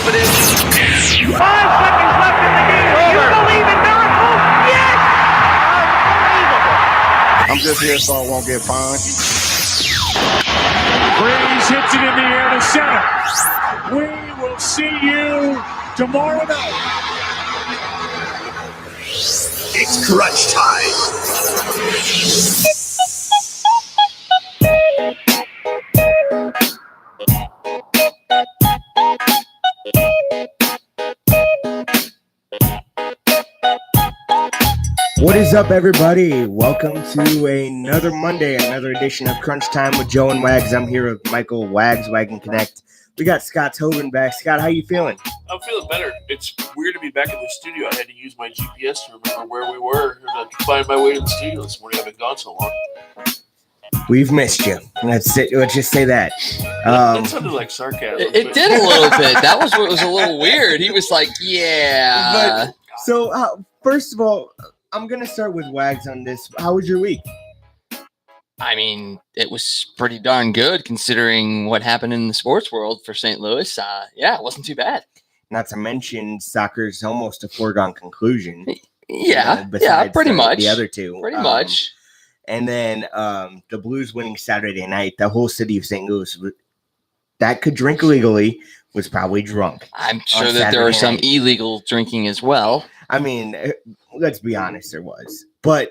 confidence. 5 seconds left in the game. Do you believe in miracles? Yes! Unbelievable. I'm just here so I won't get fined. Breeze hits it in the air to center. We will see you tomorrow night. It's crunch time. What is up, everybody? Welcome to another Monday, another edition of Crunch Time with Joe and Wags. I'm here with Michael Wags, Wagon Connect. We got Scott Tobin back. Scott, how you feeling? I'm feeling better. It's weird to be back in the studio. I had to use my GPS to remember where we were and find my way to the studio this morning. I've been gone so long. We've missed you. Let's just say that. That sounded like sarcasm. It did a little bit. That was what was a little weird. He was like, yeah. So, first of all, I'm going to start with Wags on this. How was your week? I mean, it was pretty darn good considering what happened in the sports world for St. Louis. It wasn't too bad. Not to mention soccer's almost a foregone conclusion. Yeah, besides pretty much. The other two. Pretty much. And then the Blues winning Saturday night, the whole city of St. Louis that could drink legally was probably drunk. I'm sure that there was some illegal drinking as well. I mean, let's be honest, there was. But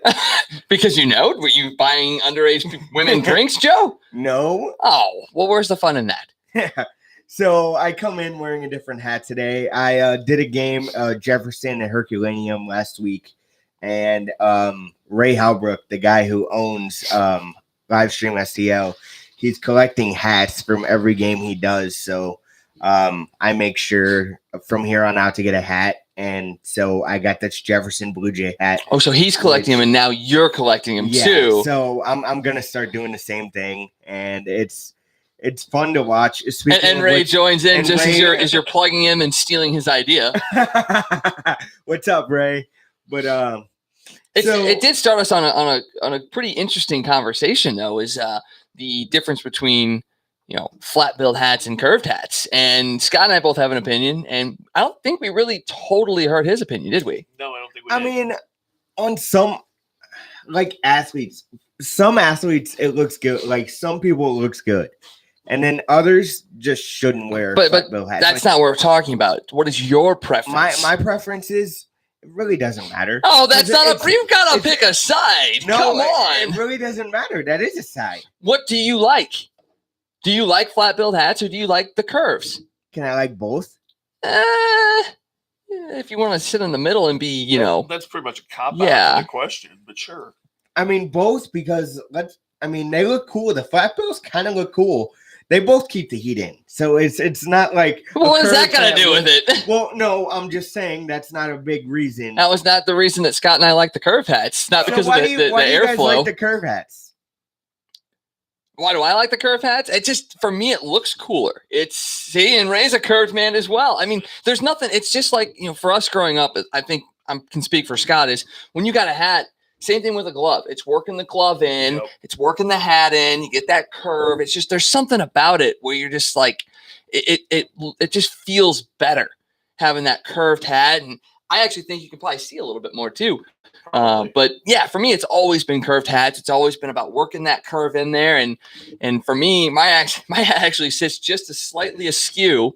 because were you buying underage women drinks, Joe? No. Oh, well, where's the fun in that? So I come in wearing a different hat today. I did a game, Jefferson and Herculaneum last week. And Ray Halbrook, the guy who owns Livestream STL, he's collecting hats from every game he does. So I make sure from here on out to get a hat. And so I got this Jefferson Blue Jay hat. Oh, so he's collecting them, and now you're collecting them too. So I'm gonna start doing the same thing, and it's fun to watch. And Ray joins in just as you're plugging him and stealing his idea. What's up, Ray? But it did start us on a pretty interesting conversation, though. Is the difference between flat-billed hats and curved hats. And Scott and I both have an opinion, and I don't think we really totally heard his opinion, did we? No, I don't think we did. I mean, on some, athletes, some athletes, it looks good. Like, some people, it looks good. And then others just shouldn't wear flat-billed hats. That's not what we're talking about. What is your preference? My preference is, it really doesn't matter. Oh, that's you've got to pick a side. No, come on. It really doesn't matter. That is a side. What do you like? Do you like flat-billed hats or do you like the curves? Can I like both? If you want to sit in the middle and be, that's pretty much a cop-out of the question, but sure. I mean, both because they look cool. The flat bills kind of look cool. They both keep the heat in, so it's not like. Well, what is that got to do with it? Well, no, I'm just saying that's not a big reason. That was not the reason that Scott and I like the curve hats. Not because of the airflow. Why do you guys like the curve hats? Why do I like the curved hats? It just, for me, it looks cooler. And Ray's a curved man as well. I mean, there's nothing. It's just like, for us growing up, I think I can speak for Scott, is when you got a hat, same thing with a glove. It's working the glove in. Yep. It's working the hat in. You get that curve. It's just, there's something about it where you're just like, it just feels better having that curved hat. And I actually think you can probably see a little bit more too. But yeah, for me, it's always been curved hats. It's always been about working that curve in there. And for me, my hat actually sits just slightly askew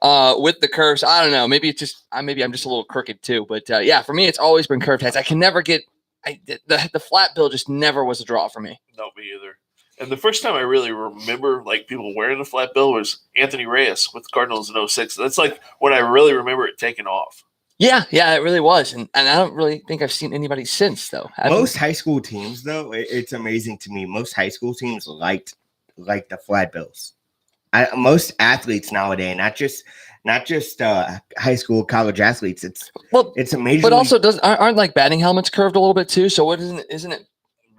with the curves. I don't know. Maybe I'm just a little crooked too. But yeah, for me, it's always been curved hats. I can never get the flat bill. Just never was a draw for me. No, me either. And the first time I really remember people wearing the flat bill was Anthony Reyes with Cardinals in 06. That's when I really remember it taking off. Yeah, it really was. And I don't really think I've seen anybody since, though. Most high school teams, though, it's amazing to me. Most high school teams liked the flat bills. Most athletes nowadays, not just high school, college athletes. It's amazing. But also, aren't batting helmets curved a little bit too? So what isn't it?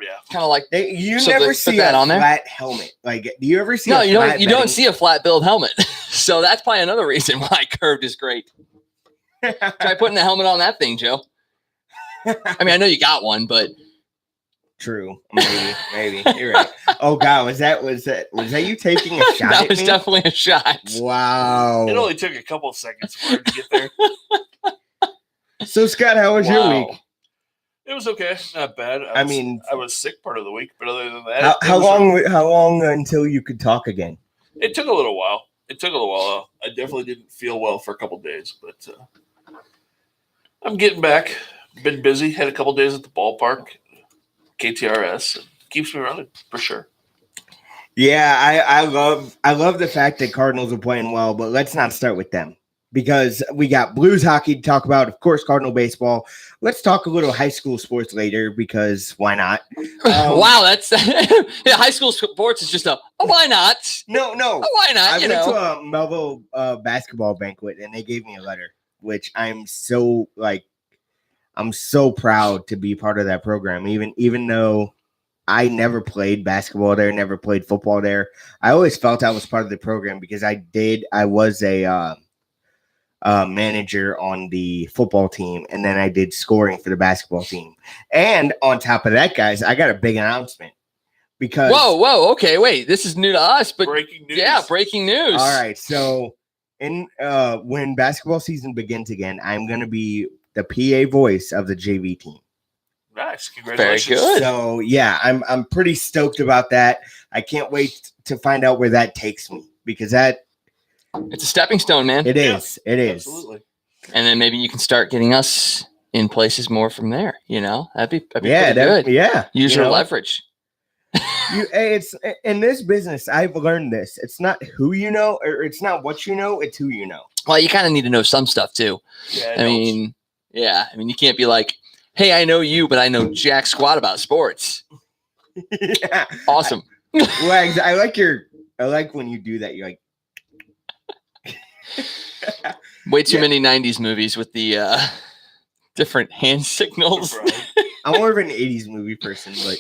Yeah, kind of like you never see a flat helmet. Like, do you ever see? No, you don't see a flat billed helmet. So that's probably another reason why curved is great. Try putting the helmet on that thing, Joe. I mean, I know you got one, but True. Maybe. You're right. Oh God, was that you taking a shot? That at was me? definitely a shot. Wow. It only took a couple of seconds for him to get there. So Scott, how was your Wow. week? It was okay, not bad. I was sick part of the week, but other than that, How long until you could talk again? It took a little while. I definitely didn't feel well for a couple of days, but I'm getting back. Been busy. Had a couple of days at the ballpark, KTRS. It keeps me running for sure. Yeah, I love the fact that Cardinals are playing well, but let's not start with them because we got Blues hockey to talk about, of course, Cardinal baseball. Let's talk a little high school sports later because why not? Wow, that's yeah. High school sports is just why not? No, Why not? I went to a Melville basketball banquet and they gave me a letter, which I'm so proud to be part of that program. Even though I never played basketball there, never played football there, I always felt I was part of the program because I was a manager on the football team, and then I did scoring for the basketball team. And on top of that, guys, I got a big announcement because whoa, okay, wait, this is new to us, but breaking news. Yeah, breaking news. All right, so when basketball season begins again, I'm going to be the PA voice of the JV team. Nice, congratulations! Very good. So yeah, I'm pretty stoked about that. I can't wait to find out where that takes me because it's a stepping stone, man. It is. Absolutely. And then maybe you can start getting us in places more from there. That'd be pretty good. Yeah, Use your leverage. It's in this business. I've learned this. It's not who you know, or it's not what you know. It's who you know. Well, you kind of need to know some stuff too. Yeah, I mean, you can't be like, hey, I know you, but I know jack squat about sports. Yeah, awesome. Wags, I like when you do that. You're like. Way too many 90s movies with the different hand signals. I'm more of an 80s movie person, but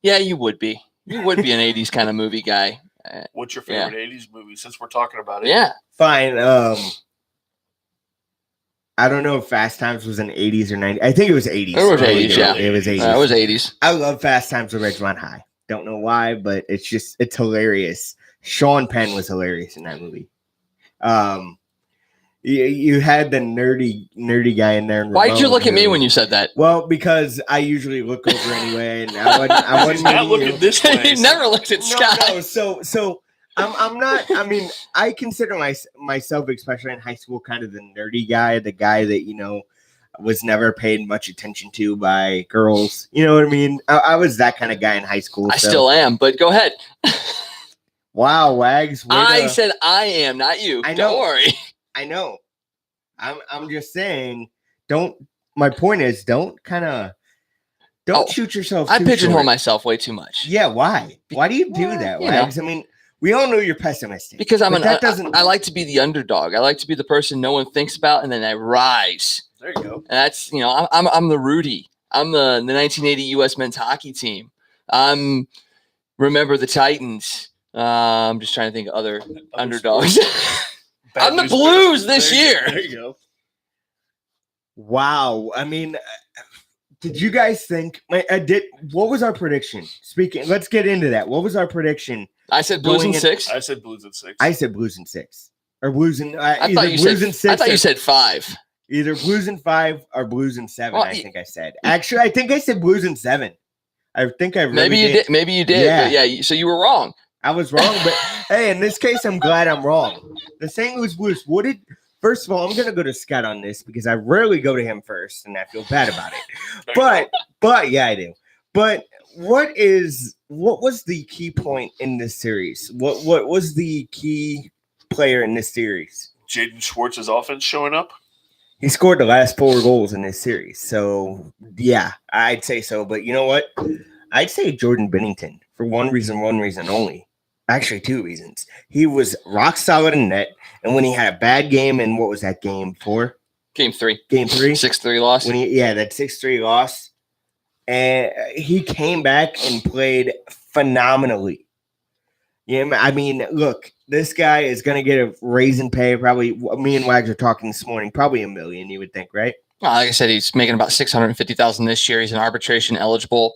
Yeah, you would be. You would be an 80s kind of movie guy. What's your favorite 80s movie since we're talking about it? Yeah. Fine. I don't know if Fast Times was in 80s or 90s. I think it was 80s. It was 80s, yeah. It was 80s. It was 80s. I love Fast Times with Ridgemont High. Don't know why, but it's hilarious. Sean Penn was hilarious in that movie. You had the nerdy guy in there. Why did you look at me when you said that? Well, because I usually look over anyway, and I wasn't not looking this way. He never looked at Scott. No. So I'm not. I mean, I consider myself, especially in high school, kind of the nerdy guy, the guy that was never paid much attention to by girls. You know what I mean? I was that kind of guy in high school. I still am, but go ahead. Wow, Wags. I said I am, not you. I know. Don't worry. I know. I'm just saying. My point is, don't shoot yourself. I too pigeonhole short. myself way too much. Yeah, why? Why do you do that, Wags? I mean, we all know you're pessimistic because I like to be the underdog. I like to be the person no one thinks about, and then I rise. There you go. And that's I'm the Rudy. I'm the 1980 U.S. men's hockey team. Remember the Titans. I'm just trying to think of other underdogs. I'm the Blues this year. There you go. Wow. I mean, did you guys think? What was our prediction? Let's get into that. What was our prediction? I said Blues in 6. I said Blues in 6. I said Blues in 6. Or Blues in. I thought you said 5. Either Blues in 5 or Blues in 7. Well, I think I said. Actually, I think I said Blues in 7. I think I really maybe you did. Maybe you did. Yeah. But yeah. So you were wrong. I was wrong, but hey, in this case, I'm glad I'm wrong. The St. Louis Blues. First of all, I'm gonna go to Scott on this because I rarely go to him first, and I feel bad about it. But yeah, I do. But what was the key point in this series? What was the key player in this series? Jaden Schwartz's offense showing up. He scored the last 4 goals in this series, so yeah, I'd say so. But you know what? I'd say Jordan Bennington for one reason only. Actually, 2 reasons. He was rock solid in net, and when he had a bad game, and what was that game 4? Game 3. Game 3? 6-3 loss. That 6-3 loss. And he came back and played phenomenally. Yeah, I mean, look, this guy is going to get a raise in pay. Probably, me and Wags are talking this morning. Probably $1 million, you would think, right? Well, like I said, he's making about $650,000 this year. He's an arbitration eligible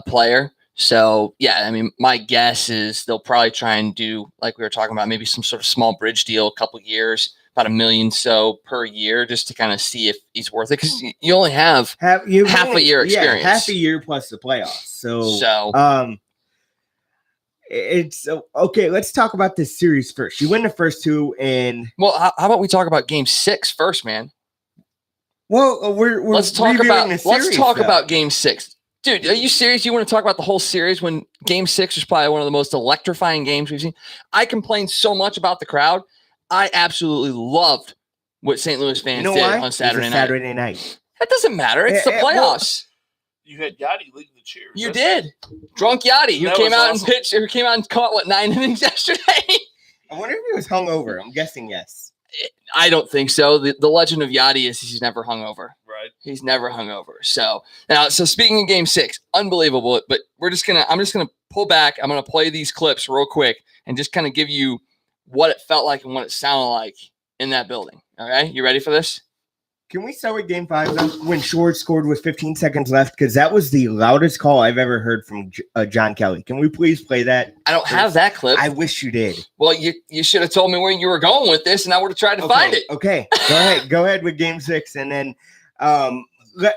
player. So yeah, I mean, my guess is they'll probably try and do, like we were talking about, maybe some sort of small bridge deal, a couple years, about $1 million so per year, just to kind of see if he's worth it. Because you only have half a year experience, half a year plus the playoffs. So it's okay. Let's talk about this series first. You win the first two, and how about we talk about Game 6 first, man? Well, let's talk about Game 6. Dude, are you serious? You want to talk about the whole series when Game 6 was probably one of the most electrifying games we've seen? I complained so much about the crowd. I absolutely loved what St. Louis fans did on Saturday night. That doesn't matter. It's the playoffs. You had Yachty leading the cheers. You did. Drunk Yachty, who came out and pitched, who came out and caught, 9 innings yesterday? I wonder if he was hungover. I'm guessing yes. I don't think so. The legend of Yachty is he's never hungover. Right. He's never hungover. So speaking of Game 6, unbelievable. But I'm just gonna pull back. I'm gonna play these clips real quick and just kind of give you what it felt like and what it sounded like in that building. Okay, you ready for this? Can we start with Game 5 though, when Schwartz scored with 15 seconds left? Because that was the loudest call I've ever heard from John Kelly. Can we please play that? I don't have that clip. I wish you did. Well, you should have told me where you were going with this, and I would have tried to find it. Okay, go ahead with Game 6, and then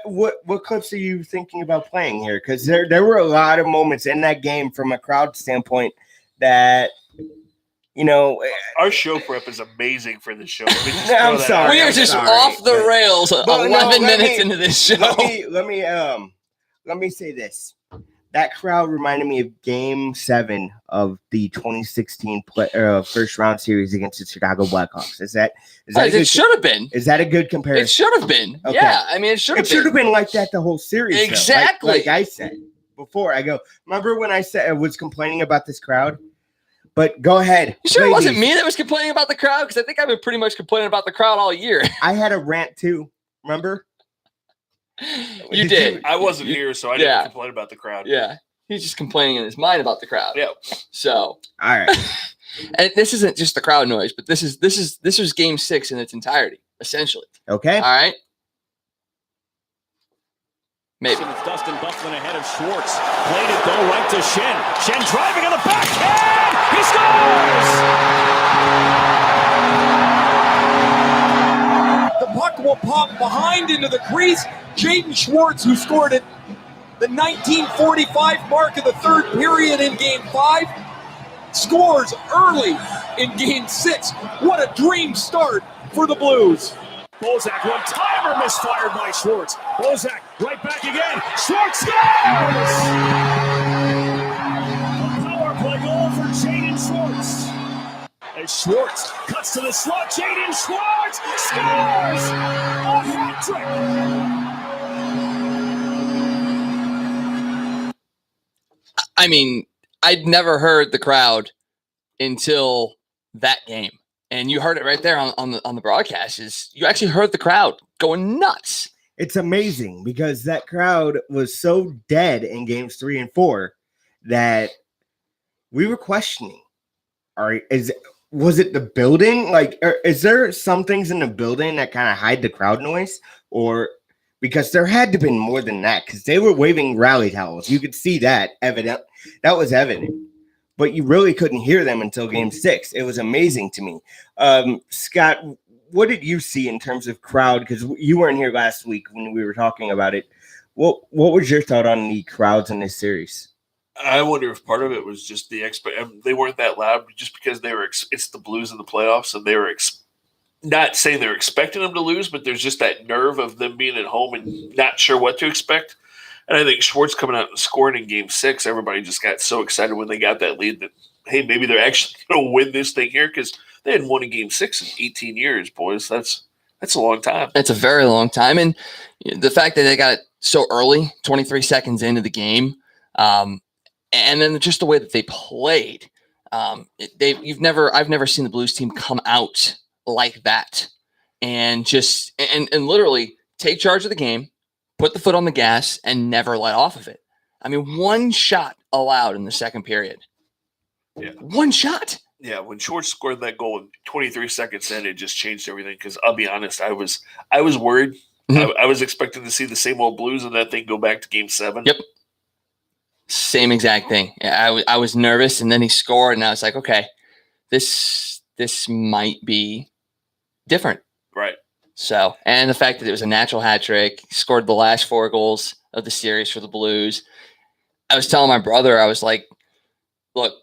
what clips are you thinking about playing here? Because there were a lot of moments in that game from a crowd standpoint that. Our show prep is amazing for this show. I'm sorry. We are just off the rails 11 minutes into this show. Let me say this. That crowd reminded me of Game 7 of the 2016 first round series against the Chicago Blackhawks. It should have been. Is that a good comparison? It should have been. Okay. Yeah, I mean, it should have been like that the whole series. Exactly. Like I said before, remember when I said I was complaining about this crowd? But go ahead. You sure it wasn't me that was complaining about the crowd? Because I think I've been pretty much complaining about the crowd all year. I had a rant too. Remember? You did. I wasn't here, so I didn't complain about the crowd. Yeah. He's just complaining in his mind about the crowd. Yeah. So. All right. And this isn't just the crowd noise, but this was Game 6 in its entirety, essentially. Okay. All right. Maybe. It's Dustin Bufflin ahead of Schwartz. Played it though right to Shen. Shen driving on the backhand. He scores! The puck will pop behind into the crease. Jaden Schwartz, who scored at the 1945 mark of the third period in Game 5, scores early in Game 6. What a dream start for the Blues. Bozak, one-timer misfired by Schwartz. Bozak, right back again. Schwartz scores! A power play goal for Jaden Schwartz. As Schwartz cuts to the slot, Jaden Schwartz scores! A hat trick! I mean, I'd never heard the crowd until that game. And you heard it right there on the broadcast. Is you actually heard the crowd going nuts. It's amazing because that crowd was so dead in Games 3 and 4 that we were questioning. All right, was it the building? Like, is there some things in the building that kind of hide the crowd noise, or because there had to have been more than that? Because they were waving rally towels. You could see that evident. That was evident. But you really couldn't hear them until Game 6. It was amazing to me. Scott, what did you see in terms of crowd? Because you weren't here last week when we were talking about it. What was your thought on the crowds in this series? I wonder if part of it was just they weren't that loud just because it's the Blues in the playoffs, and they were not saying they're expecting them to lose, but there's just that nerve of them being at home and not sure what to expect. And I think Schwartz coming out and scoring in Game 6, everybody just got so excited when they got that lead that, hey, maybe they're actually going to win this thing here, because they hadn't won a Game 6 in 18 years, boys. That's a long time. It's a very long time. And the fact that they got it so early, 23 seconds into the game, and then just the way that they played, I've never seen the Blues team come out like that and just and literally take charge of the game, put the foot on the gas, and never let off of it. I mean, one shot allowed in the second period. Yeah. One shot. Yeah, when Schwartz scored that goal in 23 seconds in, it just changed everything, because I'll be honest, I was worried I was expecting to see the same old Blues and that thing go back to Game 7. Yep. Same exact thing. I was nervous, and then he scored, and I was like, okay, this might be different. Right. So, and the fact that it was a natural hat trick, he scored the last 4 goals of the series for the Blues. I was telling my brother, I was like, look,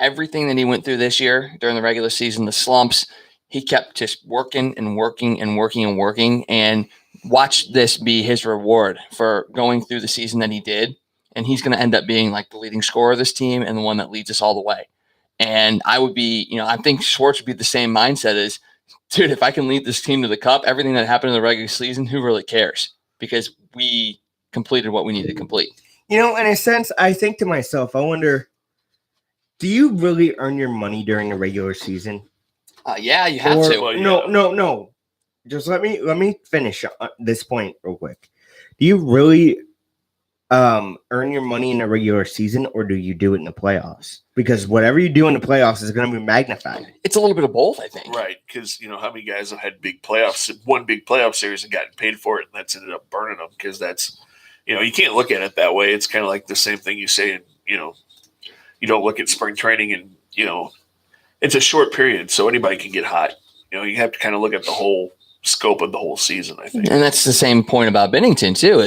everything that he went through this year during the regular season, the slumps, he kept just working and working and working and working, and watch this be his reward for going through the season that he did. And he's going to end up being like the leading scorer of this team and the one that leads us all the way. And I would be, I think Schwartz would be the same mindset as, dude, if I can lead this team to the cup, everything that happened in the regular season, who really cares? Because we completed what we needed to complete. In a sense, I think to myself, I wonder, do you really earn your money during the regular season? Yeah, you have to. Well, yeah. No. Just let me finish this point real quick. Do you really earn your money in the regular season, or do you do it in the playoffs? Because whatever you do in the playoffs is going to be magnified. It's a little bit of both, I think. Right, because how many guys have had big playoffs, one big playoff series and gotten paid for it, and that's ended up burning them because that's, you can't look at it that way. It's kind of like the same thing you say, and you don't look at spring training and it's a short period, so anybody can get hot. You have to kind of look at the whole scope of the whole season, I think. And that's the same point about Binnington too.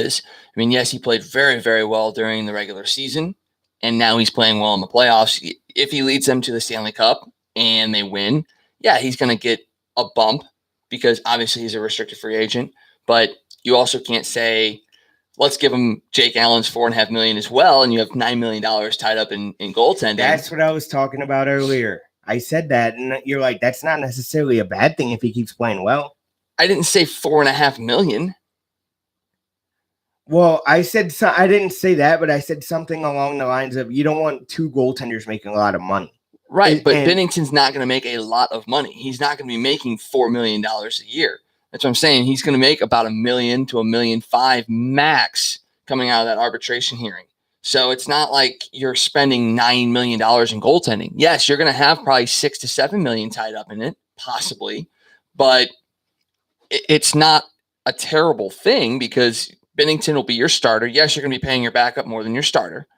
Yes, he played very, very well during the regular season, and now he's playing well in the playoffs. If he leads them to the Stanley Cup and they win, yeah, he's going to get a bump because obviously he's a restricted free agent. But you also can't say, let's give him Jake Allen's $4.5 million as well, and you have $9 million tied up in goaltending. That's what I was talking about earlier. I said that, and you're like, that's not necessarily a bad thing if he keeps playing well. I didn't say $4.5 million. Well, I didn't say that, but I said something along the lines of you don't want 2 goaltenders making a lot of money. Right, but Binnington's not going to make a lot of money. He's not going to be making $4 million a year. That's what I'm saying. He's going to make about $1 million to $1.5 million max coming out of that arbitration hearing. So it's not like you're spending $9 million in goaltending. Yes, you're going to have probably $6 to $7 million tied up in it, possibly, but it's not a terrible thing because Binnington will be your starter. Yes, you're going to be paying your backup more than your starter.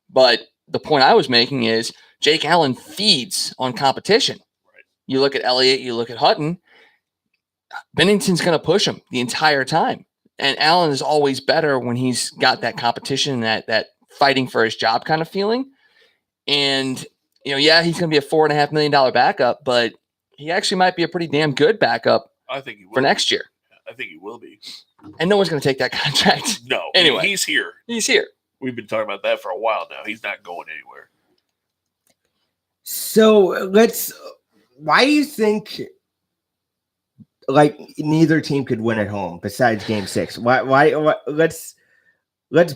But the point I was making is Jake Allen feeds on competition. Right. You look at Elliott, you look at Hutton, Binnington's going to push him the entire time. And Allen is always better when he's got that competition, that fighting for his job kind of feeling. And, yeah, he's going to be a $4.5 million backup, but he actually might be a pretty damn good backup I think he will for next year. I think he will be. And no one's going to take that contract. No. Anyway. He's here. He's here. We've been talking about that for a while now. He's not going anywhere. So why do you think neither team could win at home besides Game 6? Why let's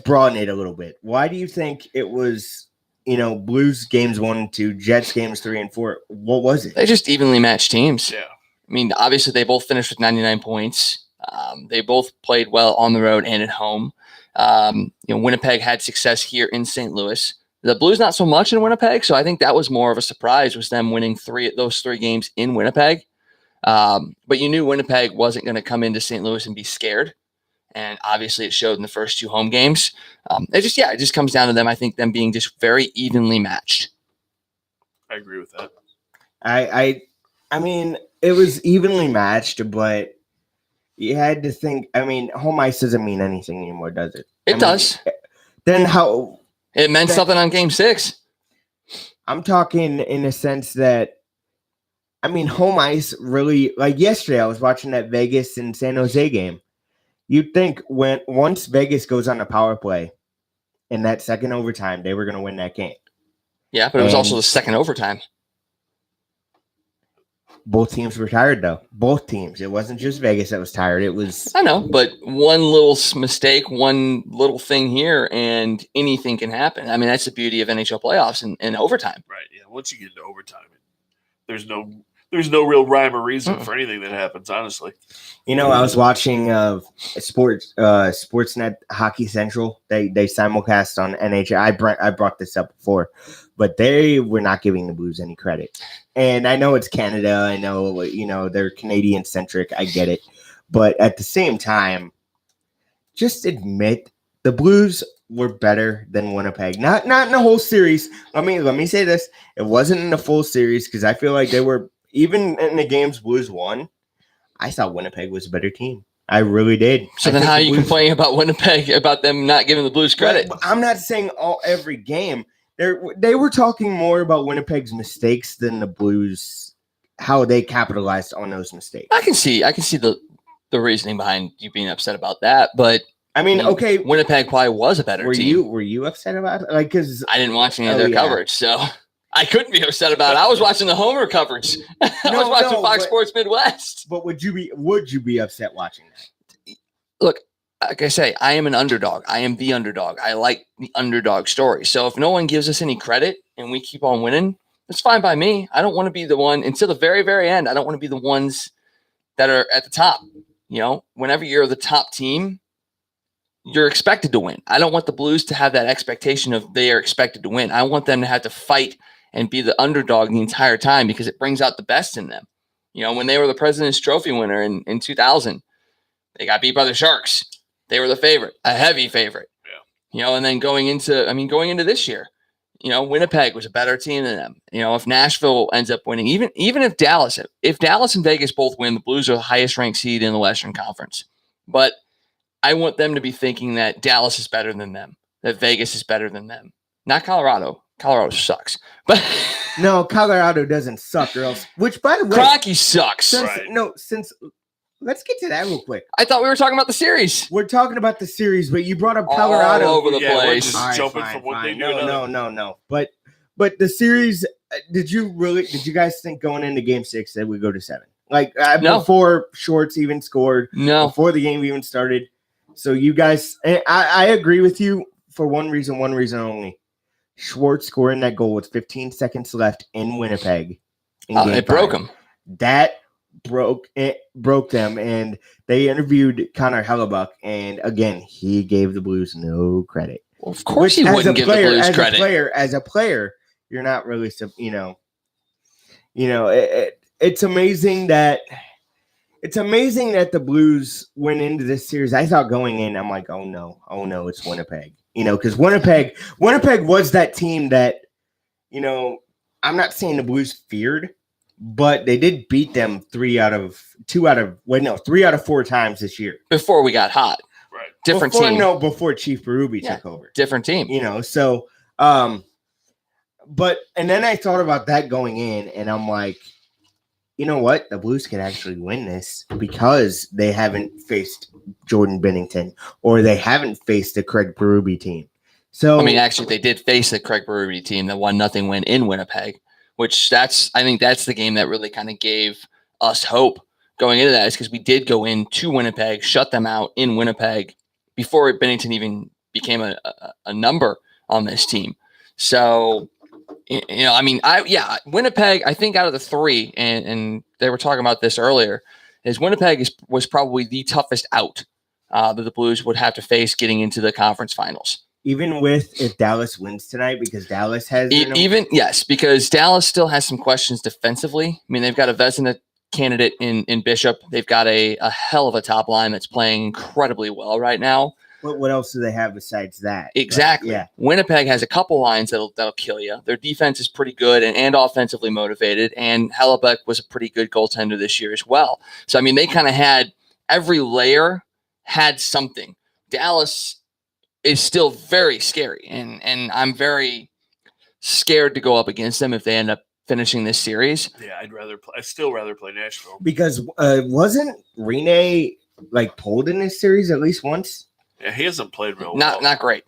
broaden it a little bit. Why do you think it was, Blues games 1 and 2, Jets games 3 and 4? What was it? They just evenly matched teams. Yeah. I mean, obviously they both finished with 99 points. They both played well on the road and at home. Winnipeg had success here in St. Louis. The Blues not so much in Winnipeg, so I think that was more of a surprise, was them winning those 3 games in Winnipeg. But you knew Winnipeg wasn't going to come into St. Louis and be scared, and obviously it showed in the first 2 home games. It just comes down to them. I think them being just very evenly matched. I agree with that. I mean, it was evenly matched, but you had to think. I mean, home ice doesn't mean anything anymore, does it? It does. Then how? It meant something on Game 6. I'm talking in a sense that, I mean, home ice really, like yesterday, I was watching that Vegas and San Jose game. You'd think once Vegas goes on a power play in that second overtime, they were going to win that game. Yeah, but it was also the second overtime. Both teams were tired, though. Both teams. It wasn't just Vegas that was tired. It was. I know, but one little mistake, one little thing here, and anything can happen. I mean, that's the beauty of NHL playoffs and overtime. Right. Yeah. Once you get into overtime, there's no real rhyme or reason for anything that happens, honestly. I was watching Sportsnet Hockey Central. They simulcast on NHL. I brought this up before, but they were not giving the Blues any credit. And I know it's Canada. I know, they're Canadian-centric. I get it. But at the same time, just admit the Blues were better than Winnipeg. Not in the whole series. Let me say this. It wasn't in the full series because I feel like they were, even in the games Blues won, I thought Winnipeg was a better team. I really did. So then how are you complaining about Winnipeg, about them not giving the Blues credit? But I'm not saying every game. They were talking more about Winnipeg's mistakes than the Blues, how they capitalized on those mistakes. I can see the reasoning behind you being upset about that, but I mean, okay, Winnipeg probably was a better team. Were you upset about it? Like, because I didn't watch any of their coverage, so I couldn't be upset about it. I was watching the Homer coverage. I was watching Fox Sports Midwest. But would you be upset watching that? Look, like I say, I am an underdog. I am the underdog. I like the underdog story. So if no one gives us any credit and we keep on winning, it's fine by me. I don't want to be the one until the very, very end. I don't want to be the ones that are at the top. You know, whenever you're the top team, you're expected to win. I don't want the Blues to have that expectation of they are expected to win. I want them to have to fight and be the underdog the entire time because it brings out the best in them. You know, when they were the President's Trophy winner in 2000, they got beat by the Sharks. They were the favorite, a heavy favorite. Yeah. You know, and then going into this year, you know, Winnipeg was a better team than them. You know, if Nashville ends up winning, even if Dallas and Vegas both win, the Blues are the highest ranked seed in the Western Conference. But I want them to be thinking that Dallas is better than them, that Vegas is better than them. Not Colorado. Colorado sucks. But no, Colorado doesn't suck, or else. Which, by the way, Kroenke sucks. Let's get to that real quick. I thought we were talking about the series. We're talking about the series, but you brought up Colorado all over the place. Jumping from one thing to another. No. But the series, did you guys think going into Game 6 that we go to 7? Like before Schwartz even scored, before the game even started. So you guys, I agree with you for one reason only. Schwartz scoring that goal with 15 seconds left in Winnipeg. It broke him. That broke them, and they interviewed Connor Hellebuck, and again, he gave the Blues no credit. Well, of course, he wouldn't give the Blues credit. As a player, you're not really, it's amazing that the Blues went into this series. I thought going in, I'm like, oh no, it's Winnipeg. You know, because Winnipeg was that team that, you know, I'm not saying the Blues feared, but they did beat them 3 out of 4 times this year. Before we got hot. Right. Different team. No, before Chief Berube took over. Different team. You know, so, and then I thought about that going in, and I'm like, you know what? The Blues could actually win this because they haven't faced Jordan Binnington or they haven't faced the Craig Berube team. So I mean, actually, they did face the Craig Berube team, the 1-0 win in Winnipeg, which I think that's the game that really kind of gave us hope going into that, is because we did go into Winnipeg, shut them out in Winnipeg before Binnington even became a number on this team. So, you know, I mean, Winnipeg, I think out of the 3, and they were talking about this earlier, is Winnipeg was probably the toughest out that the Blues would have to face getting into the conference finals. Even if Dallas wins tonight, because Dallas has because Dallas still has some questions defensively. I mean, they've got a Vezina candidate in Bishop. They've got a hell of a top line that's playing incredibly well right now. But what else do they have besides that? Exactly. But, yeah. Winnipeg has a couple lines that'll kill you. Their defense is pretty good and offensively motivated. And Hellebuck was a pretty good goaltender this year as well. So, I mean, they kind of had every layer had something. Dallas is still very scary. And I'm very scared to go up against them if they end up finishing this series. Yeah, I'd still rather play Nashville. Because wasn't Rene pulled in this series at least once? Yeah, he hasn't played real well. Not great.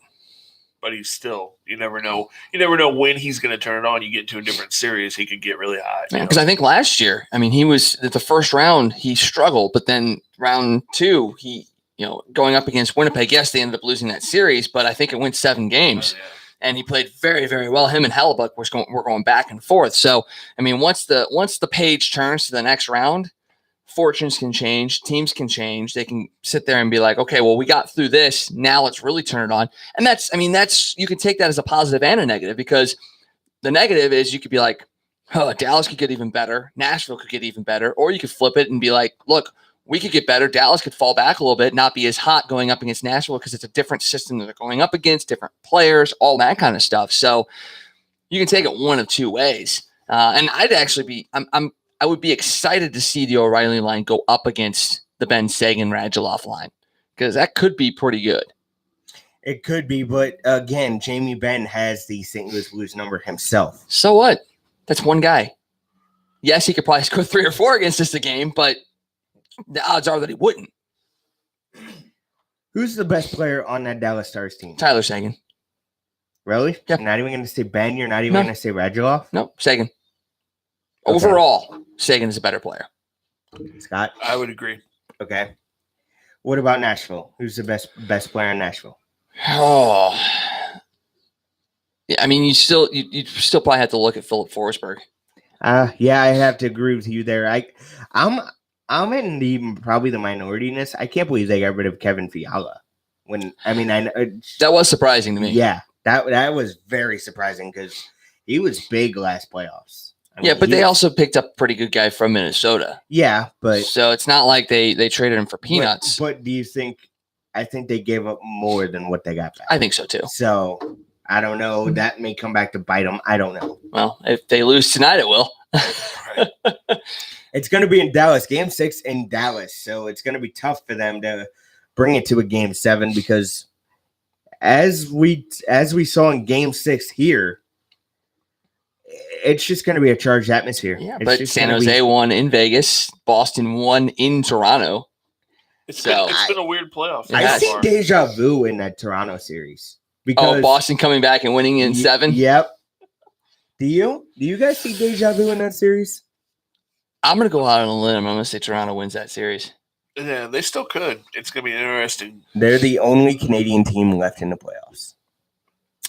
But he's still, you never know. You never know when he's going to turn it on. You get into a different series, he could get really hot. Yeah, because I think last year, I mean, he was at the first round, he struggled, but then round 2, he, going up against Winnipeg, yes, they ended up losing that series, but I think it went 7 games. And he played very, very well. Him and Hellebuck were going back and forth. So, I mean, once the page turns to the next round, fortunes can change, teams can change. They can sit there and be like, okay, well, we got through this. Now let's really turn it on. And that's you can take that as a positive and a negative, because the negative is you could be like, oh, Dallas could get even better. Nashville could get even better. Or you could flip it and be like, look, we could get better. Dallas could fall back a little bit, not be as hot going up against Nashville because it's a different system that they're going up against, different players, all that kind of stuff. So you can take it one of two ways. And I'd actually be, I would be excited to see the O'Reilly line go up against the Ben Sagan Radulov line because that could be pretty good. It could be, but again, Jamie Benn has the St. Louis Blues number himself. So what? That's one guy. Yes, he could probably score 3 or 4 against us a game, but the odds are that he wouldn't. Who's the best player on that Dallas Stars team? Tyler Sagan. Really? Yep. You're not even going to say Ben? You're not even going to say Radulov? No, Sagan. Okay. Overall, Sagan is a better player. Scott? I would agree. Okay. What about Nashville? Who's the best player in Nashville? Oh. Yeah, I mean, you still probably have to look at Philip Forsberg. Yeah, I have to agree with you there. I'm in probably the minority in this. I can't believe they got rid of Kevin Fiala. That was surprising to me. Yeah, that was very surprising because he was big last playoffs. But they also picked up a pretty good guy from Minnesota. Yeah, but so it's not like they traded him for peanuts. But do you think? I think they gave up more than what they got back. I think so too. So I don't know. That may come back to bite them. I don't know. Well, if they lose tonight, it will. It's going to be in Dallas, Game 6 in Dallas. So it's going to be tough for them to bring it to a Game 7 because as we saw in Game 6 here, it's just going to be a charged atmosphere. Yeah, but San Jose won in Vegas. Boston won in Toronto. It's been a weird playoff. I see deja vu in that Toronto series. Because Boston coming back and winning in 7? Yep. Do you guys see deja vu in that series? I'm going to go out on a limb. I'm going to say Toronto wins that series. Yeah, they still could. It's going to be interesting. They're the only Canadian team left in the playoffs.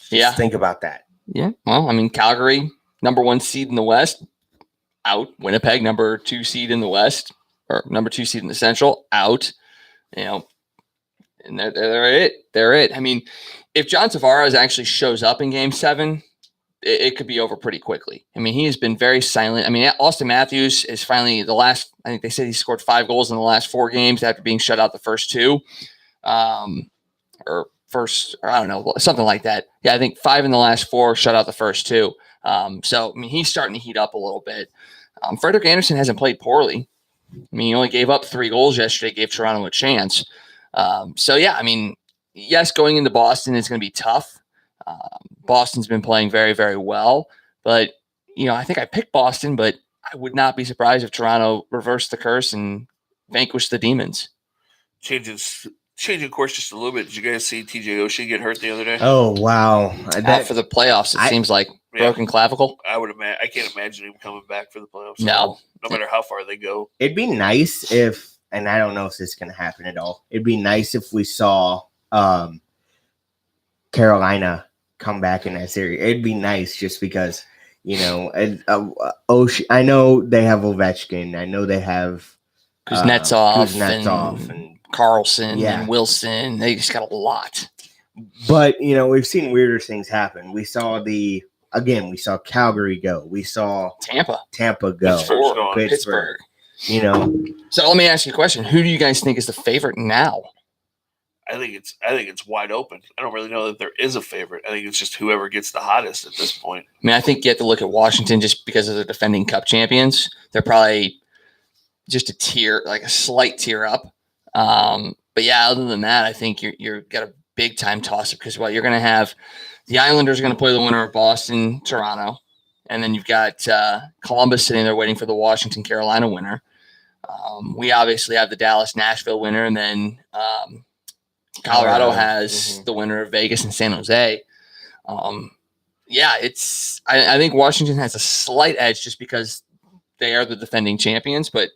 Just think about that. Yeah. Well, I mean, Calgary, number 1 seed in the West, out. Winnipeg, number 2 seed in the West, or number 2 seed in the Central, out. And they're it. I mean, if John Tavares actually shows up in Game 7, it could be over pretty quickly. I mean, he has been very silent. I mean, Austin Matthews is finally I think they said he scored 5 goals in the last 4 games after being shut out the first 2. Or I don't know, something like that. Yeah, I think 5 in the last 4, shut out the first 2. So, I mean, he's starting to heat up a little bit. Frederik Andersen hasn't played poorly. I mean, he only gave up 3 goals yesterday, gave Toronto a chance. I mean, yes, going into Boston is going to be tough. Boston's been playing very, very well. But, I think I picked Boston, but I would not be surprised if Toronto reversed the curse and vanquished the demons. Changing course just a little bit. Did you guys see TJ Oshie get hurt the other day? Oh, wow. For the playoffs, it seems like broken clavicle. I can't imagine him coming back for the playoffs. No matter how far they go. It'd be nice if, and I don't know if this is going to happen at all, it'd be nice if we saw Carolina come back in that series. It'd be nice just because, Oshie, I know they have Ovechkin. I know they have Kuznetsov and Carlson and Wilson. They just got a lot. But, we've seen weirder things happen. We saw Calgary go. We saw Tampa go. Pittsburgh. So let me ask you a question. Who do you guys think is the favorite now? I think it's wide open. I don't really know that there is a favorite. I think it's just whoever gets the hottest at this point. I mean, I think you have to look at Washington just because of the defending Cup champions. They're probably just a slight tier up. But yeah, other than that, I think you're got a big time toss up because you're going to have the Islanders are going to play the winner of Boston, Toronto, and then you've got Columbus sitting there waiting for the Washington, Carolina winner. We obviously have the Dallas, Nashville winner, and then Colorado has the winner of Vegas and San Jose. I think Washington has a slight edge just because they are the defending champions, but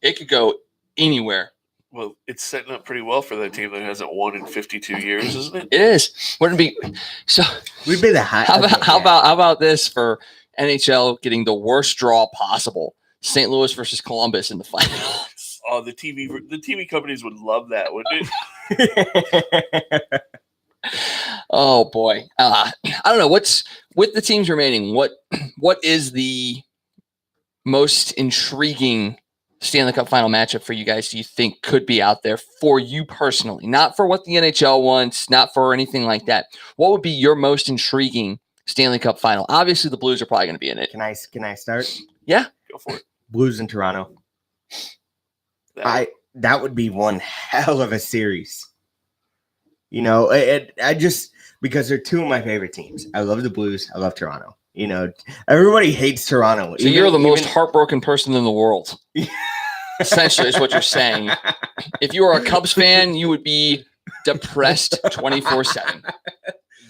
it could go anywhere. Well, it's setting up pretty well for that team that hasn't won in 52 years, isn't it? It is. Wouldn't it be so? We'd be the high. How about this for NHL getting the worst draw possible? St. Louis versus Columbus in the finals. Oh, the TV companies would love that, wouldn't it? Oh boy, I don't know what's with the teams remaining. What is the most intriguing Stanley Cup final matchup for you guys do you think could be out there for you personally? Not for what the NHL wants, not for anything like that. What would be your most intriguing Stanley Cup final? Obviously, the Blues are probably going to be in it. Can I start? Yeah. Go for it. Blues in Toronto. That would be one hell of a series. You know, I just because they're two of my favorite teams. I love the Blues. I love Toronto. You know, everybody hates Toronto. So you're the most heartbroken person in the world. Essentially, is what you're saying. If you were a Cubs fan, you would be depressed 24/7.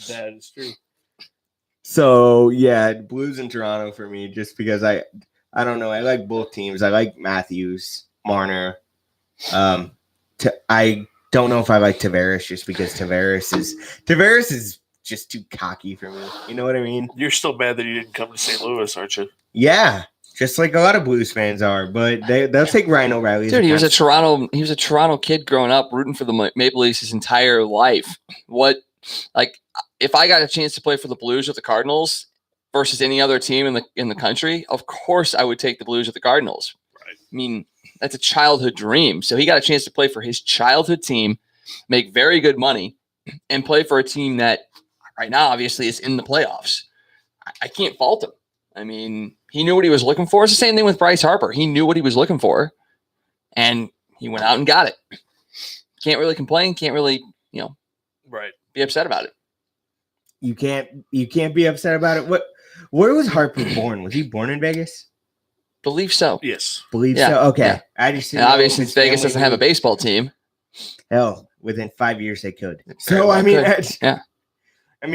That is true. So yeah, Blues in Toronto for me, just because I don't know. I like both teams. I like Matthews, Marner. I don't know if I like Tavares just because Tavares is just too cocky for me. You know what I mean? You're still mad that you didn't come to St. Louis, aren't you? Yeah, just like a lot of Blues fans are. But they'll take Ryan O'Reilly. Dude, he was a Toronto kid growing up, rooting for the Maple Leafs his entire life. If I got a chance to play for the Blues or the Cardinals versus any other team in the country, of course I would take the Blues or the Cardinals. Right. I mean, that's a childhood dream. So he got a chance to play for his childhood team, make very good money, and play for a team that right now obviously is in the playoffs. I can't fault him. I mean, he knew what he was looking for. It's the same thing with Bryce Harper. He knew what he was looking for, and he went out and got it. Can't really complain. Can't really, right, be upset about it. You can't be upset about it. Where was Harper born? Was he born in Vegas? Believe so. Yes. Believe so. Okay. Yeah. I just obviously Vegas doesn't have a baseball team. Hell, within 5 years they could. So I mean,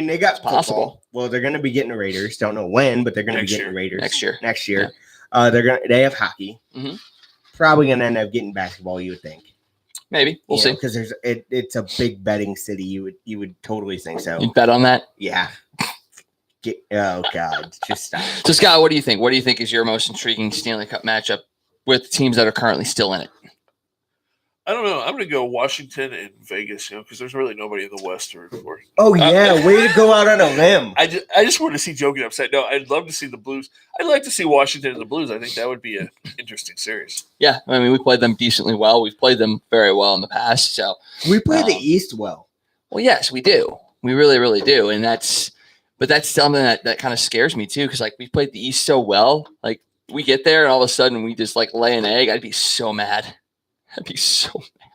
they got it's possible. Well, they're going to be getting the Raiders. Don't know when, but they're going to be getting the Raiders next year. Yeah. They have hockey. Mm-hmm. Probably going to end up getting basketball. You would think. Maybe we'll see because it's a big betting city. You would totally think so. You'd bet on that? Yeah. Oh God, just stop. So Scott, what do you think? What do you think is your most intriguing Stanley Cup matchup with teams that are currently still in it? I don't know. I'm going to go Washington and Vegas, because there's really nobody in the West to root for. Oh yeah, way to go out on a limb. I just want to see Joe get upset. No, I'd love to see the Blues. I'd like to see Washington and the Blues. I think that would be an interesting series. Yeah, I mean, we played them decently well. We've played them very well in the past. So we play the East well. Well, yes, we do. We really, really do, and that's something that kind of scares me too, because we played the East so well. We get there and all of a sudden we just lay an egg. I'd be so mad. I'd be so mad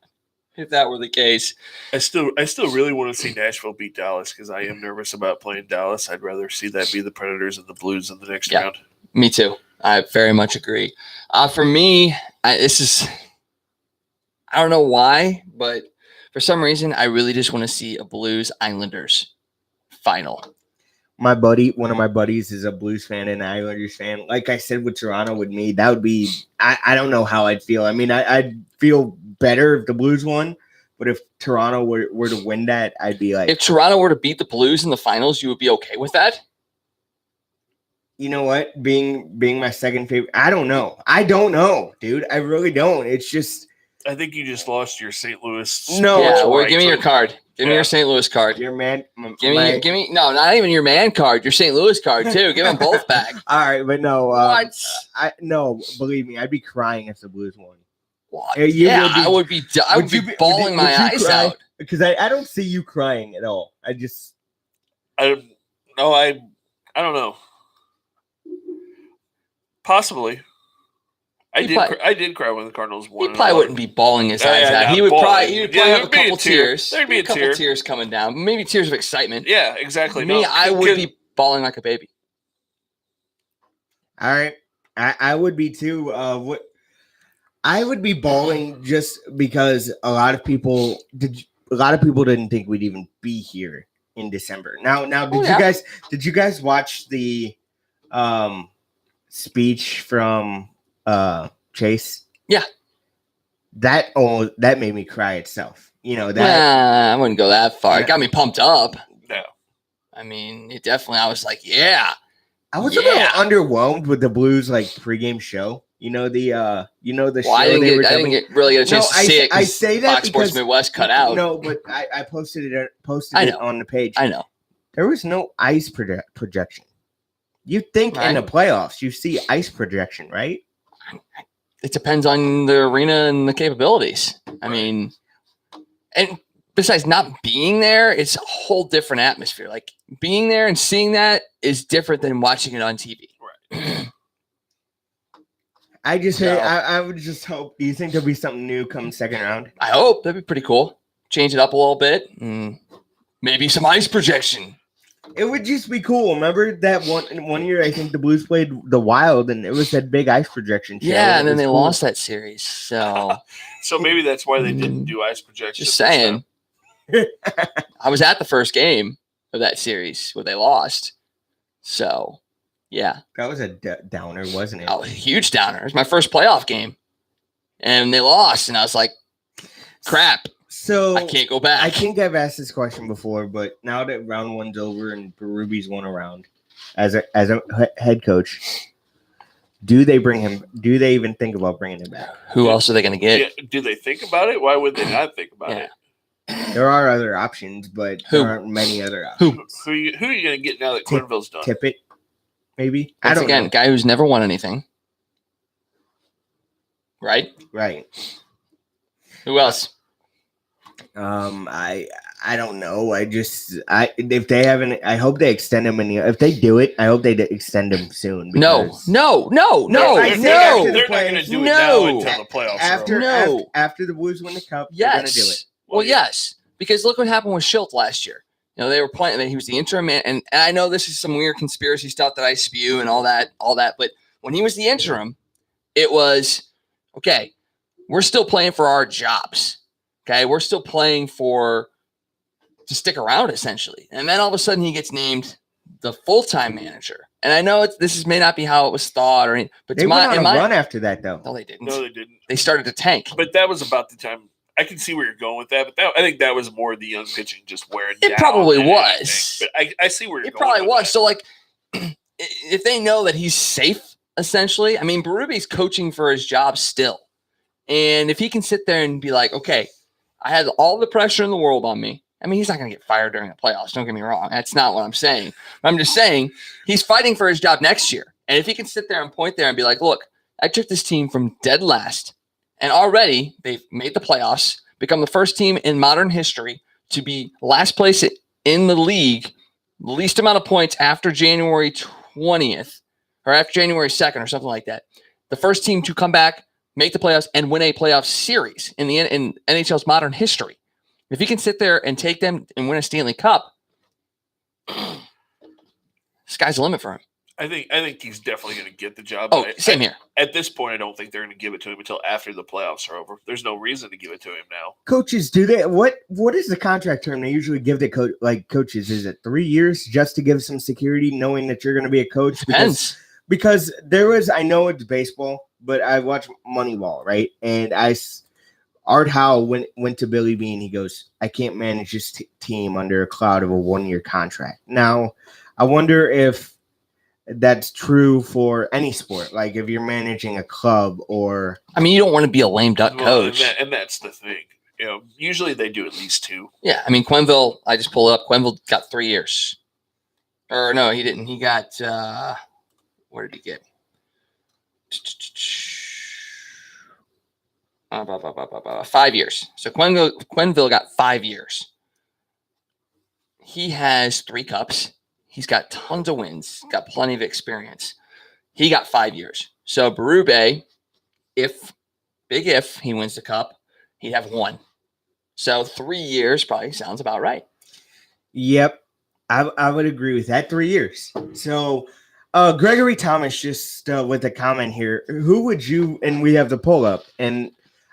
if that were the case. I still really want to see Nashville beat Dallas because I am nervous about playing Dallas. I'd rather see that be the Predators and the Blues in the next round. Me too. I very much agree. For me, I don't know why, but for some reason, I really just want to see a Blues Islanders final. One of my buddies is a Blues fan and an Islanders fan. Like I said with Toronto with me, that would be I don't know how I'd feel. I mean, I'd feel better if the Blues won, but if Toronto were to win that, I'd be like, if Toronto were to beat the Blues in the finals, you would be okay with that? You know what? Being my second favorite, I don't know, dude. I really don't. It's just I think you just lost your St. Louis. No, give me your card. Give me your St. Louis card. Your man. Give me. No, not even your man card. Your St. Louis card too. Give them both back. All right, but no. What? No, believe me, I'd be crying if the Blues won. What? I would be bawling my eyes out because I don't see you crying at all. I don't know. Possibly. I did cry when the Cardinals won. He probably wouldn't be bawling his eyes out. He would probably have a couple tears. There'd be a couple tears coming down. Maybe tears of excitement. Yeah, exactly. Me, I would be bawling like a baby. All right. I would be too. I would be bawling just because a lot of people didn't think we'd even be here in December. Now did you guys watch the speech from Chase? Yeah. That made me cry itself. That I wouldn't go that far. It got me pumped up. No. I mean, it definitely, I was like, yeah. I was a little underwhelmed with the Blues pregame show. The show. I didn't really get a chance to see it. I say that Fox Sports Midwest cut out. No, but I posted it on the page. I know. There was no ice projection. You think in the playoffs you see ice projection, right? it depends on the arena and the capabilities. I mean, and besides not being there, it's a whole different atmosphere. Like being there and seeing that is different than watching it on TV. Right. I would just hope. Do you think there'll be something new come second round? I hope that'd be pretty cool. Change it up a little bit. Maybe some ice projection. It would just be cool. Remember that one year? I think the Blues played the Wild, and it was that big ice projection show. Yeah, and then they lost that series. So, so maybe that's why they didn't do ice projection. Just saying. I was at the first game of that series where they lost. So, yeah, that was a downer, wasn't it? Oh, a huge downer. It was my first playoff game, and they lost, and I was like, "Crap." So I can't go back. I think I've asked this question before, but now that round one's over and Berube's won a round as a head coach, do they bring him? Do they even think about bringing him back? Who else are they going to get? Yeah, do they think about it? Why would they not think about it? There are other options, but there aren't many other options. Who are you going to get now that Quenneville's done? Tippett, maybe. Once again, guy who's never won anything. Right. Who else? I don't know. If they haven't, I hope they extend him. If they do it, I hope they extend him soon. No. They're not going to do it now until the playoffs are over. After the Blues win the cup, yes. they're going to do it. Well, yes, because look what happened with Schultz last year. You know, they were playing. He was the interim man, and I know this is some weird conspiracy stuff that I spew and all that. But when he was the interim, it was okay. We're still playing for our jobs. Okay, we're still playing to stick around essentially, and then all of a sudden he gets named the full-time manager. And I know this may not be how it was thought, or anything, but they went on a run after that, though. No, they didn't. No, they didn't. They started to tank. But that was about the time. I can see where you're going with that, but I think that was more the young pitching just wearing down. It probably was. But I see where you're going. It probably was. That. So, like, if they know that he's safe, essentially, I mean, Berube's coaching for his job still. And if he can sit there and be like, okay, I had all the pressure in the world on me. I mean, he's not going to get fired during the playoffs. Don't get me wrong. That's not what I'm saying. I'm just saying he's fighting for his job next year. And if he can sit there and point there and be like, look, I took this team from dead last, and already they've made the playoffs, become the first team in modern history to be last place in the league, least amount of points after January 20th or after January 2nd or something like that. The first team to come back, make the playoffs, and win a playoff series in NHL's modern history. If he can sit there and take them and win a Stanley Cup, sky's the limit for him. I think he's definitely going to get the job. Oh, same here. At this point, I don't think they're going to give it to him until after the playoffs are over. There's no reason to give it to him now. Coaches, do they? What is the contract term they usually give the coaches? Is it 3 years just to give some security, knowing that you're going to be a coach? Depends. Because there was, I know it's baseball, but I watch Moneyball, right? And Art Howe went to Billy Beane. He goes, I can't manage this team under a cloud of a 1-year contract. Now, I wonder if that's true for any sport. Like if you're managing a club or... I mean, you don't want to be a lame duck coach. And that's the thing. You know, usually they do at least 2. Yeah, I mean, Quenneville, I just pulled it up. Quenneville got 3 years. Or no, he didn't. He got... what did he get? 5 years. So Quenneville got 5 years. He has 3 cups. He's got tons of wins. Got plenty of experience. He got 5 years. So Berube, if he wins the cup, he'd have 1. So 3 years probably sounds about right. Yep, I would agree with that. 3 years. So Gregory Thomas just with a comment here. Who would you? And we have the poll up, and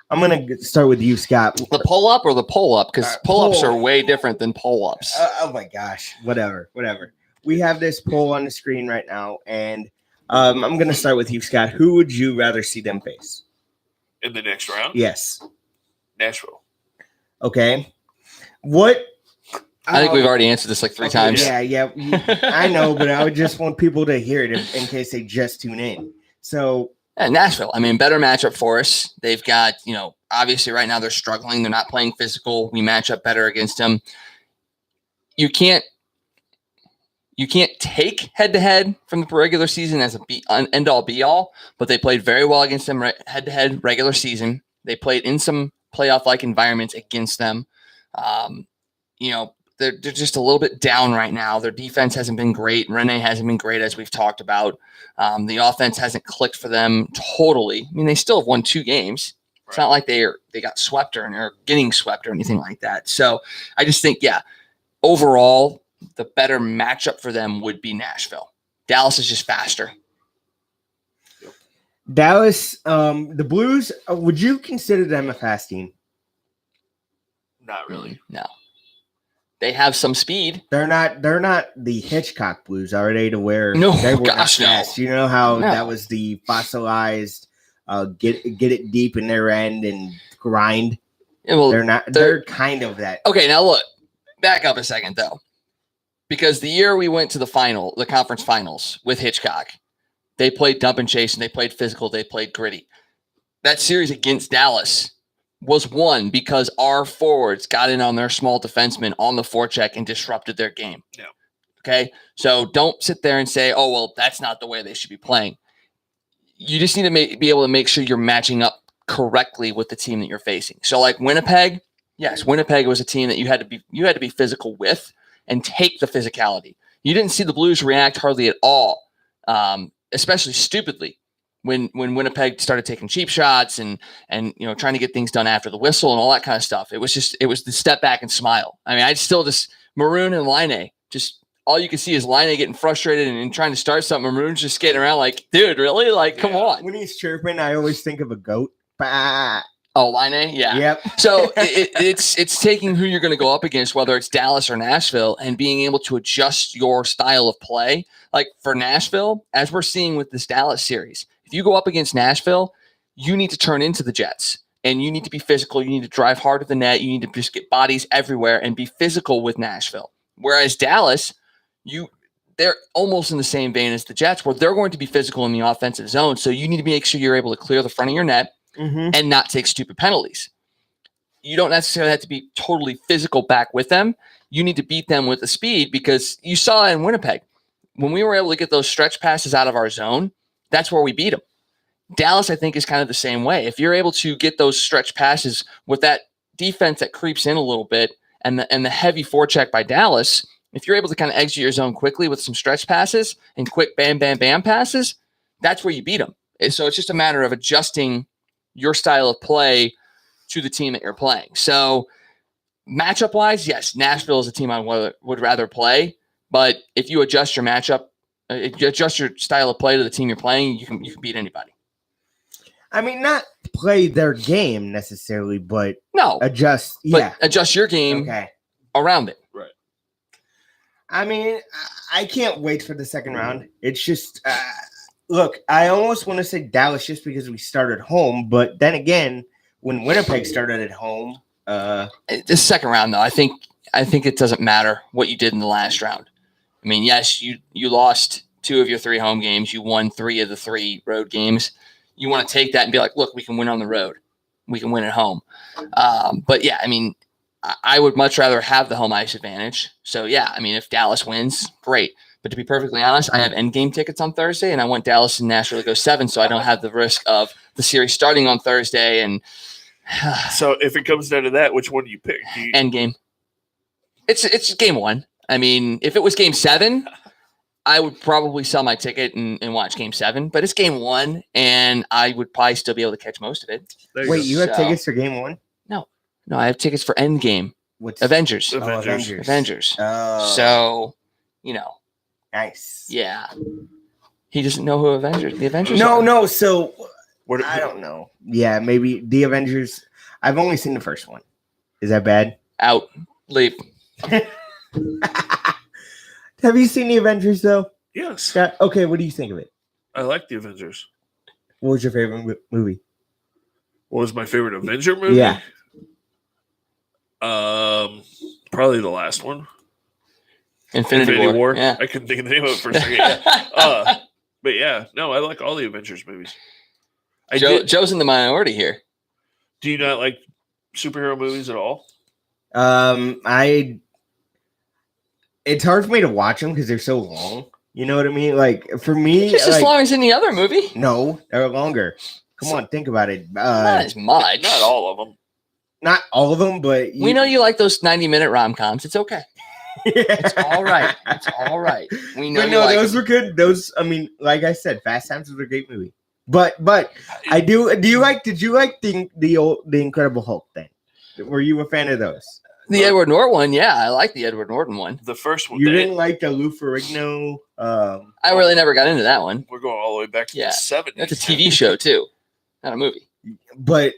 I'm going to start with you, Scott. The pull up or the pull up? Because pull-ups are way different than pull-ups. Oh, my gosh. Whatever. We have this poll on the screen right now, and I'm going to start with you, Scott. Who would you rather see them face? In the next round? Yes. Nashville. Okay. What? I think we've already answered this like 3 times. Yeah. I know, but I would just want people to hear it in case they just tune in. So... Yeah, Nashville. I mean, better matchup for us. They've got, obviously right now they're struggling. They're not playing physical. We match up better against them. You can't You can't take head-to-head from the regular season as an end-all, be-all, but they played very well against them head-to-head regular season. They played in some playoff-like environments against them. They're just a little bit down right now. Their defense hasn't been great. Rene hasn't been great, as we've talked about. The offense hasn't clicked for them totally. I mean, they still have won 2 games. It's not like they got swept or are getting swept or anything like that. So I just think, overall, the better matchup for them would be Nashville. Dallas is just faster. Dallas, the Blues, would you consider them a fast team? Not really. No. They have some speed. They're not the Hitchcock Blues, are they? To where no, they were gosh, no. fast. You know how that was the fossilized get it deep in their end and grind. Yeah, well, they're not. They're kind of that. Okay, now look, back up a second though, because the year we went to the conference finals with Hitchcock, they played dump and chase and they played physical. They played gritty. That series against Dallas was won because our forwards got in on their small defensemen on the forecheck and disrupted their game. Yeah. Okay, so don't sit there and say, "Oh, well, that's not the way they should be playing." You just need to be able to make sure you're matching up correctly with the team that you're facing. So, like Winnipeg, yes, Winnipeg was a team that you had to be physical with and take the physicality. You didn't see the Blues react hardly at all, especially stupidly when Winnipeg started taking cheap shots and trying to get things done after the whistle and all that kind of stuff. It was the step back and smile. I mean, I still just Maroon and Laine, just all you can see is Laine getting frustrated and trying to start something. Maroon's just skating around like, dude, really? Like, come on. When he's chirping, I always think of a goat. Bah. Oh, Laine? Yeah. Yep. So it's taking who you're going to go up against, whether it's Dallas or Nashville, and being able to adjust your style of play. Like for Nashville, as we're seeing with this Dallas series, if you go up against Nashville, you need to turn into the Jets. And you need to be physical. You need to drive hard at the net. You need to just get bodies everywhere and be physical with Nashville. Whereas Dallas, they're almost in the same vein as the Jets, where they're going to be physical in the offensive zone. So you need to make sure you're able to clear the front of your net and not take stupid penalties. You don't necessarily have to be totally physical back with them. You need to beat them with the speed, because you saw in Winnipeg, when we were able to get those stretch passes out of our zone, that's where we beat them. Dallas, I think, is kind of the same way. If you're able to get those stretch passes with that defense that creeps in a little bit and the heavy forecheck by Dallas, if you're able to kind of exit your zone quickly with some stretch passes and quick bam, bam, bam passes, that's where you beat them. And so it's just a matter of adjusting your style of play to the team that you're playing. So matchup-wise, yes, Nashville is a team I would rather play. But if you adjust your matchup, if you adjust your style of play to the team you're playing, you can beat anybody. I mean, not play their game necessarily, but adjust. Adjust your game around it. Right. I mean, I can't wait for the second round. It's just, look, I almost want to say Dallas just because we started home, but then again, when Winnipeg started at home, the second round though, I think it doesn't matter what you did in the last round. I mean, yes, you lost 2 of your 3 home games. You won 3 of the 3 road games. You want to take that and be like, look, we can win on the road. We can win at home. But yeah, I mean, I would much rather have the home ice advantage. So yeah, I mean, if Dallas wins, great. But to be perfectly honest, I have endgame tickets on Thursday, and I want Dallas and Nashville to go 7, so I don't have the risk of the series starting on Thursday. And so if it comes down to that, which one do you pick? Endgame. It's game 1. I mean, if it was game 7, I would probably sell my ticket and watch game 7. But it's game 1, and I would probably still be able to catch most of it. Wait, you have tickets for game 1? No, I have tickets for Endgame. What's Avengers? Avengers. Oh. So, nice. Yeah. He doesn't know who the Avengers are. No. So I don't know. Yeah, maybe the Avengers. I've only seen the first one. Is that bad? Out. Leave. Have you seen the Avengers though? Yes. Okay, what do you think of it? I like the Avengers. What was your favorite movie? What was my favorite Avenger movie? Yeah. Probably the last one. Infinity War. Yeah. I couldn't think of the name of it for a second. Yeah. But yeah, no, I like all the Avengers movies. Joe's in the minority here. Do you not like superhero movies at all? it's hard for me to watch them because they're so long. You know what I mean? Like for me, Just as long as any other movie. No, they're longer. Come on, think about it. Not as much. Not all of them. Not all of them, but we know you like those 90-minute rom-coms. It's okay. It's all right. It's all right. We know. But no, those were good. Those, I mean, like I said, Fast Times was a great movie. But I do. Did you like the Incredible Hulk thing? Were you a fan of those? The Edward Norton one, yeah, I like the Edward Norton one. The first one. You didn't like the Lou Ferrigno? I really never got into that one. We're going all the way back to the 70s. That's a TV show too, not a movie. But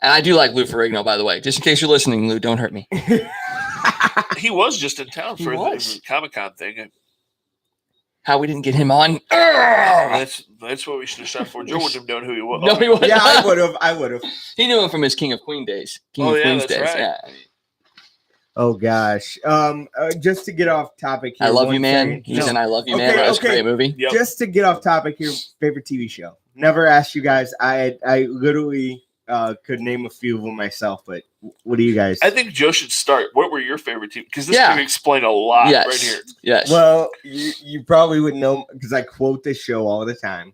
and I do like Lou Ferrigno, by the way. Just in case you're listening, Lou, don't hurt me. He was just in town for the Comic-Con thing. How we didn't get him on? That's what we should have shot for. Joe wouldn't have known who he was. No, he wasn't. Yeah, I would have. He knew him from his King of Queen days. Queen's days. Right. Yeah. Oh gosh. Just to get off topic here. I Love You, Man. He's in I Love You, Man. That was a great movie. Yep. Just to get off topic here, favorite TV show. Never asked you guys. I literally could name a few of them myself, but what do you guys? I think Joe should start. What were your favorite TV? Because this can explain a lot right here. Yes. Well, you probably would know because I quote this show all the time.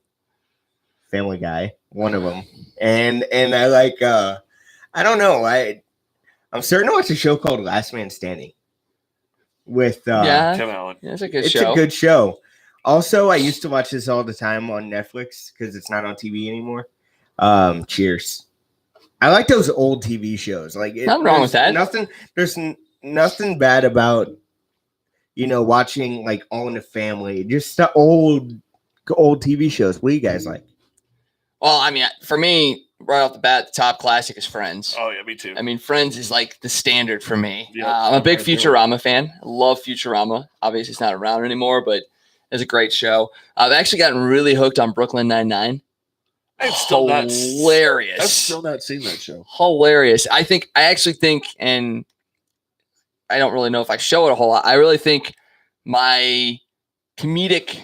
Family Guy, one of them, and I like. I don't know. I'm certain to watch a show called Last Man Standing with Tim Allen. Yeah, it's a good it's show. a good show. Also, I used to watch this all the time on Netflix because it's not on TV anymore. Cheers. I like those old TV shows. Like nothing wrong with that. There's nothing bad about watching like All in the Family. Just the old TV shows. What do you guys like? Well, I mean, for me, right off the bat, the top classic is Friends. Oh yeah, me too. I mean, Friends is like the standard for me. Yep. I'm a big Futurama fan. I love Futurama. Obviously, it's not around anymore, but it's a great show. I've actually gotten really hooked on Brooklyn Nine-Nine. I've still hilarious. I've still not seen that show. Hilarious. I actually think, and I don't really know if I show it a whole lot. I really think my comedic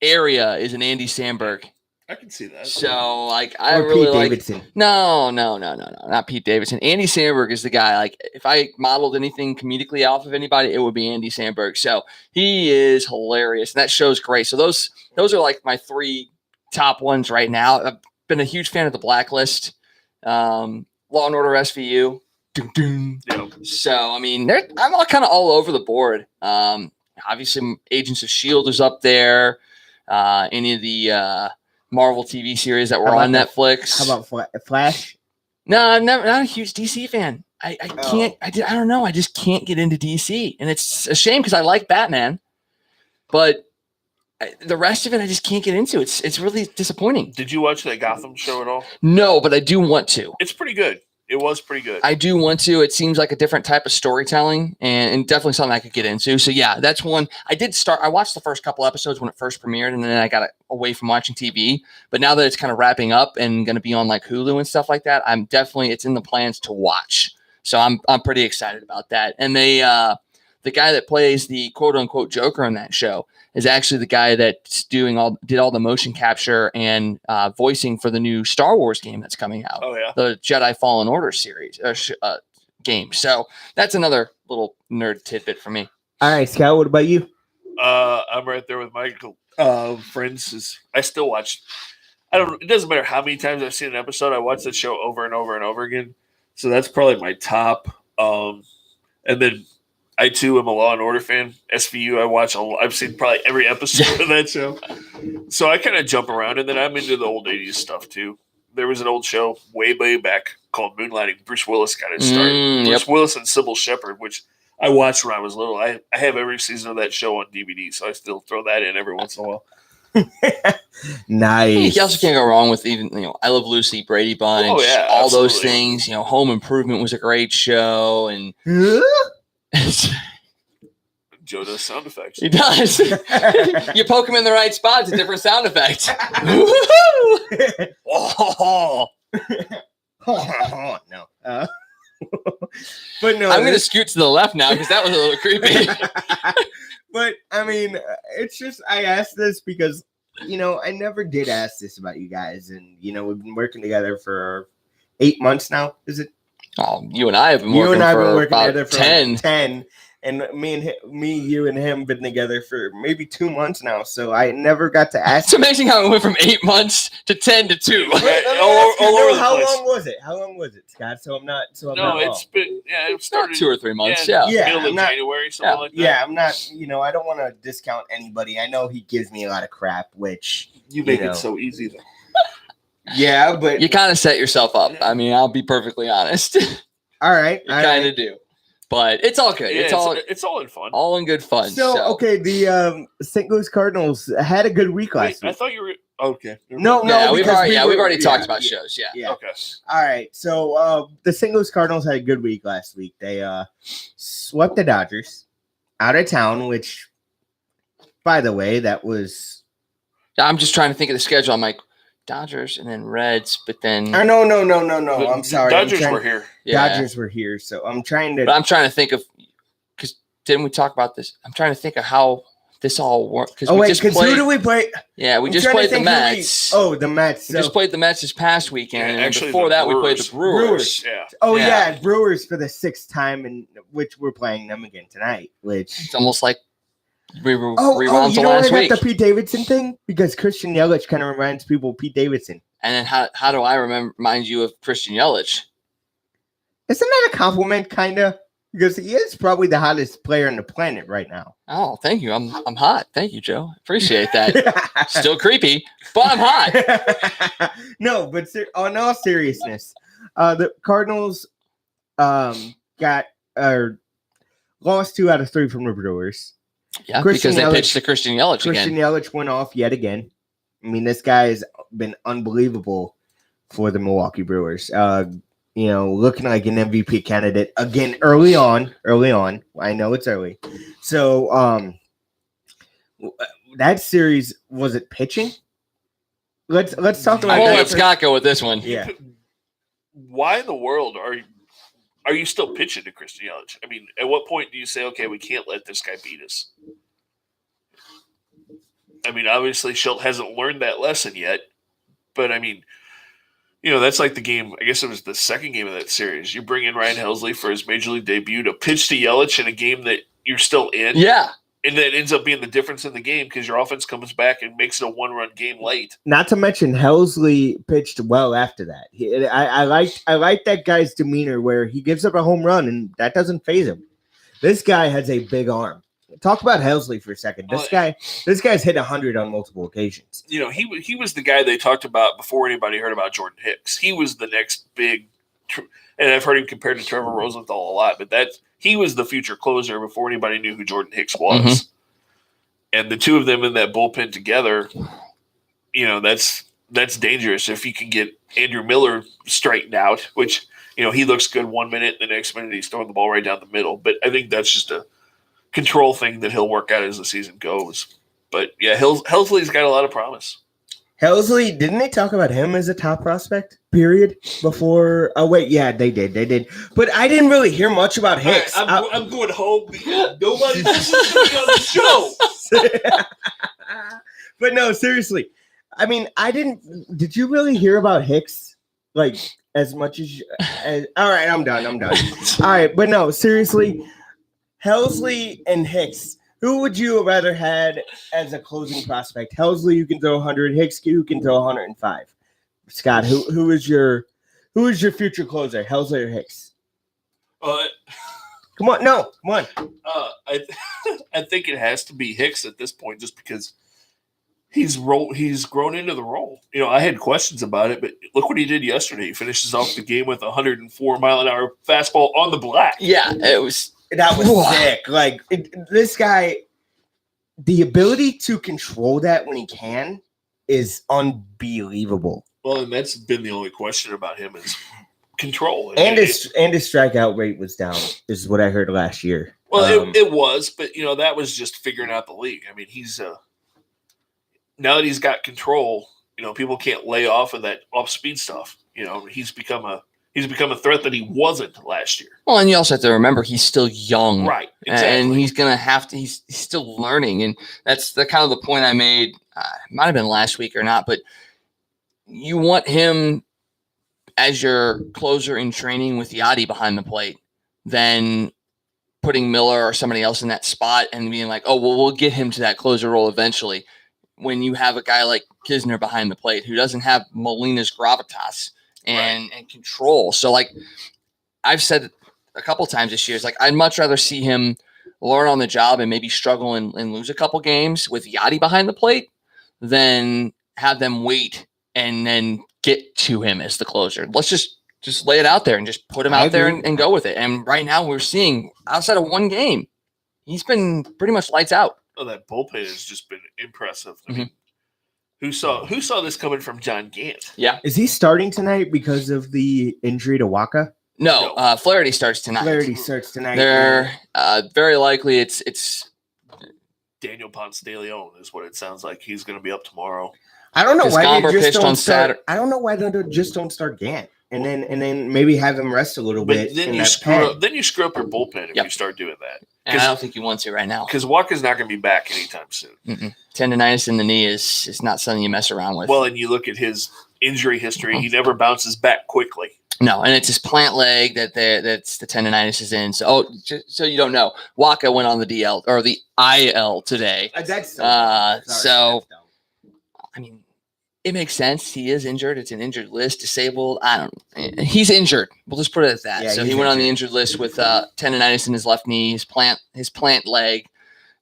area is in Andy Samberg. I can see that. So, like, I really Pete like. Davidson. No, not Pete Davidson. Andy Samberg is the guy. Like, if I modeled anything comedically off of anybody, it would be Andy Samberg. So he is hilarious, and that show's great. So those are like my three top ones right now. I've been a huge fan of The Blacklist, Law and Order SVU. Yep. So I mean, I'm all kind of all over the board. Obviously, Agents of S.H.I.E.L.D. is up there. Any of the Marvel TV series that were on Netflix. How about Flash? No, I'm not a huge DC fan. I can't. I don't know. I just can't get into DC, and it's a shame because I like Batman, but the rest of it I just can't get into. It's really disappointing. Did you watch that Gotham show at all? No, but I do want to. It's pretty good. It was pretty good. I do want to. It seems like a different type of storytelling and definitely something I could get into. So yeah, that's one. I watched the first couple episodes when it first premiered, and then I got away from watching TV. But now that it's kind of wrapping up and going to be on like Hulu and stuff like that, it's in the plans to watch. So I'm pretty excited about that. And the guy that plays the quote unquote Joker in that show is actually the guy that's did all the motion capture and voicing for the new Star Wars game that's coming out. Oh yeah, the Jedi Fallen Order series game. So that's another little nerd tidbit for me. All right, Scott, what about you? I'm right there with Michael. Friends I still watch. It doesn't matter how many times I've seen an episode. I watch that show over and over and over again. So that's probably my top. And then I too am a Law and Order fan. SVU, I've seen probably every episode of that show. So I kind of jump around, and then I'm into the old 80s stuff too. There was an old show way back called Moonlighting. Bruce Willis got his start. Bruce Willis and Sybil Shepherd, which I watched when I was little. I have every season of that show on DVD, so I still throw that in every once in a while. Nice. You also can't go wrong with even I Love Lucy, Brady Bunch, all absolutely. those things. Home Improvement was a great show, and Joe does sound effects. He does. You poke him in the right spot, it's a different sound effect. No. But no, I'm going to scoot to the left now because that was a little creepy. But I mean, it's just I asked this because I never did ask this about you guys, and we've been working together for 8 months now. Is it? Oh, you and I have been working together for 10. and you and him been together for maybe 2 months now. So I never got to ask. It's amazing how it went from 8 months to 10 to 2. All over the How place. long was it? How long was it, Scott? So I'm not. So I'm No, not it's been it About started 2 or 3 months. yeah, Yeah. middle of I'm not- January, something like that. Yeah, I'm not. I don't want to discount anybody. I know he gives me a lot of crap, which You make know. it so easy though. yeah, but You kind of set yourself up. I mean, I'll be perfectly honest. You all right, all kind right. of do. But it's all good. Yeah, it's all in fun. all in good fun. So okay, the St. Louis Cardinals had a good week Wait, last I week. thought you were okay. No, yeah, we've because already were- talked about shows. Yeah. Yeah. Okay. All right. So the St. Louis Cardinals had a good week last week. They swept the Dodgers out of town, which, by the way, that was. I'm just trying to think of the schedule. I'm like Dodgers and then Reds, but then No. The I'm sorry. Dodgers were here. yeah. Dodgers were here, so I'm trying to. But I'm trying to think of because didn't we talk about this? I'm trying to think of how this all worked because Oh we wait, just because played. who do we play? Yeah, we I'm just trying to played the think who Mets. the Mets. We just played the Mets this past weekend, Yeah, and actually, before the that we played the Brewers. Brewers. Yeah. Oh yeah. yeah, Brewers for the 6th time, and which we're playing them again tonight. Which It's almost like we were oh, rewound you to know what last I week. got the Pete Davidson thing because Christian Yelich kind of reminds people of Pete Davidson. And then how do I remind you of Christian Yelich? Isn't that a compliment, kind of? Because he is probably the hottest player on the planet right now. Oh, thank you. I'm hot. Thank you, Joe. Appreciate that. Still creepy, but I'm hot. No, but on all seriousness, the Cardinals got lost 2 out of 3 from the Brewers. Yeah, Christian because they Yelich- pitched to Christian Yelich Christian again. Yelich went off yet again. I mean, this guy has been unbelievable for the Milwaukee Brewers. Looking like an MVP candidate again early on. I know it's early. So that series, was it pitching? Let's talk about I won't that. let Scott go with this one. Yeah. Why in the world are you still pitching to Christian Yelich? I mean, at what point do you say, okay, we can't let this guy beat us? I mean, obviously, Schultz hasn't learned that lesson yet, but I mean, that's like the game. I guess it was the second game of that series. You bring in Ryan Helsley for his major league debut to pitch to Yelich in a game that you're still in. Yeah. And that ends up being the difference in the game because your offense comes back and makes it a 1-run game late. Not to mention Helsley pitched well after that. I like that guy's demeanor where he gives up a home run and that doesn't faze him. This guy has a big arm. Talk about Helsley for a second. This guy's hit 100 on multiple occasions. He was the guy they talked about before anybody heard about Jordan Hicks. He was the next big, and I've heard him compared to Trevor Rosenthal a lot, but he was the future closer before anybody knew who Jordan Hicks was. Mm-hmm. And the two of them in that bullpen together, that's dangerous if you can get Andrew Miller straightened out, which, he looks good 1 minute, the next minute he's throwing the ball right down the middle. But I think that's just a control thing that he'll work out as the season goes. But yeah, Helsley's got a lot of promise. Helsley, didn't they talk about him as a top prospect? Period. Before, oh wait, yeah, they did. But I didn't really hear much about Hicks. I'm going home because nobody listens to me on the show. But no, seriously. I mean, did you really hear about Hicks? Like, as much as all right, I'm done. All right, but no, seriously. Helsley and Hicks, who would you have rather had as a closing prospect? Helsley, you can throw 100. Hicks, you can throw 105. Scott, who is your future closer? Helsley or Hicks? Come on. I think it has to be Hicks at this point, just because he's grown into the role. I had questions about it, but look what he did yesterday. He finishes off the game with 104 mile an hour fastball on the black. Yeah, it was. That was sick. Like this guy, the ability to control that when he can is unbelievable. Well, and that's been the only question about him is control. And his strikeout rate was down, is what I heard last year. Well, it was, but that was just figuring out the league. I mean, he's now that he's got control, people can't lay off of that off speed stuff. He's become a threat that he wasn't last year. Well, and you also have to remember he's still young, Right? Exactly. And he's gonna have to. He's still learning, and that's the kind of the point I made. It might have been last week or not, but you want him as your closer in training with Yachty behind the plate, then putting Miller or somebody else in that spot and being like, oh, well, we'll get him to that closer role eventually. When you have a guy like Kisner behind the plate who doesn't have Molina's gravitas and control. So, like, I've said a couple times this year, it's like I'd much rather see him learn on the job and maybe struggle and lose a couple games with Yachty behind the plate than have them wait and then get to him as the closer. Let's just lay it out there and just put him out there and go with it. And right now we're seeing, outside of one game, he's been pretty much lights out. Oh, that bullpen has just been impressive. I mean, who saw this coming from John Gant? Yeah. Is he starting tonight because of the injury to Waka? No, Flaherty starts tonight. They're very likely it's Daniel Ponce de Leon is what it sounds like. He's going to be up tomorrow. I don't know why they just don't start. Saturday. I don't know why they just don't start Gant and then maybe have him rest a little bit. Then you screw up your bullpen if you start doing that. And I don't think he wants to right now because Waka's not going to be back anytime soon. Tendonitis in the knee is not something you mess around with. Well, and you look at his injury history; he never bounces back quickly. No, and it's his plant leg that's the tendonitis is in. So, so you don't know, Waka went on the DL or the IL today. So, I mean, it makes sense. He is injured. It's an injured list, disabled. He's injured. We'll just put it at that. Yeah, so he went on the injured list with tendonitis in his left knee, his plant leg.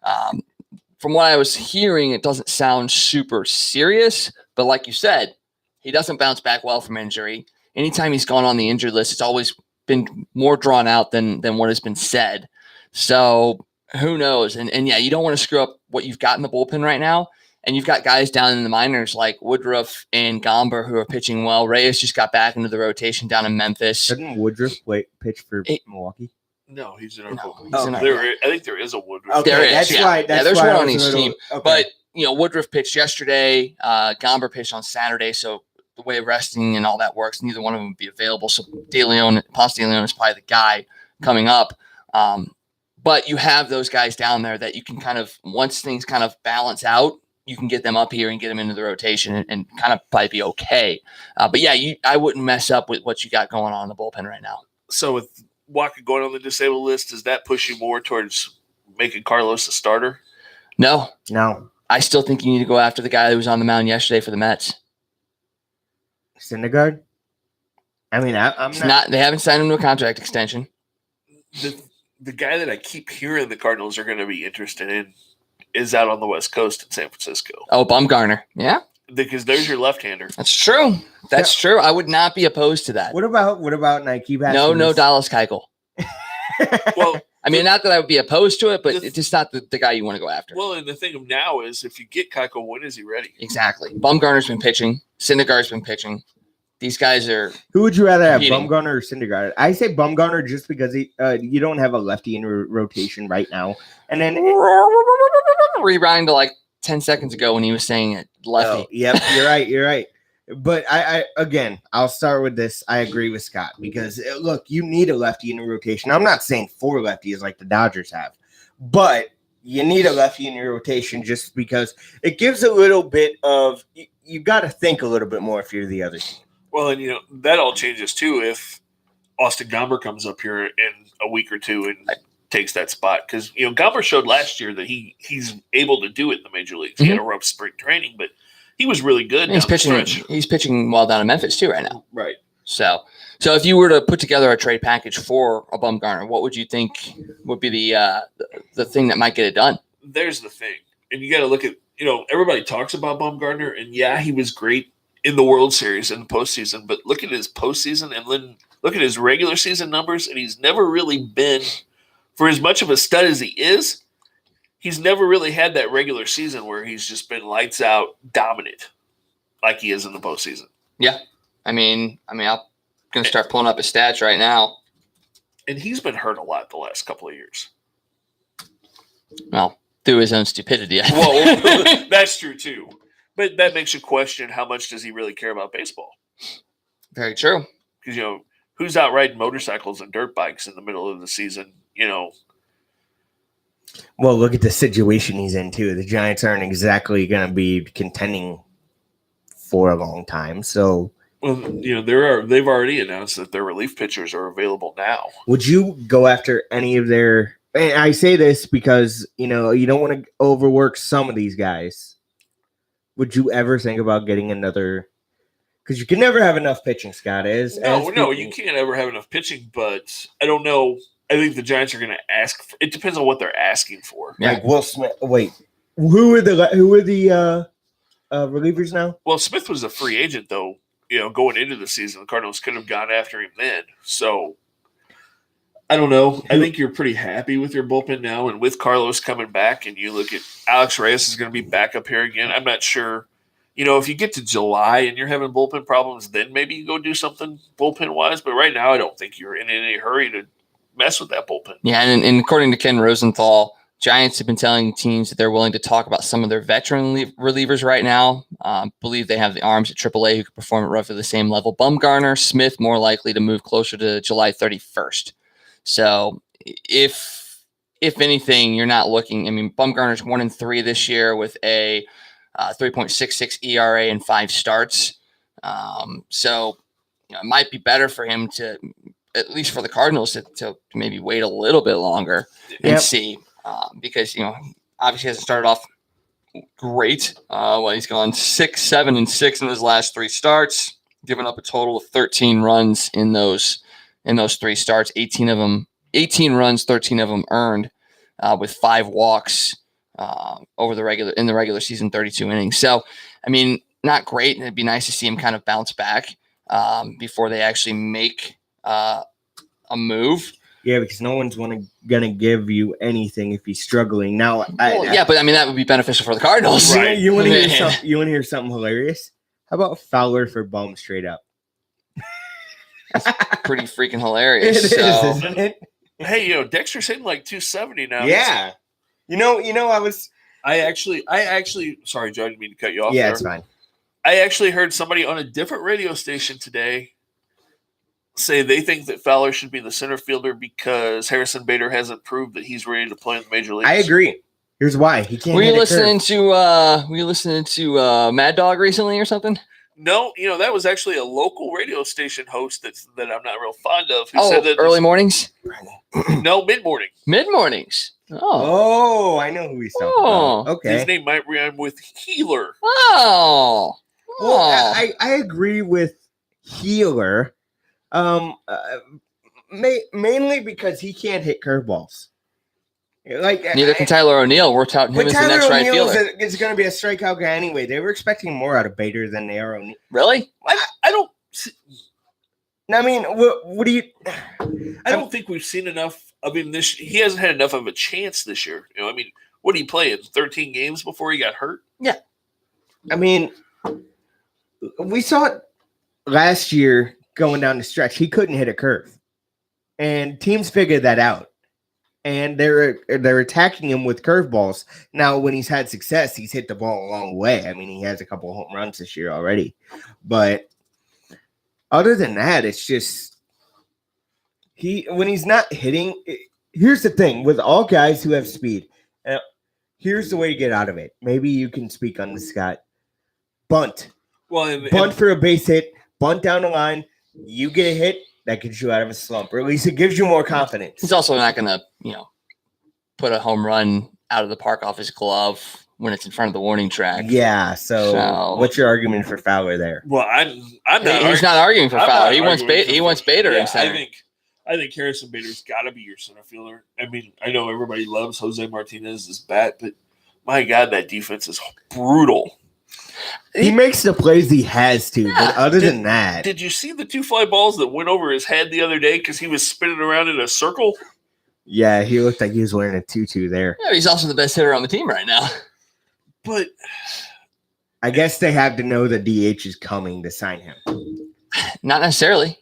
From what I was hearing, it doesn't sound super serious, but like you said, he doesn't bounce back well from injury. Anytime he's gone on the injured list, it's always been more drawn out than what has been said. So who knows? And yeah, you don't want to screw up what you've got in the bullpen right now. And you've got guys down in the minors like Woodruff and Gomber who are pitching well. Reyes just got back into the rotation down in Memphis. Didn't Woodruff pitch for Milwaukee? No, he's in our bullpen. I think there is a Woodruff. Okay, there is. There's one on each team. Okay. But Woodruff pitched yesterday. Gomber pitched on Saturday. So the way resting and all that works, neither one of them would be available. So Ponce de Leon is probably the guy coming up. But you have those guys down there that you can kind of, once things kind of balance out, you can get them up here and get them into the rotation and kind of probably be okay. But yeah, I wouldn't mess up with what you got going on in the bullpen right now. So with Waka going on the disabled list, does that push you more towards making Carlos a starter? No. I still think you need to go after the guy that was on the mound yesterday for the Mets. Syndergaard? I mean, I'm not. They haven't signed him to a contract extension. The guy that I keep hearing the Cardinals are going to be interested in is out on the West Coast in San Francisco. Oh, Bumgarner. Yeah. Because there's your left-hander. That's true. That's true. I would not be opposed to that. What about Nike? No Dallas Keuchel. Well, I mean, not that I would be opposed to it, but it's just not the guy you want to go after. Well, and the thing of now is if you get Keuchel, when is he ready? Exactly. Bumgarner's been pitching. Syndergaard's been pitching. These guys are. Who would you rather have, Bumgarner or Syndergaard? I say Bumgarner just because you don't have a lefty in rotation right now. And then rewind to like 10 seconds ago when he was saying it lefty. Oh, yep, you're right. But I'll start with this. I agree with Scott because look, you need a lefty in the rotation. I'm not saying 4 lefties like the Dodgers have, but you need a lefty in your rotation just because it gives a little bit of you got to think a little bit more if you're the other team. Well, and that all changes too if Austin Gomber comes up here in a week or two and takes that spot because Gomber showed last year that he's able to do it in the major leagues. He had a rough spring training, but he was really good. He's pitching well down in Memphis too right now. Right. So if you were to put together a trade package for a Bumgarner, what would you think would be the thing that might get it done? There's the thing, and you got to look at everybody talks about Bumgarner, and yeah, he was great in the World Series in the postseason, but look at his postseason and then look at his regular season numbers, and he's never really been, for as much of a stud as he is, he's never really had that regular season where he's just been lights out dominant like he is in the postseason. Yeah. I mean, I'm going to start pulling up his stats right now. And he's been hurt a lot the last couple of years. Well, through his own stupidity. Well, that's true too. But that makes you question how much does he really care about baseball? Very true. Because, who's out riding motorcycles and dirt bikes in the middle of the season, Well, look at the situation he's in, too. The Giants aren't exactly going to be contending for a long time. So, well, they've already announced that their relief pitchers are available now. Would you go after any of their And I say this because, you don't want to overwork some of these guys. Would you ever think about getting another? Because you can never have enough pitching, Scott. No, you can't ever have enough pitching, but I don't know. I think the Giants are going to ask. It depends on what they're asking for. Yeah. Like Will Smith. Wait, who are the relievers now? Well, Smith was a free agent, though. Going into the season, the Cardinals could have gone after him then. So I don't know. I think you're pretty happy with your bullpen now, and with Carlos coming back, and you look at Alex Reyes is going to be back up here again. I'm not sure. If you get to July and you're having bullpen problems, then maybe you go do something bullpen-wise. But right now, I don't think you're in any hurry to mess with that bullpen. Yeah, and according to Ken Rosenthal, Giants have been telling teams that they're willing to talk about some of their veteran relievers right now. Believe they have the arms at AAA who could perform at roughly the same level. Bumgarner, Smith more likely to move closer to July 31st. So if anything, you're not looking. I mean, Bumgarner's 1-3 this year with a 3.66 ERA and 5 starts. So it might be better for him to, at least for the Cardinals, to maybe wait a little bit longer and see. Because obviously hasn't started off great. He's gone 6, 7, and 6 in his last 3 starts, giving up a total of 13 runs in those 3 starts. 18 runs, 13 of them earned, with 5 walks in the regular season, 32 innings. So, I mean, not great. It'd be nice to see him kind of bounce back before they actually make a move. Yeah, because no one's gonna give you anything if he's struggling. Now, but I mean that would be beneficial for the Cardinals. Right. You want to hear something hilarious? How about Fowler for Bum straight up? That's pretty freaking hilarious. It is, isn't it? Hey, Dexter's hitting like 270 now. Yeah. I actually sorry, Joe, I didn't mean to cut you off. Yeah, there. It's fine. I actually heard somebody on a different radio station today say they think that Fowler should be the center fielder because Harrison Bader hasn't proved that he's ready to play in the major leagues. I agree. Here's why. He can't. Were you listening to Mad Dog recently or something? No, that was actually a local radio station host that I'm not real fond of. Who said that early mornings? No, mid-morning. Mid-mornings. Oh, I know who he's talking about. Okay. His name might rhyme with healer. Oh. Well, I agree with healer. Mainly because he can't hit curveballs. Neither can Tyler O'Neill. We're touting him as the next right fielder. Is going to be a strikeout guy anyway. They were expecting more out of Bader than they are O'Neill. Really? I don't. I mean, what do you? I don't think we've seen enough of him this. He hasn't had enough of a chance this year. What did he play in 13 games before he got hurt? Yeah. I mean, we saw it last year. Going down the stretch, he couldn't hit a curve, and teams figured that out, and they're attacking him with curveballs. Now, when he's had success, he's hit the ball a long way. I mean, he has a couple of home runs this year already, but other than that, it's just when he's not hitting. Here's the thing with all guys who have speed. Here's the way to get out of it. Maybe you can speak on this, Scott. Bunt. Bunt for a base hit. Bunt down the line. You get a hit, that gets you out of a slump, or at least it gives you more confidence. He's also not going to, put a home run out of the park off his glove when it's in front of the warning track. Yeah. So what's your argument for Fowler there? Well, I'm not. He's not arguing for Fowler. He wants Bader in center. I think Harrison Bader's got to be your center fielder. I mean, I know everybody loves Jose Martinez's bat, but my God, that defense is brutal. He makes the plays he has to, but other than that. Did you see the 2 fly balls that went over his head the other day because he was spinning around in a circle? Yeah, he looked like he was wearing a tutu there. Yeah, he's also the best hitter on the team right now. But I guess they have to know the DH is coming to sign him. Not necessarily.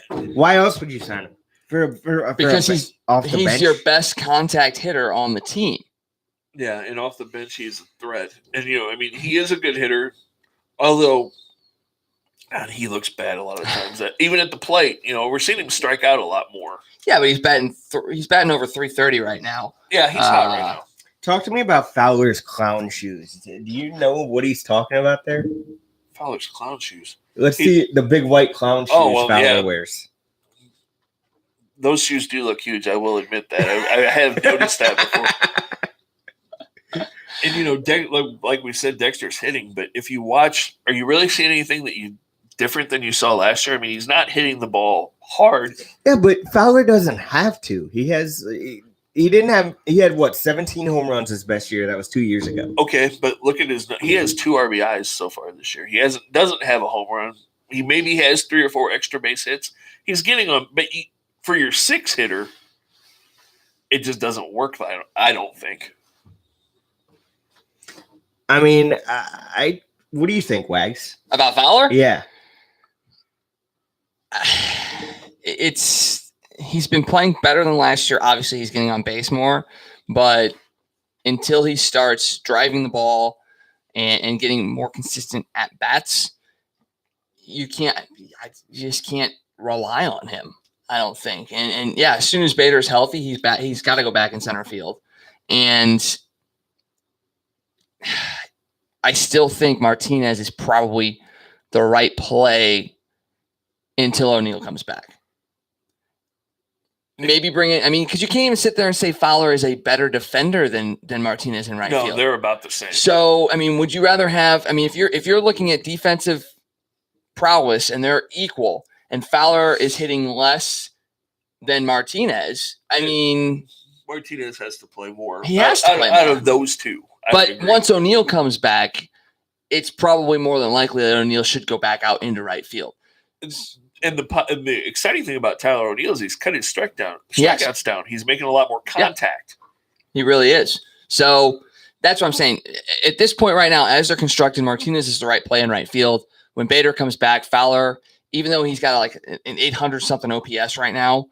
Why else would you sign him? Because he's your best contact hitter on the team. Yeah, and off the bench, he's a threat. And, he is a good hitter, although he looks bad a lot of times. Even at the plate, we're seeing him strike out a lot more. Yeah, but he's batting over 330 right now. Yeah, he's hot right now. Talk to me about Fowler's clown shoes. Do you know what he's talking about there? Fowler's clown shoes. Let's see the big white clown shoes Fowler wears. Those shoes do look huge. I will admit that. I have noticed that before. And, you know, like we said, Dexter's hitting. But if you watch, are you really seeing anything that you different than you saw last year? I mean, he's not hitting the ball hard. Yeah, but Fowler doesn't have to. He had 17 home runs his best year. That was 2 years ago. Okay, but look at he has 2 RBIs so far this year. He doesn't have a home run. He maybe has 3 or 4 extra base hits. He's getting on, but for your 6 hitter, it just doesn't work. I don't think. I mean, what do you think, Wags? About Fowler? Yeah. He's been playing better than last year. Obviously, he's getting on base more, but until he starts driving the ball and getting more consistent at bats, you just can't rely on him, I don't think. And yeah, as soon as Bader's healthy, he's got to go back in center field. And I still think Martinez is probably the right play until O'Neill comes back. Maybe bring in, because you can't even sit there and say Fowler is a better defender than Martinez in right field. No, they're about the same. So, would you rather have, if you're looking at defensive prowess and they're equal and Fowler is hitting less than Martinez, Martinez has to play more. He has to play out more. Of those two. But once O'Neill comes back, it's probably more than likely that O'Neill should go back out into right field. And the exciting thing about Tyler O'Neill is he's cut his strikeouts down. He's making a lot more contact. Yeah, he really is. So that's what I'm saying. At this point right now, as they're constructed, Martinez is the right play in right field. When Bader comes back, Fowler, even though he's got like an 800-something OPS right now,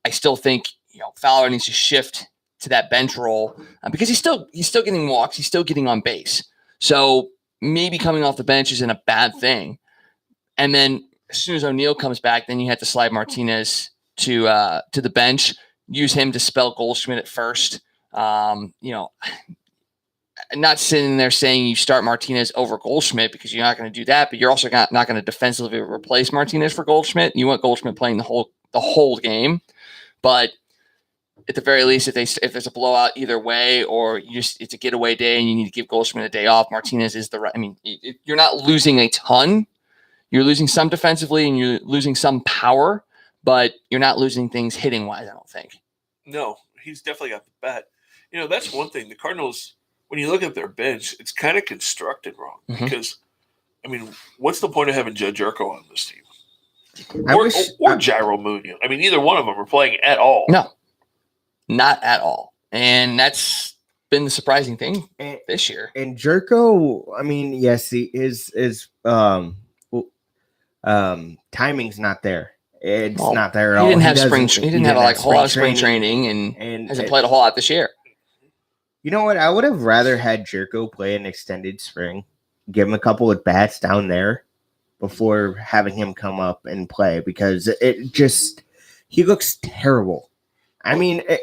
I still think Fowler needs to shift to that bench role because he's still getting walks. He's still getting on base. So maybe coming off the bench isn't a bad thing. And then as soon as O'Neill comes back, then you have to slide Martinez to the bench, use him to spell Goldschmidt at first. Not sitting there saying you start Martinez over Goldschmidt because you're not going to do that, but you're also not going to defensively replace Martinez for Goldschmidt. You want Goldschmidt playing the whole game, but at the very least, if there's a blowout either way, or it's a getaway day and you need to give Goldschmidt a day off, Martinez is the right. You're not losing a ton. You're losing some defensively and you're losing some power, but you're not losing things hitting wise, I don't think. No, he's definitely got the bat. That's one thing. The Cardinals, when you look at their bench, it's kind of constructed wrong because, what's the point of having Judge Urco on this team? Or Gyro Munoz? Either one of them are playing at all. No, not at all. And that's been the surprising thing this year. And Jerko, yes, he is timing's not there. It's not there at all. He didn't have He didn't have a whole lot of spring training and hasn't played a whole lot this year. You know what? I would have rather had Jerko play an extended spring, give him a couple of bats down there before having him come up and play because he looks terrible.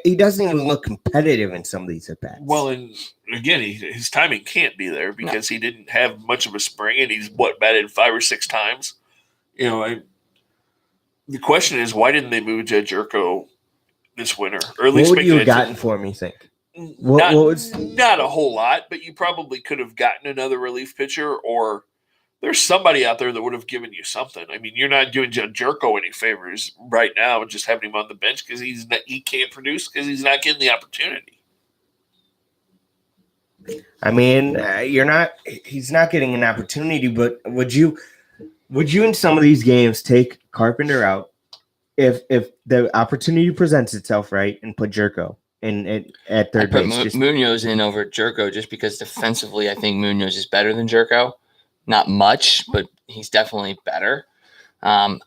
He doesn't even look competitive in some of these at-bats. Well, and again, his timing can't be there because he didn't have much of a spring, and he's batted 5 or 6 times. The question is, why didn't they move Judge Urco this winter? Or at least what would you have gotten for him, you think? Not a whole lot, but you probably could have gotten another relief pitcher, or there's somebody out there that would have given you something. You're not doing Judge Urco any favors right now, just having him on the bench because he can't produce because he's not getting the opportunity. He's not getting an opportunity, but would you in some of these games take Carpenter out if the opportunity presents itself, right, and put Jerko at third base? Munoz in over Jerko just because defensively I think Munoz is better than Jerko. Not much, but he's definitely better. I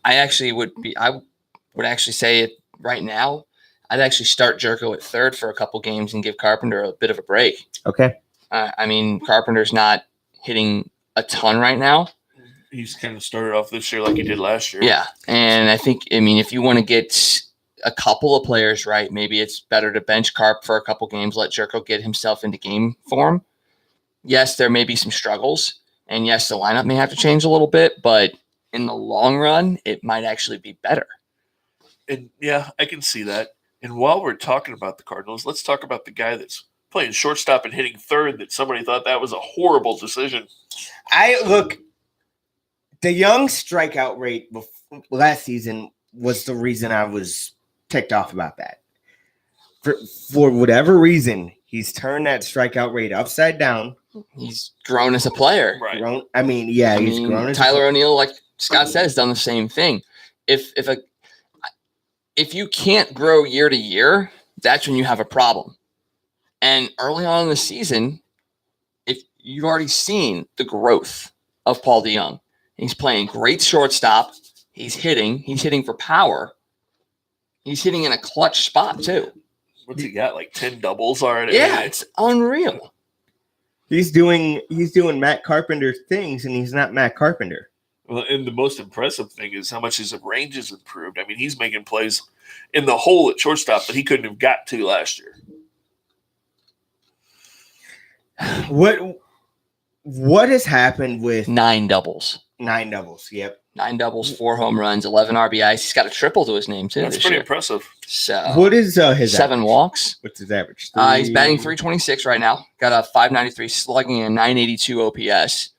would actually say it right now. I'd actually start Jerko at third for a couple games and give Carpenter a bit of a break. Okay. Carpenter's not hitting a ton right now. He's kind of started off this year like he did last year. Yeah, and I think, if you want to get a couple of players right, maybe it's better to bench Carp for a couple games, let Jerko get himself into game form. Yes, there may be some struggles, and yes, the lineup may have to change a little bit, but in the long run, it might actually be better. And yeah, I can see that. And while we're talking about the Cardinals, let's talk about the guy that's playing shortstop and hitting third that somebody thought that was a horrible decision. The young strikeout rate last season was the reason I was ticked off about that. For whatever reason, he's turned that strikeout rate upside down. He's grown as a player. Right. He's grown as Tyler O'Neill, like Scott said, has done the same thing. If you can't grow year to year, that's when you have a problem. And early on in the season, if you've already seen the growth of Paul DeJong, he's playing great shortstop. He's hitting for power. He's hitting in a clutch spot too. What's he got? Like 10 doubles already? Yeah, it's unreal. He's doing Matt Carpenter things, and he's not Matt Carpenter. Well, and the most impressive thing is how much his range has improved. I mean, he's making plays in the hole at shortstop that he couldn't have got to last year. What has happened with 9 doubles? 9 doubles. Yep. 9 doubles, 4 home runs, 11 RBIs. He's got a triple to his name too. That's pretty impressive. So what is his 7 average? walks? What's his average? He's batting .326 right now. Got a .593 slugging and .982 OPS.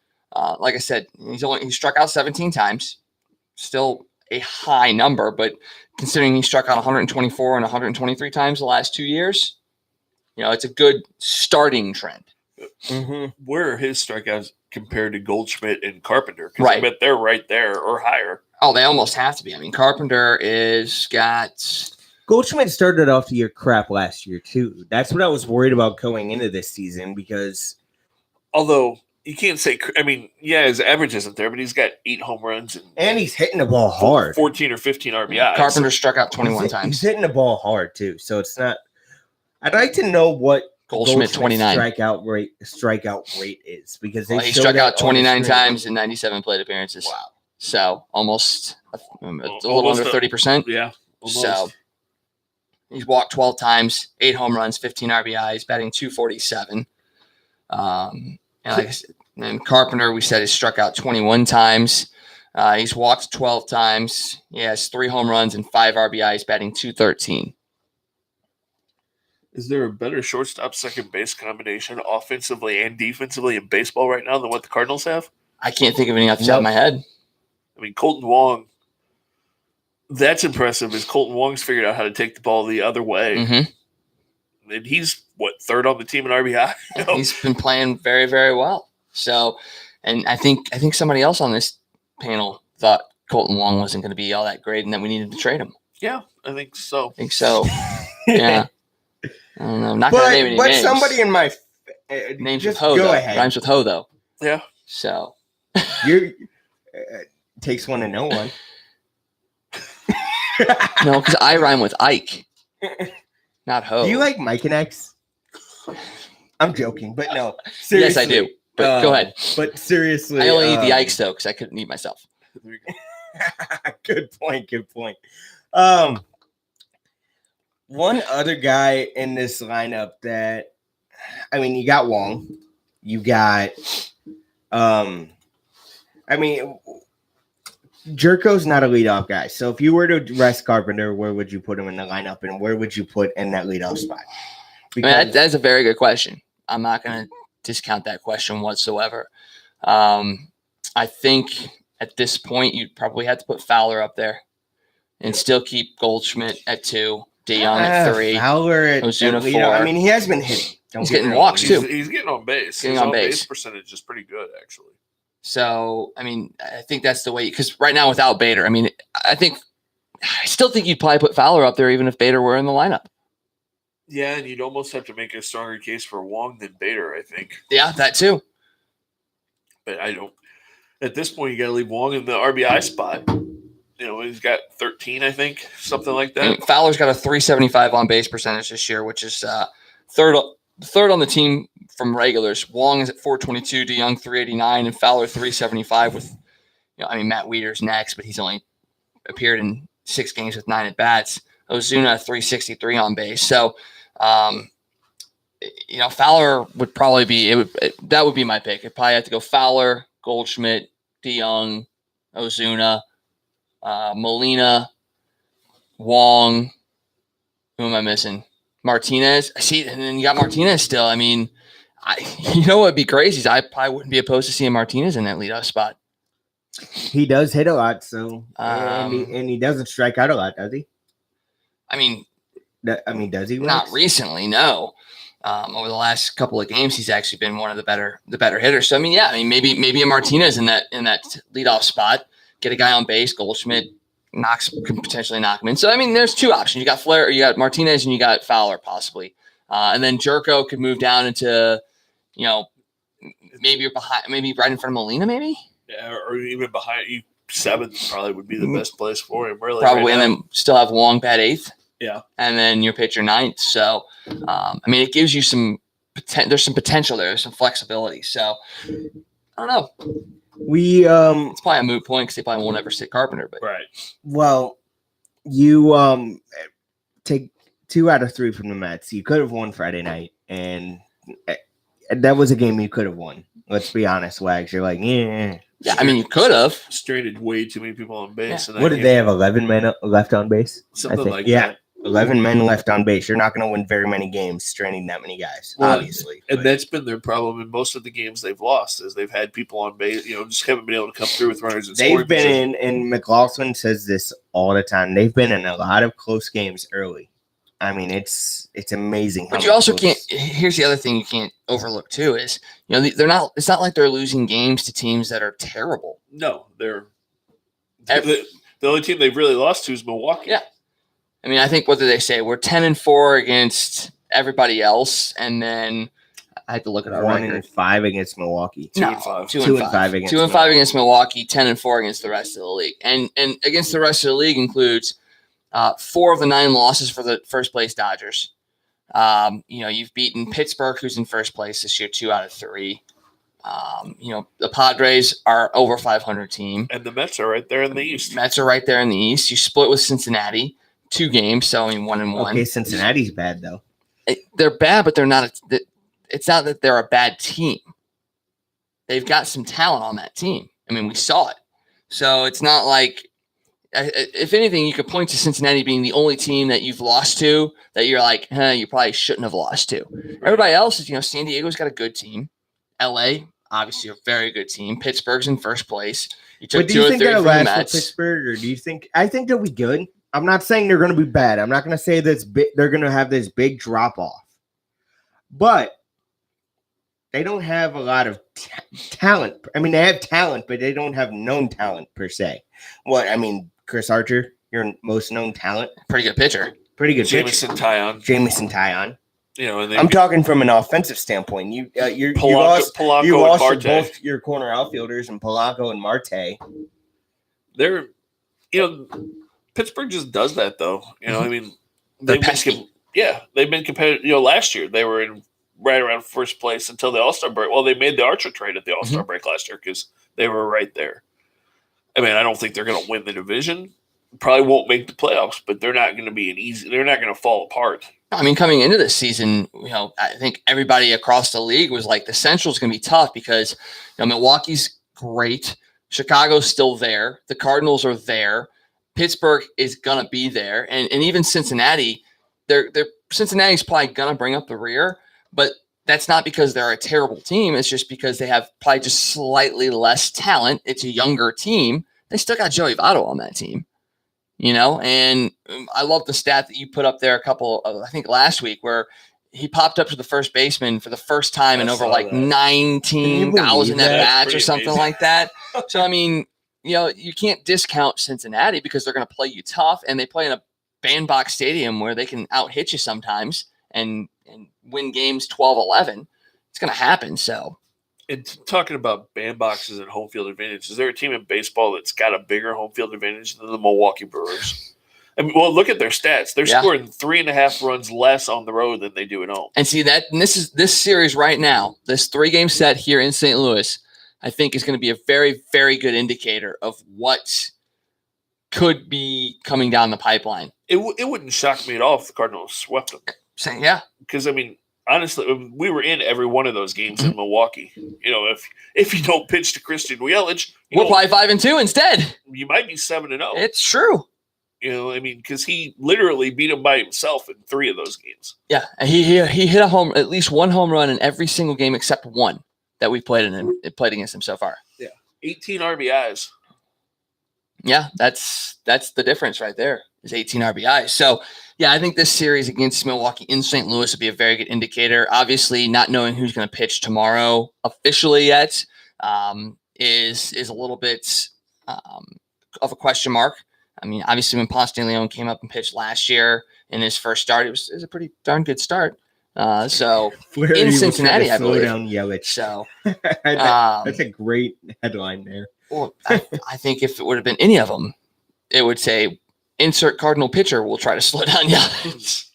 Like I said, he struck out 17 times. Still a high number, but considering he struck out 124 and 123 times the last 2 years, it's a good starting trend. Mm-hmm. Where are his strikeouts compared to Goldschmidt and Carpenter? Because Right. I bet they're right there or higher. Oh, they almost have to be. I mean, Carpenter got Goldschmidt started off the year crap last year too. That's what I was worried about going into this season because Although you can't say, I mean, yeah, his average isn't there, but he's got 8 home runs and he's hitting the ball hard. 14 or 15 RBIs. Carpenter struck out 21 times. He's hitting the ball hard too. So it's not. I'd like to know what Goldschmidt 29. strikeout rate is because He struck out 29 times in 97 plate appearances. Wow. So almost a little Almost under 30%. Yeah. Almost. So he's walked 12 times, 8 home runs, 15 RBIs, batting .247. And like I said, and Carpenter, we said, has struck out 21 times. He's walked 12 times. He has 3 home runs and 5 RBIs, batting .213. Is there a better shortstop second base combination offensively and defensively in baseball right now than what the Cardinals have? I can't think of any off the top of my head. I mean, Colton Wong, that's impressive as Colton Wong's figured out how to take the ball the other way. Mm-hmm. And he's, third on the team in RBI? He's been playing very, very well. So, and I think somebody else on this panel thought Colton Wong wasn't going to be all that great and that we needed to trade him. Yeah, I think so. Yeah. I don't know. I'm not going to name any names. But somebody in my names just with Ho, go though. ahead. Rhymes with Ho, though. Yeah. So. You takes one to know one. No, because I rhyme with Ike, not Ho. Do you like Mike and X? I'm joking, but no. Seriously, Yes, I do. But go ahead. But seriously, I only eat the Ikes, though, because I couldn't eat myself. There you go. Good point. One other guy in this lineup that, I mean, you got Wong, you got, Jerko's not a leadoff guy. So if you were to rest Carpenter, where would you put him in the lineup, and where would you put in that leadoff spot? Because that's a very good question. I'm not going to discount that question whatsoever. I think at this point you'd probably have to put Fowler up there and still keep Goldschmidt at 2. DeJong at 3. Fowler at Ozuna leadoff. 4. I mean, he has been hitting. He's getting walks too. He's getting on base. Getting His on base. percentage is pretty good, actually. So, I mean, I think that's the way, because right now without Bader, I mean, I still think you'd probably put Fowler up there even if Bader were in the lineup. Yeah, and you'd almost have to make a stronger case for Wong than Bader, I think. Yeah, that too. But I don't. At this point, you got to leave Wong in the RBI spot. He's got 13, I think, something like that. And Fowler's got a .375 on base percentage this year, which is third on the team from regulars. Wong is at .422, DeJong .389, and Fowler .375 with, Matt Wieder's next, but he's only appeared in 6 games with 9 at bats. Ozuna .363 on base. So, Fowler would probably be that would be my pick. I'd probably have to go Fowler, Goldschmidt, DeJong, Ozuna, Molina, Wong. Who am I missing? Martinez. I see, and then you got Martinez still. I mean, you know what would be crazy is I probably wouldn't be opposed to seeing Martinez in that leadoff spot. He does hit a lot, so and he doesn't strike out a lot, does he? I mean, does he? Not recently, no. Over the last couple of games, he's actually been one of the better hitters. So maybe a Martinez in that leadoff spot, get a guy on base. Goldschmidt can potentially knock him in. So there's two options. You got Flair, you got Martinez, and you got Fowler possibly, and then Jerko could move down into, maybe right in front of Molina, maybe. Yeah, or even behind you. 7th probably would be the best place for him. Really, probably, right and then still have Wong bat 8th. Yeah, and then your pitcher 9th. So, it gives you some there's some potential there, there's some flexibility. So, I don't know. It's probably a moot point because they probably won't ever sit Carpenter. But right. Well, you take 2 out of 3 from the Mets. You could have won Friday night, and that was a game you could have won. Let's be honest, Wags. You're like, yeah. Yeah, you could have. Stranded way too many people on base. Yeah. What did they have? 11 men left on base? Something like yeah. that. 11 men left on base. You're not going to win very many games stranding that many guys, obviously. And that's been their problem in most of the games they've lost, is they've had people on base, just haven't been able to come through with runners and they've been in, and McLaughlin says this all the time, they've been in a lot of close games early. It's amazing. But you also can't. Here's the other thing you can't overlook too is they're not. It's not like they're losing games to teams that are terrible. No, they're the only team they've really lost to is Milwaukee. Yeah, I think what did they say? We're 10-4 against everybody else, and then I had to look at our 1-5 against Milwaukee. 2-5. 2-5 against 2-5 against Milwaukee. 10-4 against the rest of the league, and against the rest of the league includes 4 of the 9 losses for the first place Dodgers. You've beaten Pittsburgh, who's in first place this year, 2 out of 3. The Padres are over 500 team. And the Mets are right there in the East. Mets are right there in the East. You split with Cincinnati, 2 games, so 1-1. Okay, Cincinnati's bad, though. They're bad, but they're not. It's not that they're a bad team. They've got some talent on that team. We saw it. So it's not like, if anything, you could point to Cincinnati being the only team that you've lost to that you're like, you probably shouldn't have lost to. Everybody else is, San Diego's got a good team. LA, obviously a very good team. Pittsburgh's in first place. You took 2 or 3 from the Mets. Pittsburgh, or do you think? I think they'll be good. I'm not saying they're going to be bad. I'm not going to say they're going to have this big drop off, but they don't have a lot of talent. They have talent, but they don't have known talent per se. Chris Archer, your most known talent. Pretty good pitcher. Jamison Taillon. And I'm talking from an offensive standpoint. You lost both your corner outfielders and Polanco and Marte. They're, Pittsburgh just does that though. They're pesky. They've been competitive. Last year they were in right around first place until the All-Star break. Well, they made the Archer trade at the All-Star break last year because they were right there. I don't think they're going to win the division. Probably won't make the playoffs, but they're not going to be they're not going to fall apart. Coming into this season, I think everybody across the league was like, the Central's going to be tough because Milwaukee's great. Chicago's still there. The Cardinals are there. Pittsburgh is going to be there. And even Cincinnati, Cincinnati's probably going to bring up the rear, but that's not because they're a terrible team. It's just because they have probably just slightly less talent. It's a younger team. They still got Joey Votto on that team, and I love the stat that you put up there I think last week, where he popped up to the first baseman for the first time in over 19,000 at bats or something like that. So, you can't discount Cincinnati because they're going to play you tough, and they play in a bandbox stadium where they can out hit you sometimes and win games 12-11. It's going to happen. So, and talking about bandboxes and home field advantage, is there a team in baseball that's got a bigger home field advantage than the Milwaukee Brewers? Look at their stats. They're scoring 3.5 runs less on the road than they do at home. And see that, and this series right now, this 3-game set here in St. Louis, I think is going to be a very, very good indicator of what could be coming down the pipeline. It wouldn't shock me at all if the Cardinals swept them. Saying, yeah. Because, honestly, we were in every one of those games in Milwaukee. If you don't pitch to Christian Yelich, we'll probably 5-2 instead. You might be 7-0. It's true. You know, I mean, because he literally beat him by himself in 3 of those games. Yeah, and he hit at least one home run in every single game except one that we've played against him so far. Yeah, 18 RBIs. Yeah, that's the difference right there. Is 18 RBIs. So yeah, I think this series against Milwaukee in St. Louis would be a very good indicator. Obviously, not knowing who's going to pitch tomorrow officially yet is a little bit of a question mark. I mean, obviously, when Ponce de Leon came up and pitched last year in his first start, it was a pretty darn good start. So in Cincinnati, I believe. Down Yelich. So that's a great headline there. Well, I think if it would have been any of them, it would say insert Cardinal pitcher will try to slow down Yelich.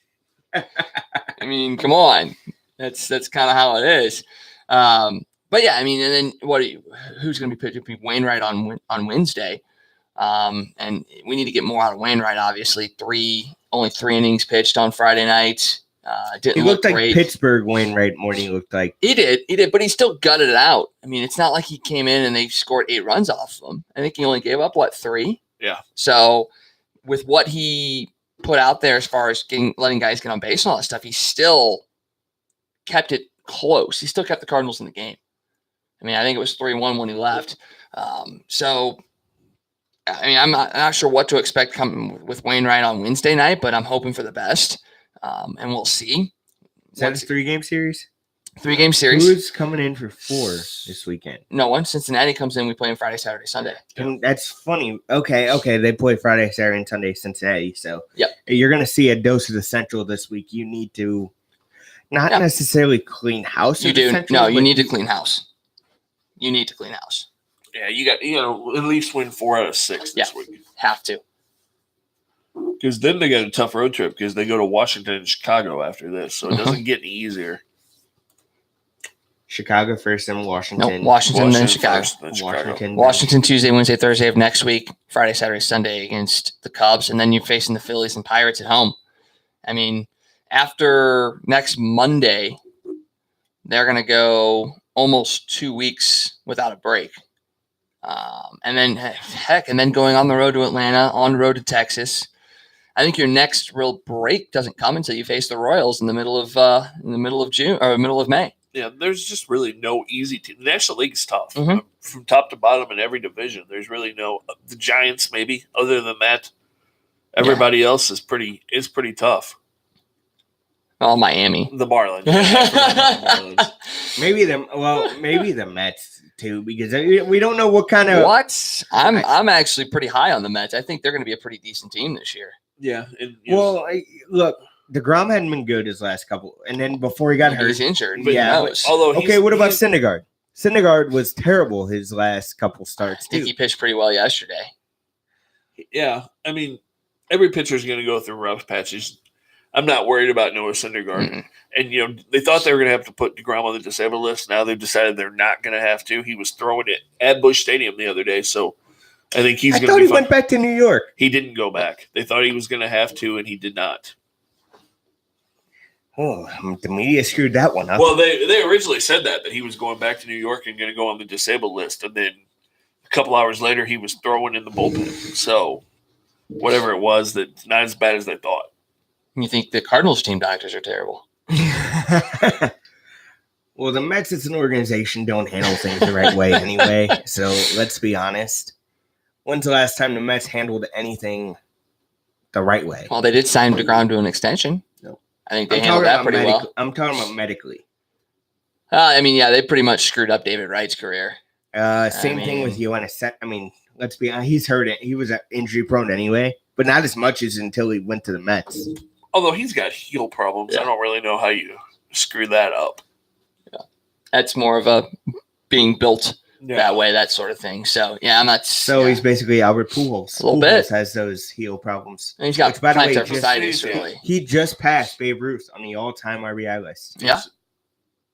I mean, come on, that's kind of how it is. But yeah, I mean, and then who's going to be pitching? Wainwright on Wednesday. And we need to get more out of Wainwright, obviously. Only 3 innings pitched on Friday night. Didn't he looked look like great. Pittsburgh Wainwright more than he looked like. He did, but he still gutted it out. I mean, it's not like he came in and they scored 8 runs off of him. I think he only gave up, 3? Yeah. So with what he put out there as far as letting guys get on base and all that stuff, he still kept it close. He still kept the Cardinals in the game. I mean, I think it was 3-1 when he left. So I mean, I'm not sure what to expect coming with Wainwright on Wednesday night, but I'm hoping for the best, and we'll see. Is that a 3-game series? 3-game series. Who's coming in for 4 this weekend? No one. Cincinnati comes in. We play on Friday, Saturday, Sunday. And that's funny. Okay. They play Friday, Saturday, and Sunday, Cincinnati. So yep. You're going to see a dose of the Central this week. You need to not necessarily clean house. You do. Central, no, you need to clean house. You need to clean house. Yeah, you got at least win 4 out of 6 this week. Have to. Because then they got a tough road trip because they go to Washington and Chicago after this, so it doesn't get any easier. Chicago first, then Washington. No, Washington then Chicago. First, then Chicago. Washington Tuesday, Wednesday, Thursday of next week. Friday, Saturday, Sunday against the Cubs, and then you're facing the Phillies and Pirates at home. I mean, after next Monday, they're going to go almost 2 weeks without a break. And then going on the road to Atlanta, on the road to Texas. I think your next real break doesn't come until you face the Royals in the middle of June or middle of May. Yeah, there's just really no easy team. The National League's tough from top to bottom in every division. There's really the Giants maybe. Other than that, everybody else is pretty tough. Oh, Miami, the Marlins. Maybe the Mets too, because we don't know what kind of. What? I'm actually pretty high on the Mets. I think they're going to be a pretty decent team this year. Yeah. Look, DeGrom hadn't been good his last couple, and then before he got hurt, he's injured. Although what about Syndergaard? Syndergaard was terrible his last couple starts. I think he pitched pretty well yesterday. Yeah, I mean, every pitcher is going to go through rough patches. I'm not worried about Noah Syndergaard. Mm-hmm. And, they thought they were going to have to put DeGrom on the disabled list. Now they've decided they're not going to have to. He was throwing it at Busch Stadium the other day, so I think he's going to be I thought he went back to New York. He didn't go back. They thought he was going to have to, and he did not. Oh, the media screwed that one up. Well, they originally said that he was going back to New York and going to go on the disabled list, and then a couple hours later he was throwing in the bullpen. So whatever it was, that's not as bad as they thought. You think the Cardinals team doctors are terrible? Well, the Mets as an organization don't handle things the right way anyway. So let's be honest. When's the last time the Mets handled anything the right way? Well, they did sign DeGrom to an extension. No. I think they handled that pretty well. I'm talking about medically. They pretty much screwed up David Wright's career. Same thing with UNS. I mean, let's be honest. He's hurt. He was injury prone anyway, but not as much as until he went to the Mets. Although he's got heel problems. I don't really know how you screw that up. Yeah. That's more of a being built that way, that sort of thing. So, I'm not. So he's basically Albert Pujols. A little bit. Has those heel problems. And he's got plantar fasciitis, really. He just passed Babe Ruth on the all-time RBI list. Yeah.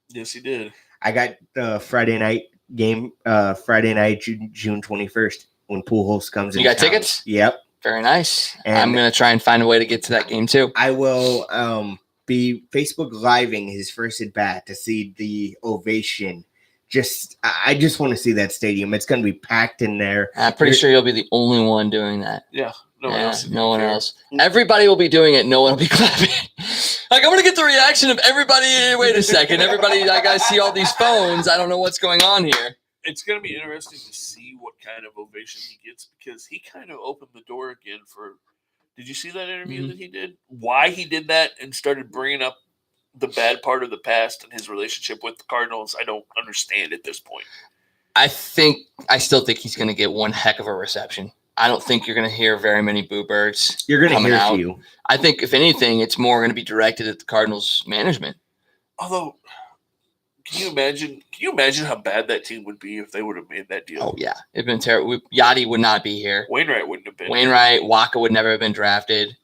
Yes, he did. I got the Friday night game, June 21st, when Pujols comes in. You got tickets? Yep. Very nice. And I'm going to try and find a way to get to that game, too. I will be Facebook Living his first at-bat to see the ovation. I just want to see that stadium. It's going to be packed in there. I'm pretty sure you'll be the only one doing that. Yeah. No one else. Everybody will be doing it. No one will be clapping. Like, I'm going to get the reaction of everybody. Wait a second. Everybody, I got to see all these phones. I don't know what's going on here. It's going to be interesting to see what kind of ovation he gets because he kind of opened the door again for – did you see that interview that he did? Why he did that and started bringing up the bad part of the past and his relationship with the Cardinals, I don't understand at this point. I still think he's going to get one heck of a reception. I don't think you're going to hear very many boo birds. You're going to hear out. a few. I think, if anything, it's more going to be directed at the Cardinals management. Although, can you imagine how bad that team would be if they would have made that deal? Oh, yeah. It'd been terrible. Yachty would not be here. Wainwright wouldn't have been. Waka would never have been drafted.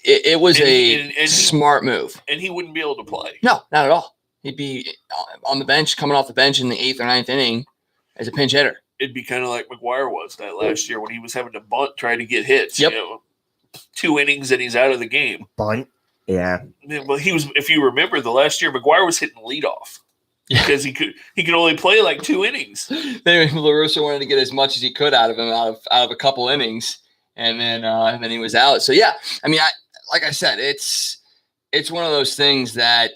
It was a smart move. And he wouldn't be able to play. No, not at all. He'd be on the bench, coming off the bench in the 8th or 9th inning as a pinch hitter. It'd be kind of like McGuire was that last year when he was having to bunt trying to get hits. Yep. 2 innings and he's out of the game. Bunt. Yeah. Well, he was. If you remember, the last year McGuire was hitting leadoff because he could only play like 2 innings. LaRusso wanted to get as much as he could out of him out of a couple innings, and then he was out. So yeah, like I said, it's one of those things that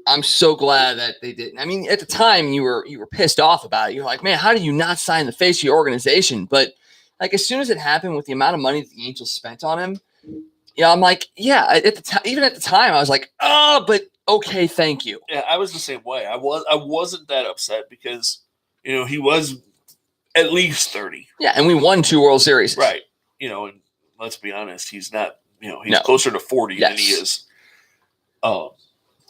I'm so glad that they didn't. I mean, at the time you were pissed off about it. You're like, man, how do you not sign the face of your organization? But like as soon as it happened with the amount of money that the Angels spent on him, I'm like, yeah. Even at the time, I was like, oh, but okay, thank you. Yeah, I was the same way. I wasn't that upset because he was at least 30. Yeah, and we won 2 World Series. Right. And let's be honest, he's not. He's closer to 40 than he is.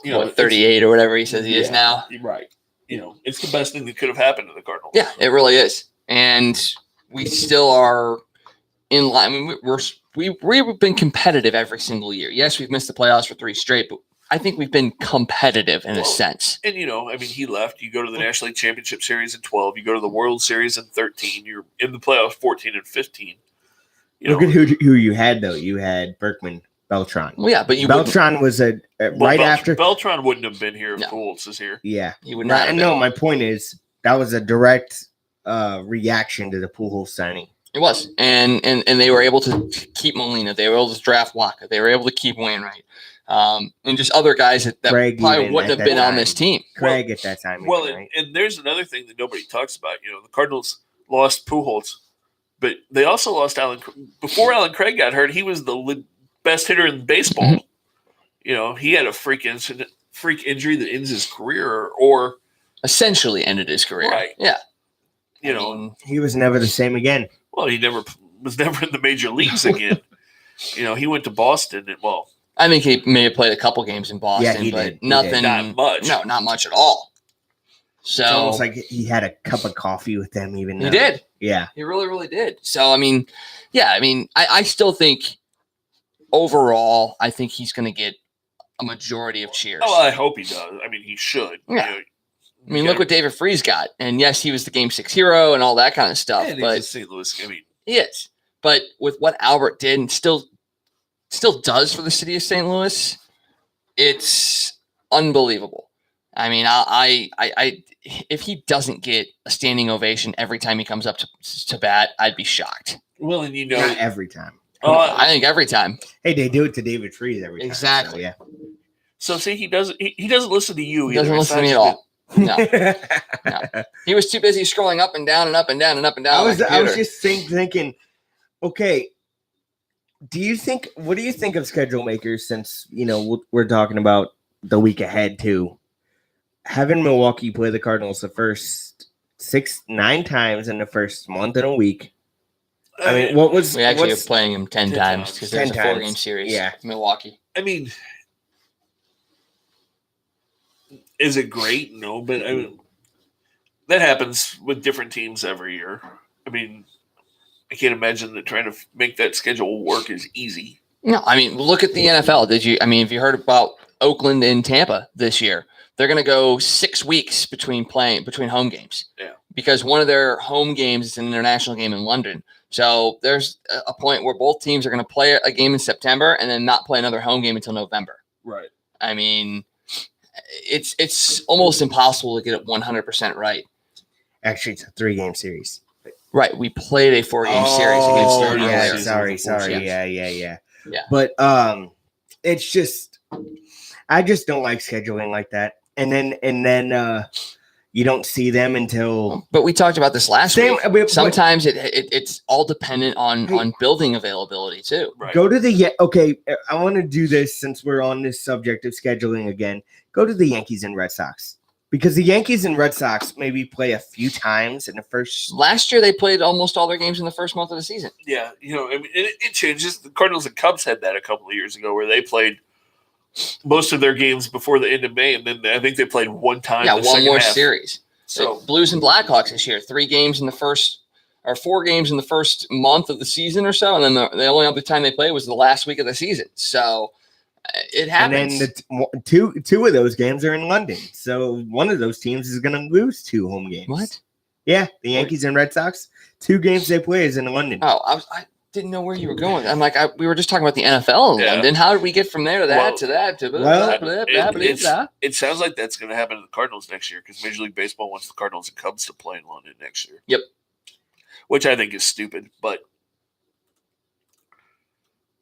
38 or whatever he says he is now. Right. It's the best thing that could have happened to the Cardinals. Yeah, it really is. And we still are in line. I mean, we've been competitive every single year. Yes, we've missed the playoffs for 3 straight, but I think we've been competitive in a sense. And, he left. You go to the National League Championship Series in 12. You go to the World Series in 13. You're in the playoffs 14 and 15. Look at who you had, though. You had Berkman. Beltran. Well, yeah, but Beltran was after Beltran wouldn't have been here if Schwartz is here. Yeah, he would not. No, my point is that was a direct reaction to the Pujols signing. It was, and they were able to keep Molina. They were able to draft Waka. They were able to keep Wainwright, and just other guys that probably wouldn't have been on this team. Craig at that time. Well, and there's another thing that nobody talks about. The Cardinals lost Pujols, but they also lost Alan. Before Alan Craig got hurt, he was the best hitter in baseball. He had a freak injury that ends his career or essentially ended his career. Right. Yeah. He was never the same again. Well, he was never in the major leagues again. He went to Boston and I think he may have played a couple games in Boston, but nothing. Not much. No, not much at all. So it's almost like he had a cup of coffee with them, even though. He did. Yeah. He really, really did. So I still think overall, I think he's going to get a majority of cheers. Oh, I hope he does. I mean, he should. Yeah. Look what David Freese got. And yes, he was the Game 6 hero and all that kind of stuff. And but he's St. Louis. He is. But with what Albert did and still does for the city of St. Louis, it's unbelievable. I mean, I if he doesn't get a standing ovation every time he comes up to bat, I'd be shocked. Well, and not every time. I think every time. Hey, they do it to David Freese every time. Exactly. So, yeah. So see, he doesn't listen to you. He doesn't listen to me at all. No. He was too busy scrolling up and down and up and down and up and down. I was just thinking, okay, what do you think of schedule makers since, we're talking about the week ahead too? Having Milwaukee play the Cardinals the first 9 times in the first month and a week. I mean, we actually are playing him 10 times because there's a 4-game series. Yeah, Milwaukee. I mean, is it great? No, but that happens with different teams every year. I mean, I can't imagine that trying to make that schedule work is easy. No, I mean, look at the NFL. If you heard about Oakland and Tampa this year, they're going to go 6 weeks between home games. Yeah. Because one of their home games is an international game in London. So there's a point where both teams are going to play a game in September and then not play another home game until November. Right. I mean, it's almost impossible to get it 100% right. Actually, it's a 3-game series. Right. We played a 4-game series against them yeah, earlier. sorry. Yeah. Yeah. But it's just I just don't like scheduling like that. And then you don't see them until. But we talked about this last week. But sometimes it's all dependent on building availability too. Right. Go to the okay. I want to do this since we're on this subject of scheduling again. Go to the Yankees and Red Sox. Because the Yankees and Red Sox maybe play a few times in the first. Last year, they played almost all their games in the first month of the season. Yeah, I mean, it changes. The Cardinals and Cubs had that a couple of years ago where they played most of their games before the end of May, and then I think they played one time. Yeah, one more series. So Blues and Blackhawks this year, 3 games in the first, or 4 games in the first month of the season or so, and then the only other time they played was the last week of the season. So it happens. And then two of those games are in London. So one of those teams is going to lose 2 home games. What? Yeah, the Yankees and Red Sox. 2 games they play is in London. Oh, I didn't know where you were going. I'm like, we were just talking about the NFL in London. How did we get from there to that to that to blah, blah, blah, blah, blah. It sounds like that's going to happen to the Cardinals next year because Major League Baseball wants the Cardinals and Cubs to play in London next year. Yep. Which I think is stupid, but.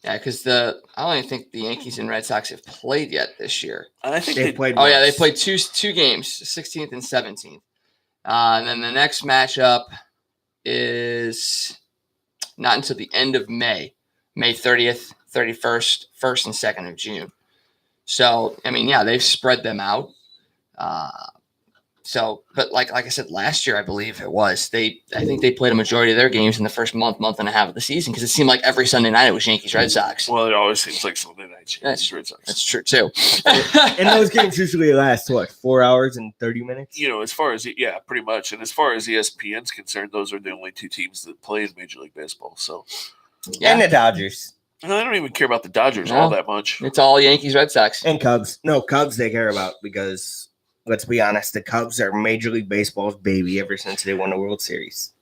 Yeah, because I don't even think the Yankees and Red Sox have played yet this year. I think they played. Oh, yeah, they played two games, 16th and 17th. And then the next matchup is not until the end of May 30th, 31st, 1st, and 2nd of June. So, I mean, yeah, they've spread them out. But like I said, last year, I believe it was, I think they played a majority of their games in the first month and a half of the season because it seemed like every Sunday night it was Yankees Red Sox. Well, it always seems like Sunday night Yankees Red Sox. That's true too. And those games usually last 4 hours and 30 minutes? As far as pretty much. And as far as ESPN's concerned, those are the only 2 teams that play in Major League Baseball. So, and the Dodgers. I don't even care about the Dodgers all that much. It's all Yankees Red Sox and Cubs. No, Cubs they care about because. Let's be honest, the Cubs are Major League Baseball's baby ever since they won the World Series.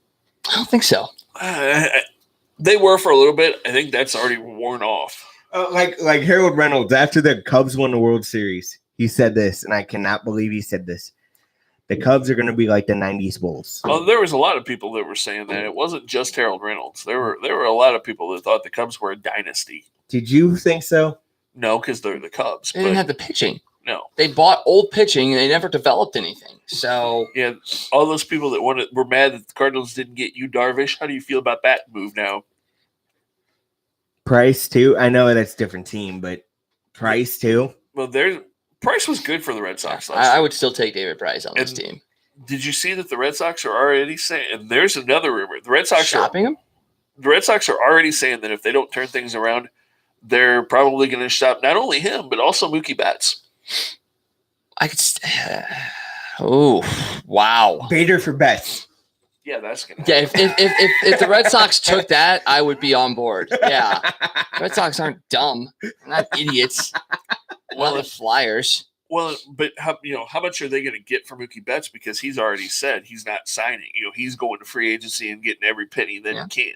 I don't think so. They were for a little bit. I think that's already worn off. Like Harold Reynolds, after the Cubs won the World Series, he said this, and I cannot believe he said this. The Cubs are going to be like the 90s Bulls. Well, there was a lot of people that were saying that. It wasn't just Harold Reynolds. There were a lot of people that thought the Cubs were a dynasty. Did you think so? No, because they're the Cubs. They didn't have the pitching. No, they bought old pitching and they never developed anything. So yeah, all those people that were mad that the Cardinals didn't get you, Darvish. How do you feel about that move now? Price too. I know that's a different team, but Price too. Well, Price was good for the Red Sox. I would still take David Price on this team. Did you see that the Red Sox are already saying? And there's another rumor. The Red Sox shopping him. The Red Sox are already saying that if they don't turn things around, they're probably going to shop not only him but also Mookie Betts. I could. Oh, wow! Bader for Betts. Yeah, that's gonna. Yeah, if the Red Sox took that, I would be on board. Yeah, Red Sox aren't dumb, they're not idiots. Well, the Flyers. Well, but how much are they going to get for Mookie Betts? Because he's already said he's not signing. He's going to free agency and getting every penny that he can.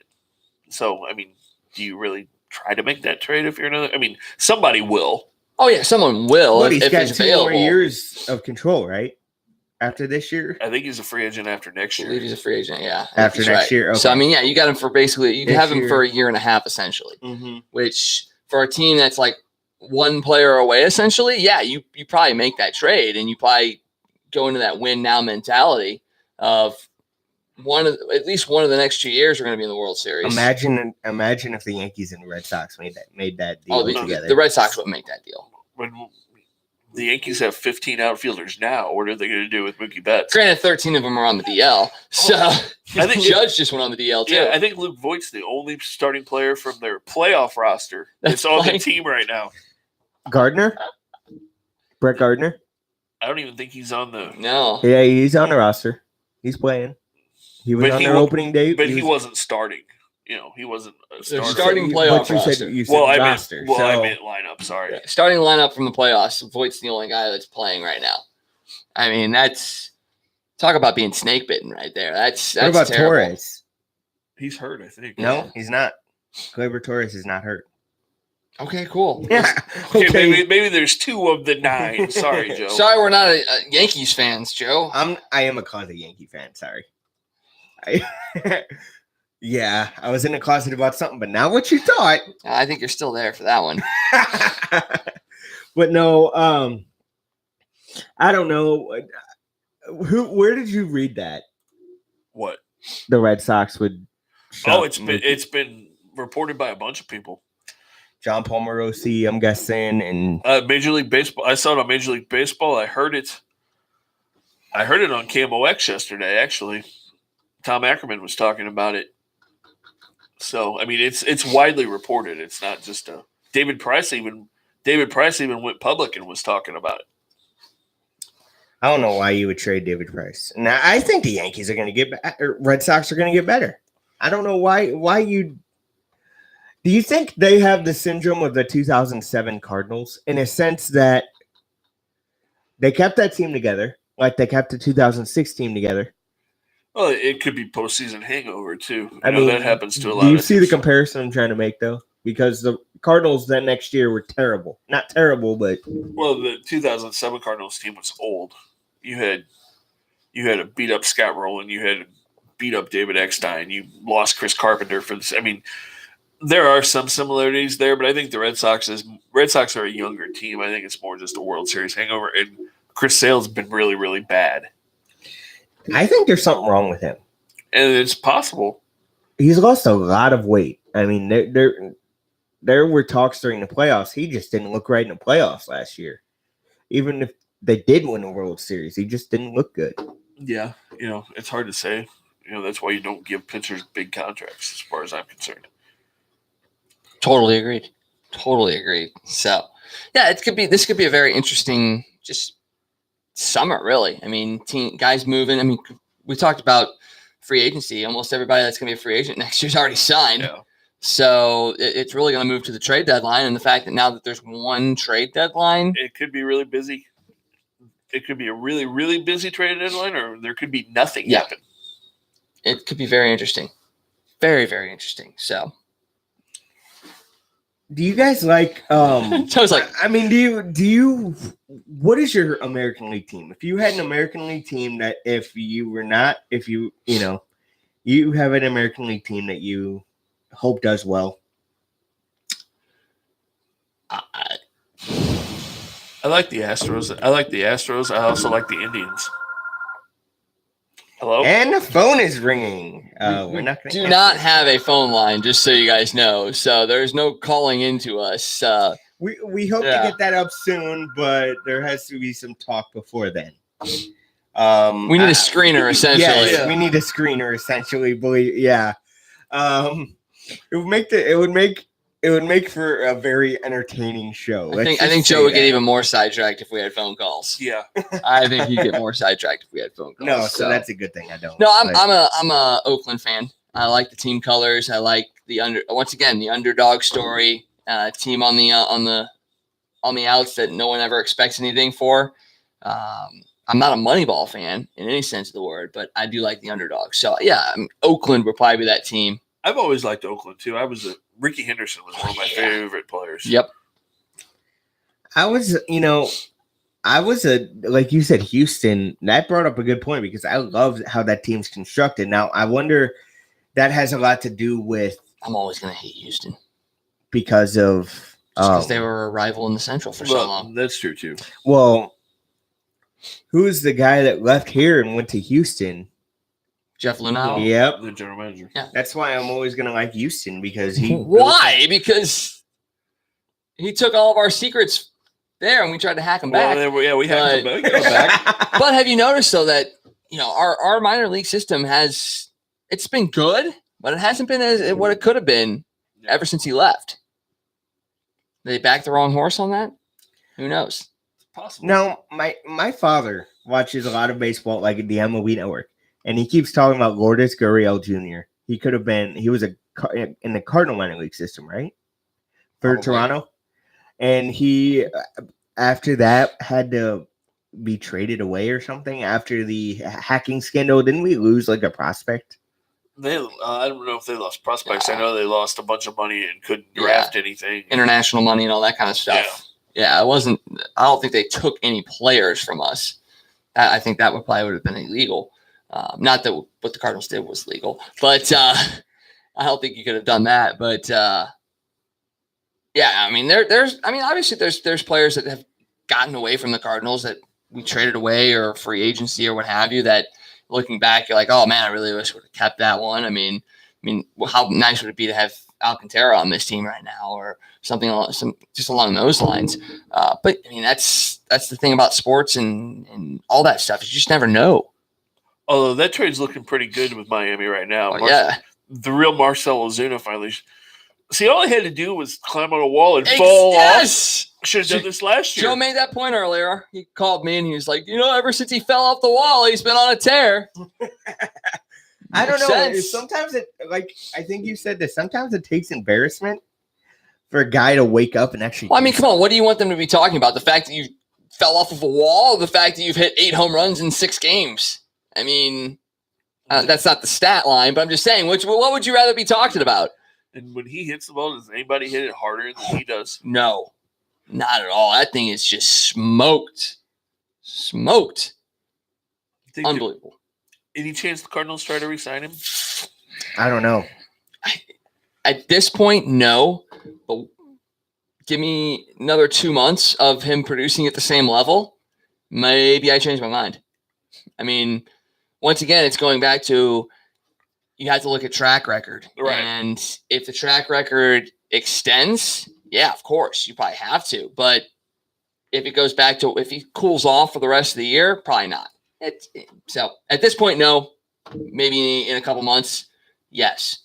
So, I mean, do you really try to make that trade if you're another? I mean, somebody will. Oh yeah, someone will if it's got 2 more years of control, right? After this year, I think he's a free agent after next year. I believe he's a free agent. Yeah, after next year. Okay. So I mean, yeah, you got him for basically you have him for a year and a half essentially, which for a team that's like one player away essentially, yeah, you probably make that trade and you probably go into that win now mentality of at least one of the next 2 years are going to be in the World Series. Imagine if the Yankees and the Red Sox made that deal together. The Red Sox would make that deal. When the Yankees have 15 outfielders now, what are they going to do with Mookie Betts? Granted, 13 of them are on the DL, so I think Judge just went on the DL too. Yeah, I think Luke Voigt's the only starting player from their playoff roster that's on the team right now. Gardner, Brett Gardner. I don't even think he's on the. No. Yeah, he's on the roster. He's playing. He was on their opening day, but he wasn't starting. He wasn't a starting playoff roster. I meant lineup. Sorry, starting lineup from the playoffs. Voigt's the only guy that's playing right now. I mean, that's talk about being snake bitten right there. That's what about terrible. Torres? He's hurt, I think. No, he's not. Gleyber Torres is not hurt. Okay, cool. Yeah. Okay, maybe there's 2 of the 9. Sorry, Joe. Sorry, we're not a Yankees fans, Joe. I am a closet Yankee fan. Sorry. Yeah, I was in the closet about something, but not what you thought. I think you're still there for that one. But no, I don't know. Where did you read that? What? The Red Sox would. It's been reported by a bunch of people. John Palmerosi, I'm guessing, and Major League Baseball. I saw it on Major League Baseball. I heard it on KMOX yesterday. Actually, Tom Ackerman was talking about it. So I mean, it's widely reported. It's not just a David Price even went public and was talking about it. I don't know why you would trade David Price. Now I think the Yankees are going to get Red Sox are going to get better. I don't know why you. Do you think they have the syndrome of the 2007 Cardinals in a sense that they kept that team together, like they kept the 2006 team together? Well, it could be postseason hangover too. I mean, that happens to a lot. Do you of see the teams. comparison I'm trying to make though? Because the Cardinals that next year were terrible. Not terrible, but the 2007 Cardinals team was old. You had to beat up Scott Rowland. You had to beat up David Eckstein. You lost Chris Carpenter for this. I mean, there are some similarities there, but I think the Red Sox are a younger team. I think it's more just a World Series hangover. And Chris Sale's been really, really bad. I think there's something wrong with him. And it's possible. He's lost a lot of weight. I mean, there were talks during the playoffs. He just didn't look right in the playoffs last year. Even if they did win the World Series, he just didn't look good. Yeah, it's hard to say. That's why you don't give pitchers big contracts, as far as I'm concerned. Totally agreed. So, yeah, this could be a very interesting just summer, really. I mean, guys moving. I mean, we talked about free agency. Almost everybody that's going to be a free agent next year's already signed. Yeah. So it's really going to move to the trade deadline. And the fact that now that there's one trade deadline. It could be really busy. It could be a really, really busy trade deadline, or there could be nothing happen. It could be very interesting. Very, very interesting. So. Do you guys like so it's like, I mean, do you what is your American League team? If you had an American League team that you have an American League team that you hope does well. I like the Astros. I also like the Indians. Hello? And the phone is ringing. We're not going to do not have a phone line, just so you guys know. So there's no calling into us. We hope to get that up soon, but there has to be some talk before then. We need a screener, essentially. Yes, we need a screener, essentially. It would make for a very entertaining show. I think Joe would get even more sidetracked if we had phone calls. Yeah, I think he'd get more sidetracked if we had phone calls. No, so that's a good thing. I don't. No, I'm a Oakland fan. I like the team colors. I like the underdog story. Team on the outs that no one ever expects anything for. I'm not a Moneyball fan in any sense of the word, but I do like the underdog. So yeah, Oakland would probably be that team. I've always liked Oakland too. Ricky Henderson was one of my favorite players. Yep. Like you said, Houston. That brought up a good point because I love how that team's constructed. Now I wonder that has a lot to do with. I'm always going to hate Houston they were a rival in the Central for so long. That's true too. Well, who's the guy that left here and went to Houston? Jeff Lunau. Yep. The general manager. Yeah. That's why I'm always going to like Houston because he. Why? Because he took all of our secrets there and we tried to hack him back. We hacked him back. But have you noticed, though, that our minor league system it's been good, but it hasn't been as what it could have been ever since he left. Did they back the wrong horse on that? Who knows? It's possible. Now, my father watches a lot of baseball, like the MLB Network. And he keeps talking about Lourdes Gurriel Jr. He was in the Cardinal minor league system, right? For Toronto. And he, after that, had to be traded away or something after the hacking scandal. Didn't we lose like a prospect? I don't know if they lost prospects. I know they lost a bunch of money and couldn't draft anything. International money and all that kind of stuff. Yeah, I don't think they took any players from us. I think that would have been illegal. Not that what the Cardinals did was legal, but I don't think you could have done that. But yeah, I mean, obviously there's players that have gotten away from the Cardinals that we traded away or free agency or what have you, that looking back, you're like, oh man, I really wish we would have kept that one. I mean, how nice would it be to have Alcantara on this team right now or something just along those lines. But I mean, that's the thing about sports and all that stuff. You just never know. Although that trade's looking pretty good with Miami right now. Oh, yeah. The real Marcell Ozuna finally. See, all I had to do was climb on a wall and fall off. Should have done this last year. Joe made that point earlier. He called me and he was like, ever since he fell off the wall, he's been on a tear. I don't know. Sometimes I think you said this. Sometimes it takes embarrassment for a guy to wake up and actually. Well, I mean, come on. What do you want them to be talking about? The fact that you fell off of a wall, or the fact that you've hit 8 home runs in 6 games? I mean, that's not the stat line, but I'm just saying, what would you rather be talking about? And when he hits the ball, does anybody hit it harder than he does? No, not at all. That thing is just smoked. Unbelievable. Any chance the Cardinals try to re-sign him? I don't know. At this point, no. But give me another 2 months of him producing at the same level. Maybe I change my mind. I mean, once again, it's going back to you have to look at track record. Right. And if the track record extends, yeah, of course, you probably have to. But if it goes back to if he cools off for the rest of the year, probably not. So at this point, no. Maybe in a couple months, yes.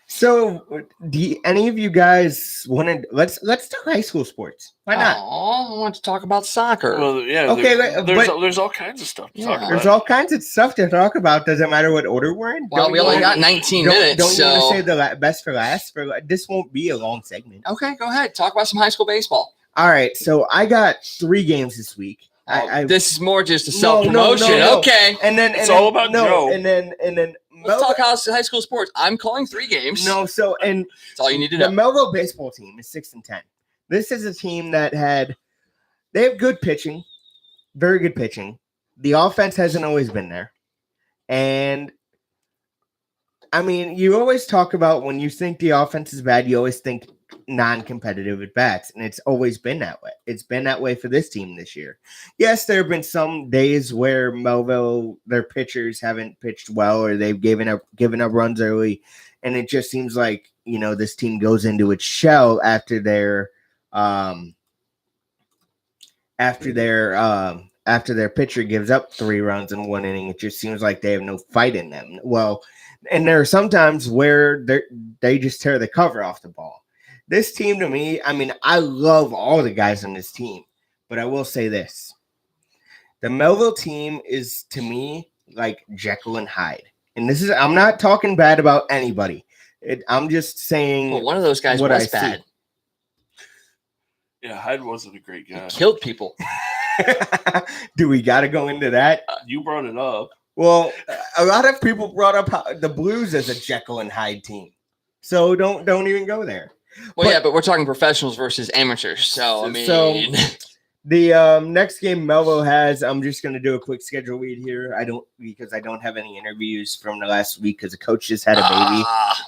So, do any of you guys want to let's talk high school sports? Why not? I want to talk about soccer. Well, yeah. Okay, there's all kinds of stuff to talk about. There's all kinds of stuff to talk about. Doesn't matter what order we're in. Well, we only got 19 minutes. Don't you want to save the best for last? This won't be a long segment. Okay, go ahead. Talk about some high school baseball. All right. So I got 3 games this week. This is more just a self-promotion. No. Okay. And then it's all about Joe. And then let's talk high school sports. I'm calling 3 games. No, so and that's all you need to know. The Melville baseball team is 6-10. This is a team that they have good pitching, very good pitching. The offense hasn't always been there. And I mean, you always talk about when you think the offense is bad, you always think non-competitive at bats, and it's always been that way. It's been that way for this team this year. Yes, there have been some days where Melville, their pitchers haven't pitched well, or they've given up runs early, and it just seems like this team goes into its shell after their pitcher gives up 3 runs in 1 inning. It just seems like they have no fight in them. Well, and there are some times where they just tear the cover off the ball. This team, to me, I mean, I love all the guys on this team, but I will say this. The Melville team is, to me, like Jekyll and Hyde. And this is, I'm not talking bad about anybody. I'm just saying. Well, one of those guys was bad. Yeah, Hyde wasn't a great guy. He killed people. Do we got to go into that? You brought it up. Well, a lot of people brought up the Blues as a Jekyll and Hyde team. So don't even go there. Well, but we're talking professionals versus amateurs. So, I mean. The next game Melville has, I'm just going to do a quick schedule read here. Because I don't have any interviews from the last week because the coach just had a baby.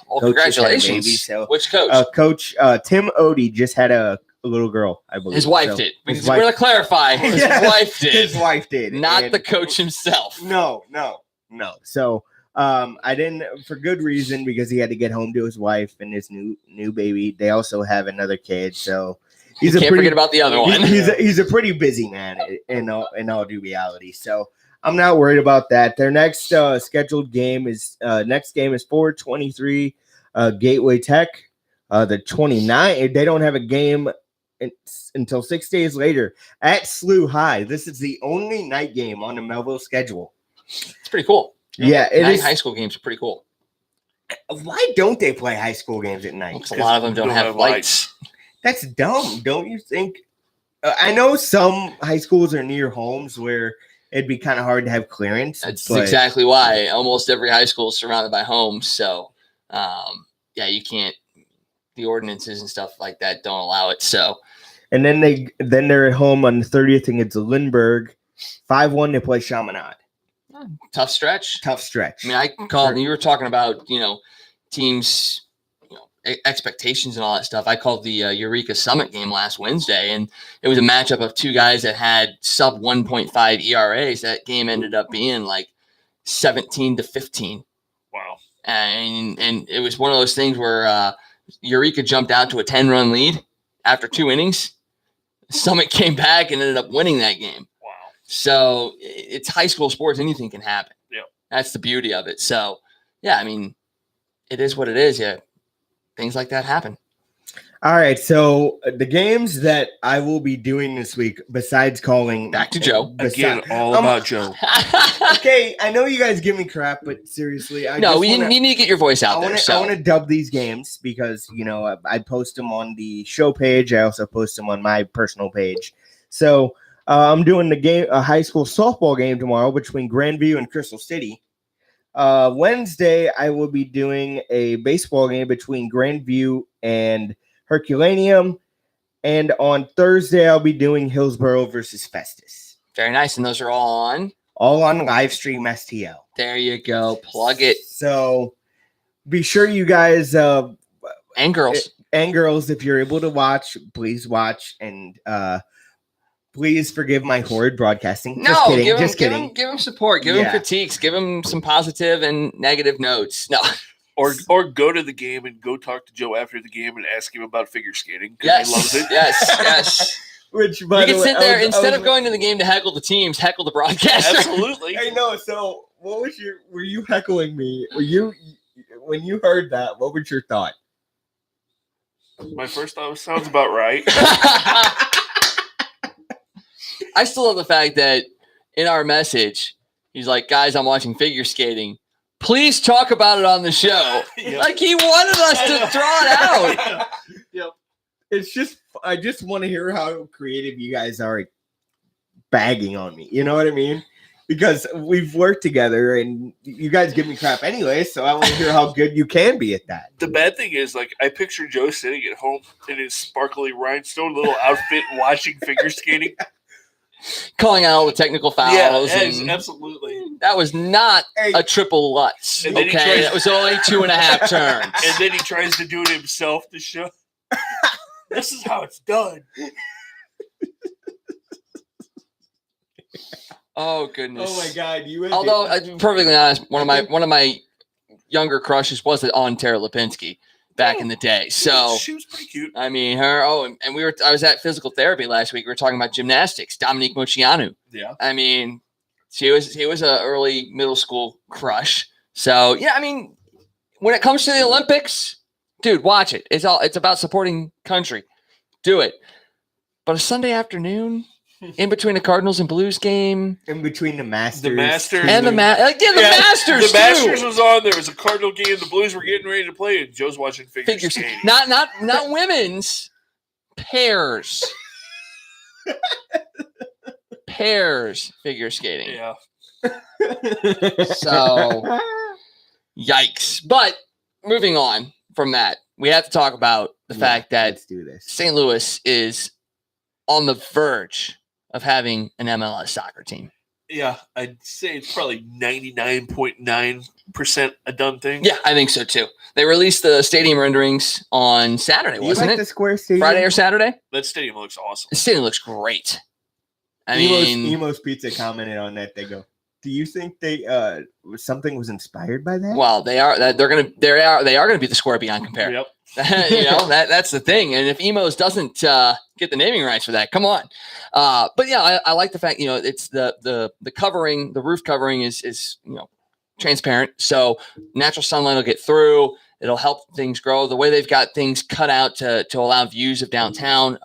Well, congratulations. So, which coach? Coach Tim Odie just had a little girl, I believe. His wife did. We're going to clarify. His wife did. His wife did. Not the coach himself. No. So I didn't, for good reason, because he had to get home to his wife and his new baby. They also have another kid, so you can't forget about the other one. He's a pretty busy man in all due reality. So I'm not worried about that. Their next scheduled game is 4/23 Gateway Tech. The 29th, they don't have a game until 6 days later at SLU High. This is the only night game on the Melville schedule. It's pretty cool. Yeah, it is. High school games are pretty cool. Why don't they play high school games at night? Because a lot of them don't have lights. That's dumb, don't you think? I know some high schools are near homes where it'd be kind of hard to have clearance. That's exactly why. Almost every high school is surrounded by homes. So, you can't. The ordinances and stuff like that don't allow it. So, and then they're at home on the 30th against Lindbergh. 5-1 to play Chaminade. Tough stretch. Tough stretch. I mean, I called. You were talking about teams, expectations and all that stuff. I called the Eureka Summit game last Wednesday, and it was a matchup of two guys that had sub 1.5 ERAs. That game ended up being like 17-15. Wow. And it was one of those things where Eureka jumped out to a 10-run lead after 2 innings. Summit came back and ended up winning that game. Wow. So it's high school sports. Anything can happen. Yeah. That's the beauty of it. So, yeah, I mean, it is what it is. Yeah. Things like that happen. All right. So the games that I will be doing this week, besides calling. Back to Joe. Again, all about Joe. Okay. I know you guys give me crap, but seriously. You need to get your voice out there. I want to dub these games because, I post them on the show page. I also post them on my personal page. So I'm doing a high school softball game tomorrow between Grandview and Crystal City. Wednesday, I will be doing a baseball game between Grandview and Herculaneum. And on Thursday, I'll be doing Hillsborough versus Festus. Very nice. And those are all on Livestream STL. There you go. Plug it. So be sure you guys and girls, if you're able to watch, please watch. And please forgive my horrid broadcasting. Just kidding. Give him support. Give him critiques. Give him some positive and negative notes. No. Or go to the game and go talk to Joe after the game and ask him about figure skating. Yes. He loves it. Yes. Which, you can sit there instead of going to the game to heckle the teams, heckle the broadcaster. Absolutely. I know. So, were you heckling me? When you heard that? What was your thought? My first thought sounds about right. I still love the fact that in our message, he's like, "Guys, I'm watching figure skating. Please talk about it on the show." Yep. Like he wanted us to draw it out. Yep. It's just, I just want to hear how creative you guys are bagging on me. You know what I mean? Because we've worked together and you guys give me crap anyway. So I want to hear how good you can be at that. The bad thing is, I picture Joe sitting at home in his sparkly rhinestone little outfit watching figure skating. Calling out all the technical fouls. Yeah, absolutely. That was not a triple Lutz. Okay, that was only 2.5 turns. And then he tries to do it himself to show. This is how it's done. Oh goodness! Oh my God! Although, to be perfectly honest, one of my younger crushes was on Tara Lipinski back in the day. So she was pretty cute. I mean, her. Oh, and I was at physical therapy last week. We were talking about gymnastics. Dominique Mocianu. Yeah. I mean, he was an early middle school crush. So yeah, I mean, when it comes to the Olympics, dude, watch it. It's about supporting country. Do it. But a Sunday afternoon. In between the Cardinals and Blues game, in between the Masters, and the Masters, Masters. The Masters was on. There was a Cardinal game. The Blues were getting ready to play, and Joe's watching figure skating. Not women's pairs. Pairs figure skating. Yeah. So, yikes! But moving on from that, we have to talk about the fact that St. Louis is on the verge of having an MLS soccer team. Yeah, I'd say it's probably 99.9% a done thing. Yeah, I think so too. They released the stadium renderings on Saturday, wasn't it? The square stadium? Friday or Saturday? That stadium looks awesome. The stadium looks great. I mean, Emo's Pizza commented on that. They go, "Do you think something was inspired by that?" Well, they are going to be the Square Beyond compare. Yep. That's the thing. And if Emos doesn't get the naming rights for that, come on. But yeah, I like the fact, it's the covering, the roof covering is transparent. So natural sunlight will get through. It'll help things grow. The way they've got things cut out to allow views of downtown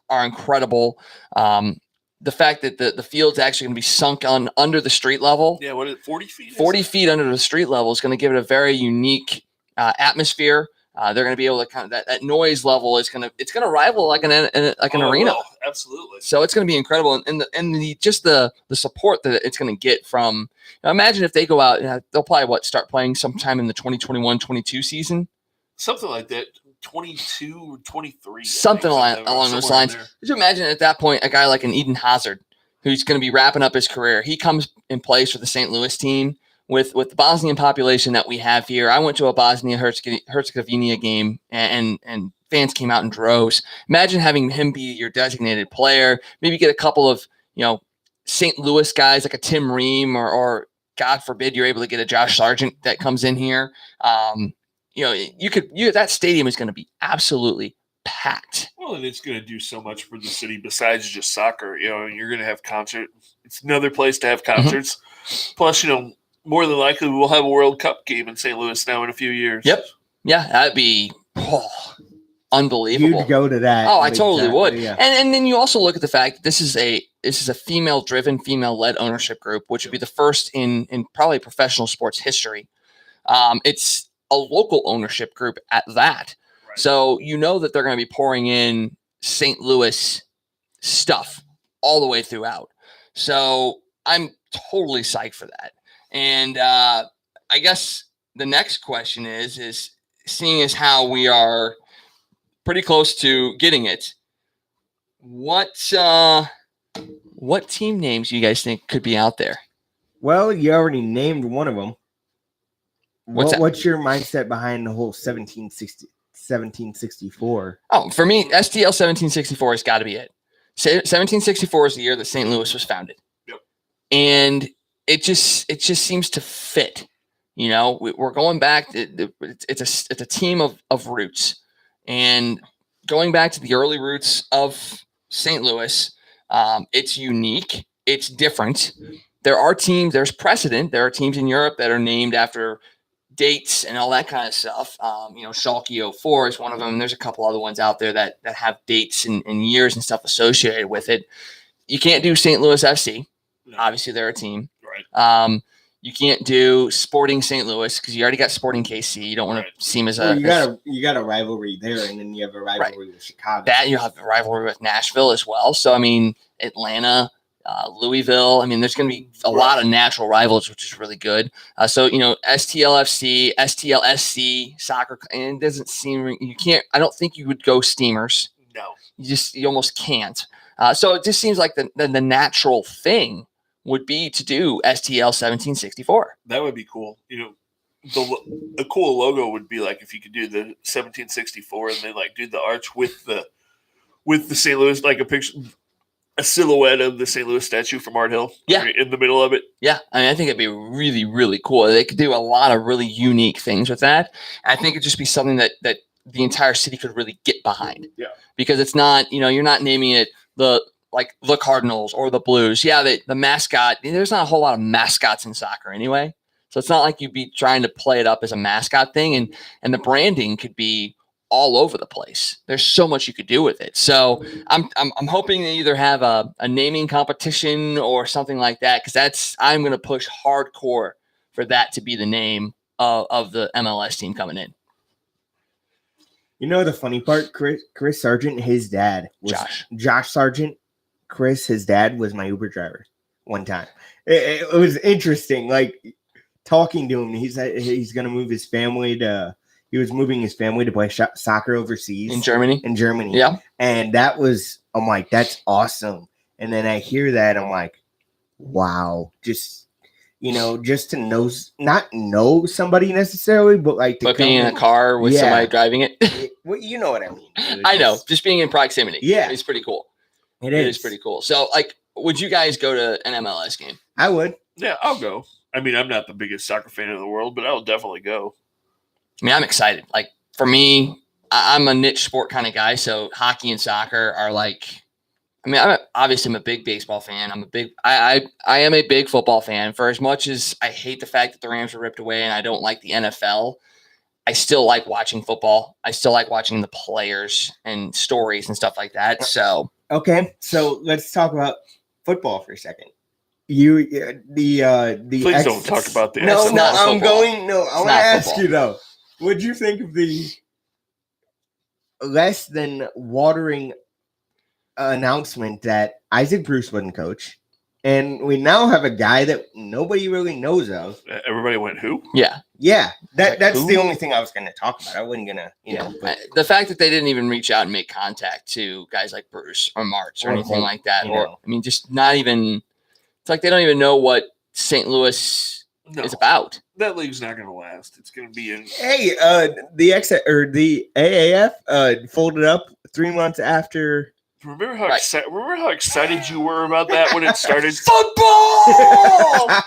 are incredible. The fact that the field's actually going to be sunk under the street level. Yeah, what is it, 40 feet? 40 feet under the street level is going to give it a very unique atmosphere. They're going to be able to that noise level is going to rival like an arena. Well, absolutely. So it's going to be incredible, and the support that it's going to get from. Imagine if they go out, they'll probably start playing sometime in the 2021-22 season, something like that. 22 or 23. Something along those lines. Could you imagine at that point a guy like an Eden Hazard who's going to be wrapping up his career. He comes and plays for the St. Louis team with the Bosnian population that we have here. I went to a Bosnia-Herzegovina game and fans came out in droves. Imagine having him be your designated player, maybe get a couple of, St. Louis guys like a Tim Ream or God forbid you're able to get a Josh Sargent that comes in here. That stadium is going to be absolutely packed. Well, and it's going to do so much for the city besides just soccer. You're going to have concerts. It's another place to have concerts. Plus, more than likely we'll have a World Cup game in St. Louis now in a few years. Yep. Yeah, that'd be unbelievable. You'd go to that. Oh, I totally would. Yeah. And then you also look at the fact that this is a female-driven, female-led ownership group, which would be the first in probably professional sports history. It's a local ownership group at that. Right. So that they're going to be pouring in St. Louis stuff all the way throughout. So I'm totally psyched for that. And I guess the next question is seeing as how we are pretty close to getting it, what team names you guys think could be out there? Well, you already named one of them. What's your mindset behind the whole 1764? Oh, for me, STL 1764 has got to be it. 1764 is the year that St. Louis was founded. Yep. And it just seems to fit. We're going back. It's a team of roots, and going back to the early roots of St. Louis. It's unique. It's different. There's precedent. There are teams in Europe that are named after dates and all that kind of stuff. Schalke 04 is one of them. There's a couple other ones out there that have dates and years and stuff associated with it. You can't do St. Louis FC. No. Obviously, they're a team. Right. You can't do Sporting St. Louis because you already got Sporting KC. You don't want to seem as you got a rivalry there, and then you have a rivalry with Chicago. That you have a rivalry with Nashville as well. So Atlanta, Louisville. There's going to be a lot of natural rivals, which is really good. STLFC, STLSC, soccer, and it doesn't seem you can't. I don't think you would go Steamers. No, you almost can't. So it just seems like the natural thing would be to do STL 1764. That would be cool. The cool logo would be like if you could do the 1764 and then do the arch with the St. Louis, like a silhouette of the St. Louis statue from Art Hill. Yeah. In the middle of it. Yeah. I think it'd be really, really cool. They could do a lot of really unique things with that. I think it'd just be something that the entire city could really get behind. Yeah. Because it's not, you're not naming it the Cardinals or the Blues. Yeah, the mascot, there's not a whole lot of mascots in soccer anyway. So it's not like you'd be trying to play it up as a mascot thing. And the branding could be all over the place. There's so much you could do with it. So I'm hoping they either have a naming competition or something like that, because I'm going to push hardcore for that to be the name of the MLS team coming in. The funny part, Chris Sargent, his dad was Josh Sargent. Chris, his dad, was my Uber driver one time. It was interesting, talking to him. He said he's going to move his family he was moving his family to play soccer overseas. In Germany? In Germany. Yeah. And I'm like, that's awesome. And then I hear that, I'm like, wow. Just to not know somebody necessarily, but being in a car with somebody driving it. Well, you know what I mean. Dude. I know. Just being in proximity. Yeah. It's pretty cool. It is pretty cool. So, would you guys go to an MLS game? I would. Yeah, I'll go. I'm not the biggest soccer fan in the world, but I'll definitely go. I'm excited. For me, I'm a niche sport kind of guy. So hockey and soccer are I'm a big baseball fan. I am a big football fan. For as much as I hate the fact that the Rams were ripped away and I don't like the NFL, I still like watching football. I still like watching the players and stories and stuff like that. So okay, so let's talk about football for a second. Please don't talk about the. No, I'm going. No, I want to ask you though. What'd you think of the less than watering announcement that Isaac Bruce wasn't coach, and we now have a guy that nobody really knows of? Everybody went who? Yeah, Yeah, that's the only thing I was going to talk about. I wasn't going to, But the fact that they didn't even reach out and make contact to guys like Bruce or Martz or anything like that, just not even. It's like they don't even know what St. Louis is about. That league's not going to last. It's going to be in. Hey, the AAF folded up 3 months after. Remember how excited you were about that when it started? Football!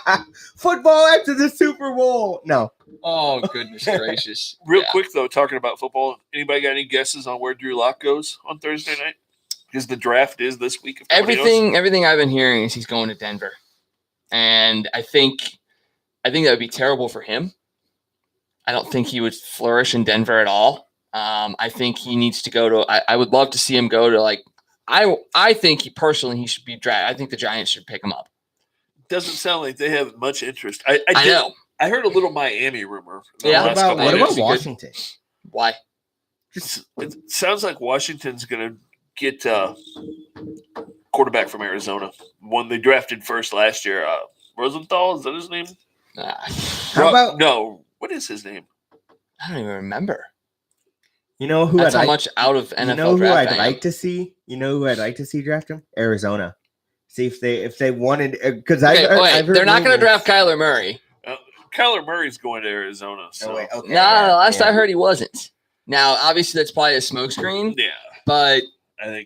Football after the Super Bowl. No. Oh, goodness gracious. Real quick, though, talking about football, anybody got any guesses on where Drew Lock goes on Thursday night? Because the draft is this week. Everything I've been hearing is he's going to Denver. And I think that would be terrible for him. I don't think he would flourish in Denver at all. I think he needs to go to I would love to see him go to I think he should be drafted. I think the Giants should pick him up. Doesn't sound like they have much interest. I know. I heard a little Miami rumor. What about Washington? Why? It sounds like Washington's going to get quarterback from Arizona. One they drafted first last year. Rosenthal, is that his name? What is his name? I don't even remember. You know who? That's how much out of NFL. You know who draft I'd like to see? You know who I'd like to see draft him? Arizona. See if they wanted because I've heard they're not going to draft Kyler Murray. Kyler Murray's going to Arizona. So. Last I heard he wasn't. Now, obviously, that's probably a smokescreen. Yeah, but I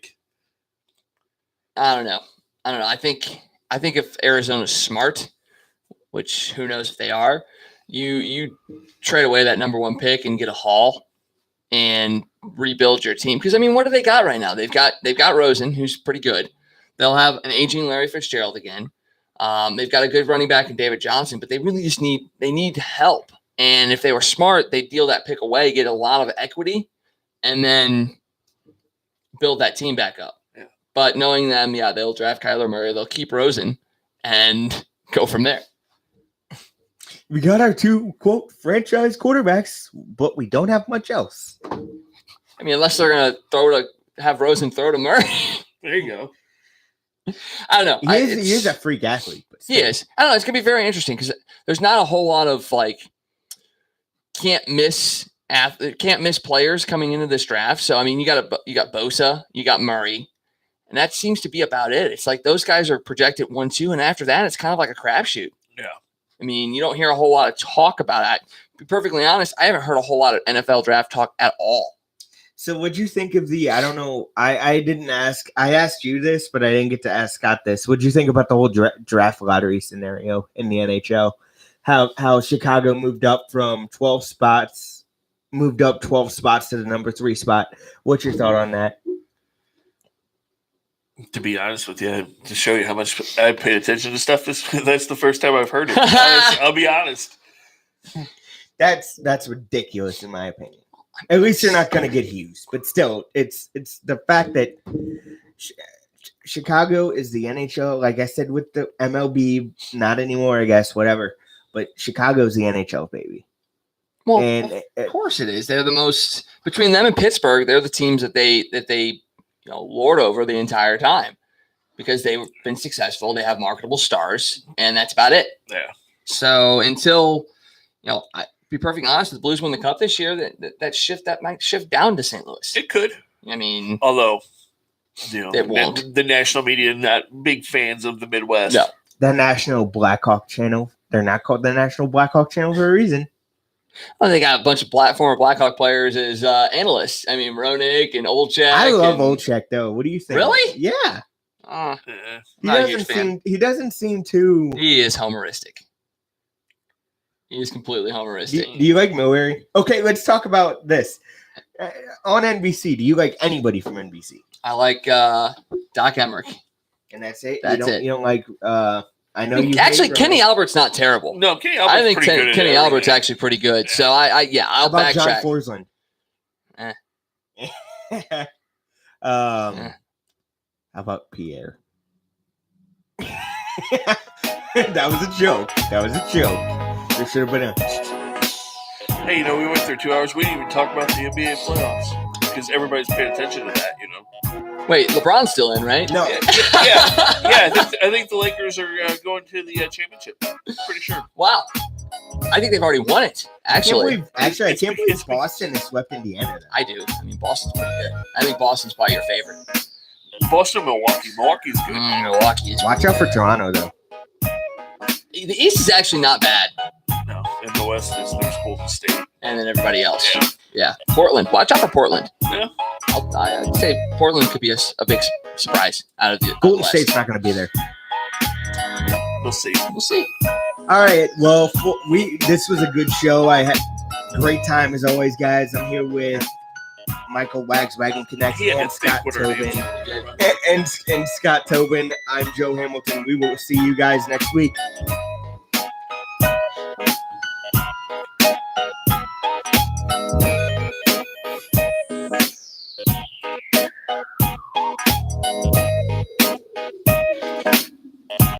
don't know. I think if Arizona's smart, which who knows if they are, you trade away that number 1 pick and get a haul and rebuild your team. Because what do they got right now? They've got Rosen, who's pretty good. They'll have an aging Larry Fitzgerald again. They've got a good running back in David Johnson, but they really just need help. And if they were smart, they'd deal that pick away, get a lot of equity, and then build that team back up. Yeah. But knowing them, they'll draft Kyler Murray, they'll keep Rosen, and go from there. We got our 2, quote, franchise quarterbacks, but we don't have much else. Unless they're going to have Rosen throw to Murray. There you go. I don't know. He is a freak athlete. But he is. I don't know. It's going to be very interesting because there's not a whole lot of can't miss players coming into this draft. So you got Bosa, you got Murray, and that seems to be about it. It's like those guys are projected 1-2, and after that, it's kind of like a crapshoot. Yeah. You don't hear a whole lot of talk about that. To be perfectly honest, I haven't heard a whole lot of NFL draft talk at all. So what'd you think of I don't know, I didn't ask, I asked you this, but I didn't get to ask Scott this. What'd you think about the whole draft lottery scenario in the NHL? How Chicago moved up 12 spots to the number 3 spot. What's your thought on that? To be honest with you, to show you how much I paid attention to stuff, that's the first time I've heard it. I'll be honest. That's ridiculous in my opinion. At least you're not going to get Hughes, but still, it's the fact that Chicago is the NHL. Like I said, with the MLB, not anymore, I guess, whatever. But Chicago's the NHL, baby. Well, of course it is. They're the most between them and Pittsburgh. They're the teams that they lord over the entire time because they've been successful. They have marketable stars, and that's about it. Yeah. So until be perfectly honest, the Blues won the Cup this year. That might shift down to St. Louis. It could. Although it won't. The national media not big fans of the Midwest. No. The National Blackhawk Channel. They're not called the National Blackhawk Channel for a reason. Well, they got a bunch of former Blackhawk players as analysts. Ronick and Olchek. I love Olchek though. What do you think? Really? Yeah. He doesn't seem too. He is homeristic. He is completely homeristic. Do you like Milbury? Okay, let's talk about this. On NBC, do you like anybody from NBC? I like Doc Emmerich. And that's it? That's it. You don't like I know you actually Kenny Albert's not terrible. No, Kenny Albert's I think Kenny Albert's actually pretty good. So I'll How about backtrack. John Forsland? How about Pierre? That was a joke. There should have been a. Hey, we went through 2 hours. We didn't even talk about the NBA playoffs because everybody's paying attention to that. Wait, LeBron's still in, right? No. Yeah. I think the Lakers are going to the championship. Pretty sure. Wow. I think they've already won it. Actually, I can't believe Boston has swept Indiana. I do. I mean, Boston's pretty good. I think Boston's probably your favorite. Boston, Milwaukee. Milwaukee's good. Milwaukee is. Watch out for Toronto, though. The East is actually not bad. No, in the West there's Golden State. And then everybody else. Yeah. Portland. Watch out for Portland. Yeah. I'd say Portland could be a big surprise out of the Golden West. State's not going to be there. We'll see. We'll see. All right. Well, this was a good show. I had a great time as always, guys. I'm here with Michael Wagswagon Connect and Scott Tobin. And Scott Tobin. I'm Joe Hamilton. We will see you guys next week.